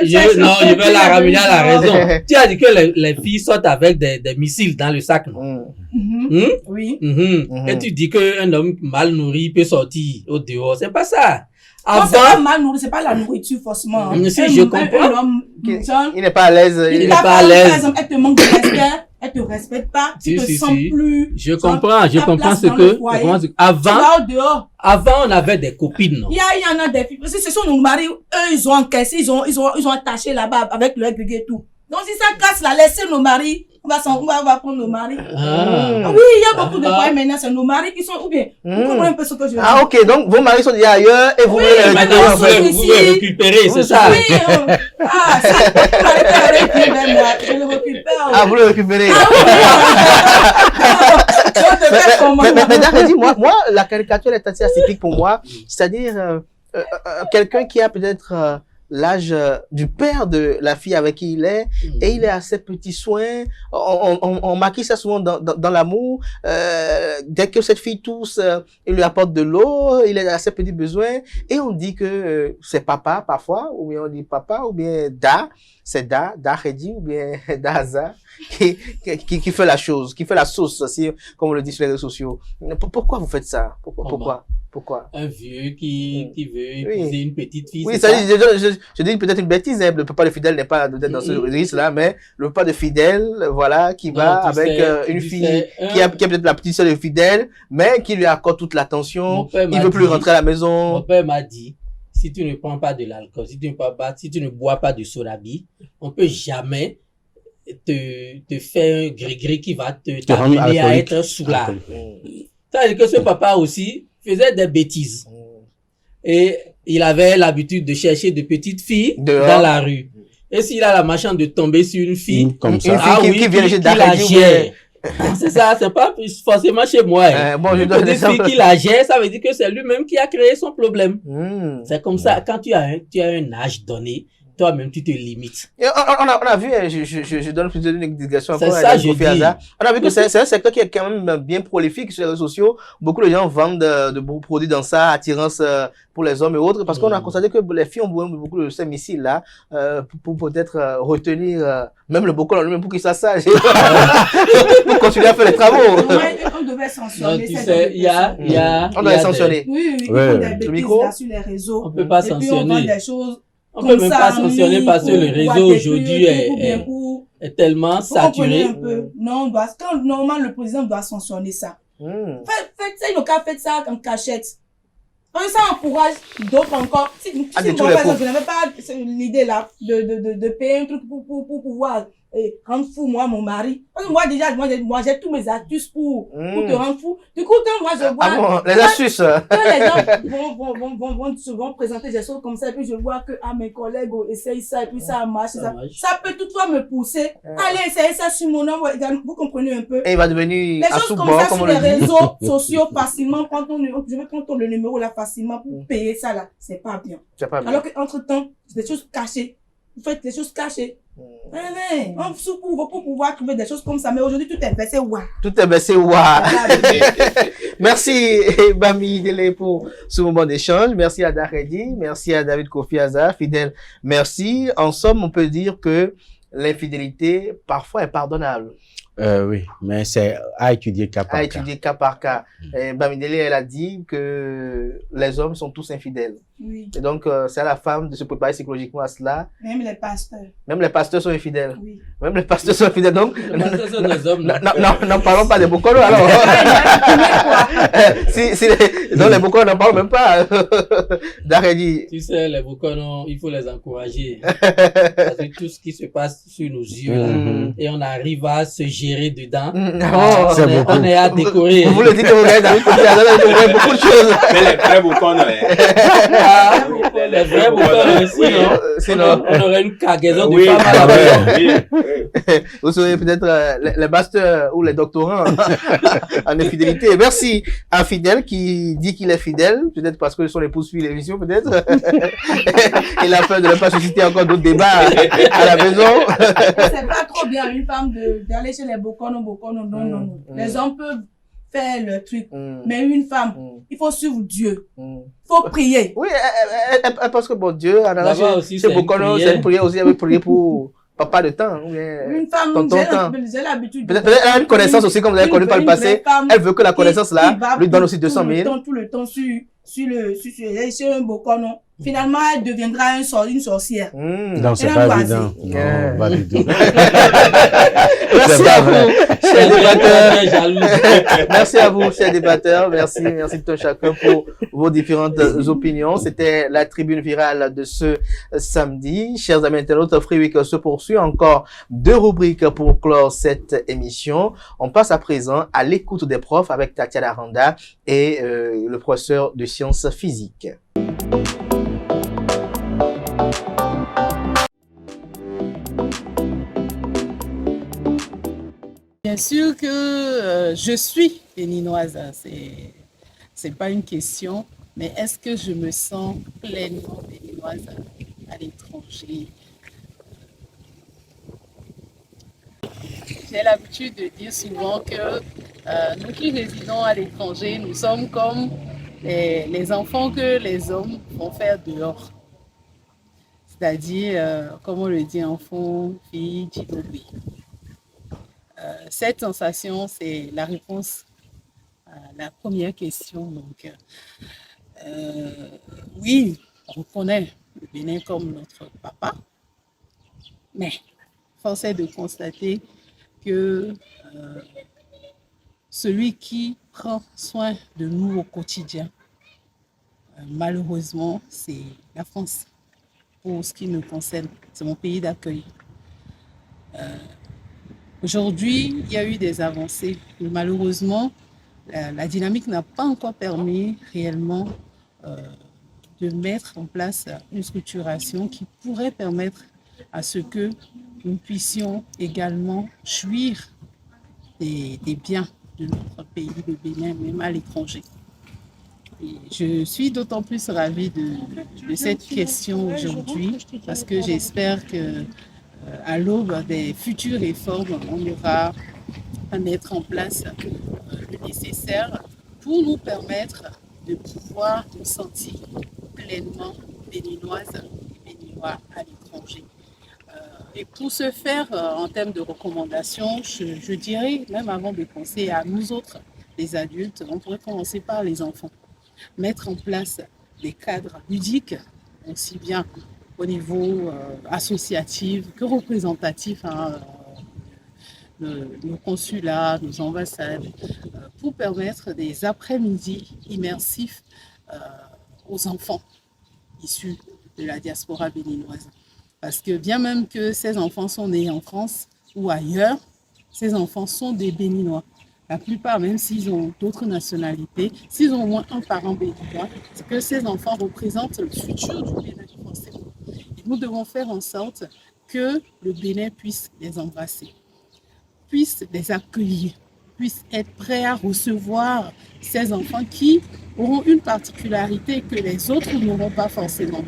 Je vais la ramener à la raison. Tu as dit que les filles sortent avec des missiles dans le sac, non? Oui. Et tu dis qu'un homme mal nourri peut sortir au dehors. C'est pas ça. Avant, c'est pas mal nourri, c'est pas la nourriture forcément. Si je comprends. Un homme, il n'est pas à l'aise. Il n'est pas à l'aise. Par exemple, elle te manque de respect, elle te respecte pas, tu te sens plus. Je comprends ce que. Avant, on avait des copines, non? Il y en a des filles. Ce sont nos maris, eux, ils ont encaissé, ils ont attaché là-bas avec le grégé et tout. Donc, si ça casse là, laissez nos maris. On va prendre nos maris. Oui, il y a beaucoup de fois maintenant, c'est nos maris qui sont, ou bien, vous comprenez un peu ce que je veux dire. Ah, ok, donc vos maris sont déjà ailleurs et vous vous les récupérer, c'est ça? Oui, si vous je le récupère. Ah, vous le récupérez. Mais Dakhedi, moi, la caricature est assez atypique pour moi. C'est-à-dire, quelqu'un qui a peut-être l'âge du père de la fille avec qui il est, et il est à ses petits soins. On maquille ça souvent dans l'amour. Dès que cette fille tousse, il lui apporte de l'eau, il est à ses petits besoins, et on dit que c'est papa parfois, ou bien on dit papa, ou bien c'est Da Khedi, ou bien Daza, qui fait la chose, qui fait la sauce, aussi, comme on le dit sur les réseaux sociaux. Pourquoi vous faites ça? Pourquoi? Un vieux qui veut épouser une petite fille. Oui, ça dit, je dis peut-être une bêtise, hein. Le papa de fidèle n'est pas dans ce registre-là, mais le papa de fidèle, voilà, qui va avec une fille qui a peut-être la petite sœur de fidèle, mais qui lui accorde toute l'attention. Il veut plus rentrer à la maison. Mon père m'a dit, si tu ne prends pas de l'alcool, si tu ne bois pas de sodabi, on peut jamais te faire un gris-gris qui va t'amener à être soulard. C'est-à-dire que ce papa aussi faisait des bêtises. Et il avait l'habitude de chercher de petites filles dans la rue. Et s'il a la malchance de tomber sur une fille, comme ça, qui vient qui la gère. C'est ça, c'est pas forcément chez moi. Bon, je donne une fille qui la gère, ça veut dire que c'est lui-même qui a créé son problème. C'est comme ça, quand tu as un âge donné, toi-même, tu te limites. Et on a vu, je donne plus d'une explication encore. C'est ça, je dis. On a vu que c'est un secteur qui est quand même bien prolifique sur les réseaux sociaux. Beaucoup de gens vendent de beaux produits dans ça, attirance pour les hommes et autres, parce qu'on a constaté que les filles ont beaucoup de ces missiles-là pour peut-être retenir même le bocol en lui-même pour qu'il soit sage. Pour continuer à faire les travaux. On devait sanctionner. Non, tu sais, on devait sanctionner. Oui, ils font des bêtises là sur les réseaux. On peut pas sanctionner. Et puis on vend des choses. On peut même pas sanctionner parce que le réseau aujourd'hui est tellement saturé. Non, quand normalement le président doit sanctionner ça. Faites ça, il n'a qu'à faire ça en cachette. Ça encourage d'autres encore. Si par exemple, je n'avais pas l'idée là de payer un truc pour pouvoir rendre fou mon mari. Parce que moi j'ai tous mes astuces pour te rendre fou. Du coup, quand moi je vois les astuces, quand les gens vont présenter des choses comme ça, et puis je vois que mes collègues essayent ça et puis ça marche, ça peut toutefois me pousser. Allez, essayez ça sur mon nom, vous comprenez un peu. Et il va devenir les choses comme ça sur les réseaux sociaux facilement, je vais prendre le numéro là facilement pour payer ça là, c'est pas bien. Alors qu'entre temps, c'est des choses cachées. Vous faites des choses cachées. On soupe pour pouvoir trouver des choses comme ça, mais aujourd'hui tout est baissé, Tout est baissé, Merci, Bami Dele, pour ce moment d'échange. Merci à Da Khedi, merci à David Kofi Aza, fidèle. Merci. En somme, on peut dire que l'infidélité, parfois, est pardonnable. Oui, mais c'est à étudier cas par cas. À étudier cas par cas. Bami Dele, elle a dit que les hommes sont tous infidèles. Oui. Et donc, c'est à la femme de se préparer psychologiquement à cela. Même les pasteurs. Même les pasteurs sont infidèles. Oui. Même les pasteurs sont infidèles. Donc, les pasteurs sont des hommes. N'en parlons pas des Bokono, alors. Donc, les Bokono, n'en parlons même pas. Da Khedi. Tu sais, les Bokono, il faut les encourager. Parce que tout ce qui se passe sur nos yeux, là, et on arrive à se gérer dedans. On est à décorer. Vous le dites que vous regardez David Kofi Aza, vous voyez beaucoup de choses. Mais les vrais Bokono, les vrais Bokono, sinon, on aurait une cargaison de femmes à la maison. Vous serez peut-être les masters ou les doctorants en infidélité. Merci à Fidèle qui dit qu'il est fidèle, peut-être parce que son épouse suit l'émission, peut-être. Il a peur de ne pas susciter encore d'autres débats à la maison. C'est pas trop bien une femme d'aller chez les Bokono, non. Les hommes peuvent faire le truc, mais une femme, il faut suivre Dieu. Faut prier. Oui, parce que bon Dieu, c'est Bokono, c'est une prière aussi, avec prier pour papa de temps. Une femme, j'ai l'habitude. Peut-être elle a une connaissance aussi, comme vous avez connu par le passé. Elle veut que la connaissance là lui donne aussi 200 000. Tout le temps sur un Bokono. Finalement, elle deviendra une sorcière. Non, c'est pas évident. Non, pas du tout. Merci à vous, chers débatteurs. Merci à vous, chers débatteurs. Merci tout un chacun pour vos différentes opinions. C'était la tribune virale de ce samedi. Chers amis internautes, Free Week se poursuit. Encore 2 rubriques pour clore cette émission. On passe à présent à l'écoute des profs avec Tatiana Randa et le professeur de sciences physiques. Bien sûr que je suis béninoise, c'est pas une question, mais est-ce que je me sens pleinement béninoise? à l'étranger. J'ai l'habitude de dire souvent que nous qui résidons à l'étranger, nous sommes comme les enfants que les hommes vont faire dehors. C'est-à-dire, comme on le dit, enfant, fille, tchidobé. Cette sensation, c'est la réponse à la première question. Donc, oui, on reconnaît le Bénin comme notre papa, mais force est de constater que celui qui prend soin de nous au quotidien, malheureusement, c'est la France. Pour ce qui me concerne, c'est mon pays d'accueil. Aujourd'hui, il y a eu des avancées, mais malheureusement, la dynamique n'a pas encore permis réellement de mettre en place une structuration qui pourrait permettre à ce que nous puissions également jouir des biens de notre pays, le Bénin, même à l'étranger. Et je suis d'autant plus ravie de cette question aujourd'hui parce que j'espère que à l'aube des futures réformes, on aura à mettre en place le nécessaire pour nous permettre de pouvoir nous sentir pleinement béninoises et béninois à l'étranger. Et pour ce faire, en termes de recommandations, je dirais, même avant de penser à nous autres, les adultes, on pourrait commencer par les enfants. Mettre en place des cadres ludiques, aussi bien au niveau associatif que représentatif, nos consulats, nos ambassades, pour permettre des après-midi immersifs aux enfants issus de la diaspora béninoise. Parce que bien même que ces enfants sont nés en France ou ailleurs, ces enfants sont des Béninois. La plupart, même s'ils ont d'autres nationalités, s'ils ont au moins un parent béninois, c'est que ces enfants représentent le futur du Bénin forcément. Et nous devons faire en sorte que le Bénin puisse les embrasser, puisse les accueillir, puisse être prêt à recevoir ces enfants qui auront une particularité que les autres n'auront pas forcément,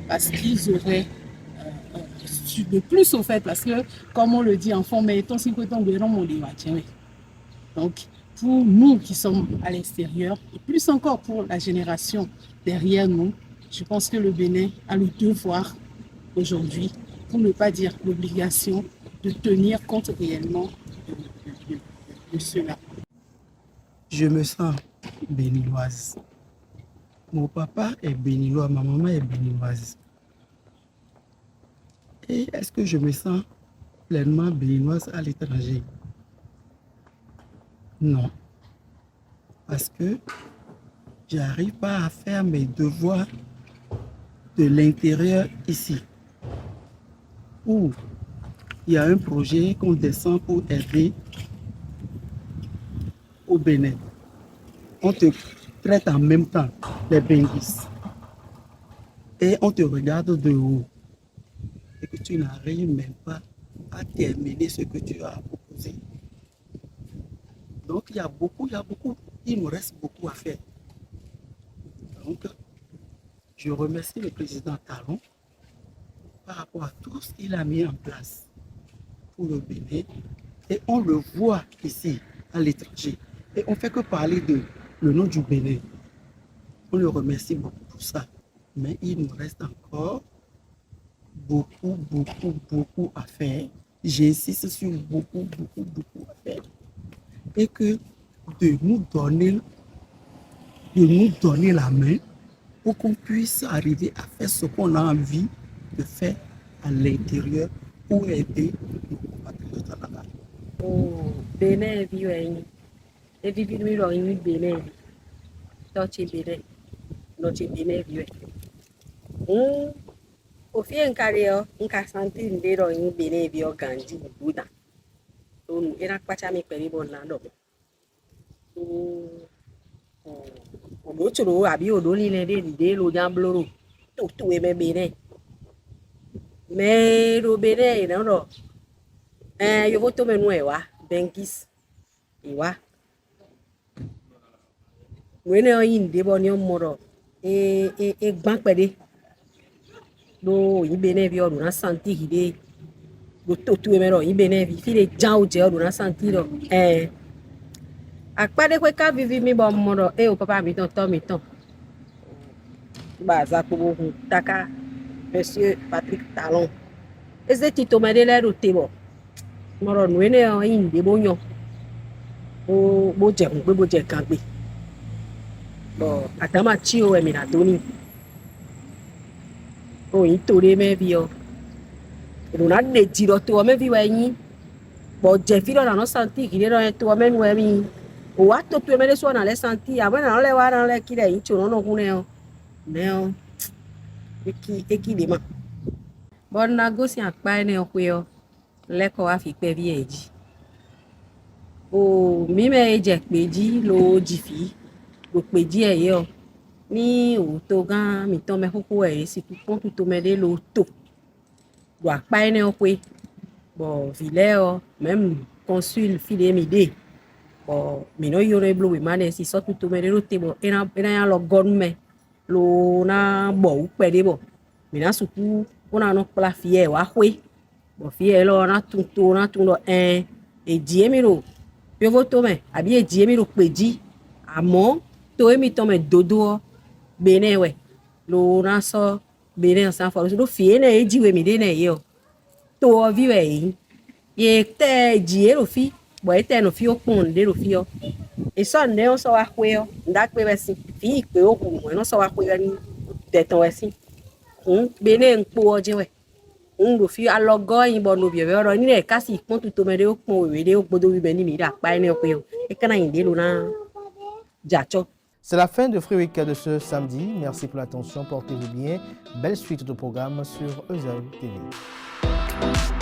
parce qu'ils auraient de plus au fait, parce que comme on le dit, enfant, mais ton 50 ans, donc, pour nous qui sommes à l'extérieur, et plus encore pour la génération derrière nous, je pense que le Bénin a le devoir aujourd'hui, pour ne pas dire l'obligation, de tenir compte réellement de cela. Je me sens béninoise. Mon papa est béninois, ma maman est béninoise. Et est-ce que je me sens pleinement béninoise à l'étranger? Non. Parce que j'arrive pas à faire mes devoirs de l'intérieur ici. Où il y a un projet qu'on descend pour aider au Bénin. On te traite en même temps les Benguis. Et on te regarde de haut. Et que tu n'arrives même pas à terminer ce que tu as proposé. Donc il nous reste beaucoup à faire. Donc, je remercie le président Talon par rapport à tout ce qu'il a mis en place pour le Bénin. Et on le voit ici, à l'étranger. Et on ne fait que parler de le nom du Bénin. On le remercie beaucoup pour ça. Mais il nous reste encore beaucoup à faire. J'insiste sur beaucoup à faire. Et que de nous donner la main pour qu'on puisse arriver à faire ce qu'on a envie de faire à l'intérieur pour aider nos compatriotes là-bas. Oh, Bénin, Bénin. Au fil carrière, on a senti une déro in Bénin bio Gandhi Bouddha. On era quachami per i bon lando. Odotro abi odoli le de lo jambloro. Tu e Bénin. Mais le Bénin non. Yo voto menuewa, Benguis. Iwa. Wene in de bonio moro. E gbankpede. do ibenevi o na santi hide go totu emero ibenevi file jan o je o na santi do akpade kwe ka vivi mi bo moro o papa mi ton ba za ko bo taka monsieur Patrick Talon eze tito me de le ro tebo moro nu ene o inde bo yan bo je kun pe bo je kan gbe bo atama chi o emi na toni o yin tore me bi o rona de jiro to me bi wa yin bo je fi do na no santi ki de do to me nu emi o wa to me de so na le santi abo na le wa na le ki de yin cho no kun ne o eki de ma bon na go si apa ne o pe o le ko wa fi pe bi eji o mi me je peji lo jifi go peji eye o ni o to gan mi ton me koko e si pon tu to me de lo to do apa ne o pe bo vile o même consul file mi de bo mi no yo re blo we mane si so tu to me de lo te bo ena ya lo gon me lo na bo pe de bo mi na suku ona no pla fie wa hwe bo fie lo na tun lo e die mi ro yo voto me abi e die mi ro peji amo to e mi to me dodo bene we lo na so bene san fo lo fie na e ji we mi de na yo to vi we ye te die ro fi bo e te no fi o pon de ro fi o e so ne o so wa hwe o nda pe we si fi pe o ku no so wa hwe ni de ton we si bene npo oje we ro fi alogo yin bo no bi e oro ni le kasi pon tu to me de o pon we de o gbodo wi be ni mi da pa ni o pe o e kana yin de lo na jacho. C'est la fin de Free Week de ce samedi. Merci pour l'attention, portez-vous bien. Belle suite de programme sur Ezel TV.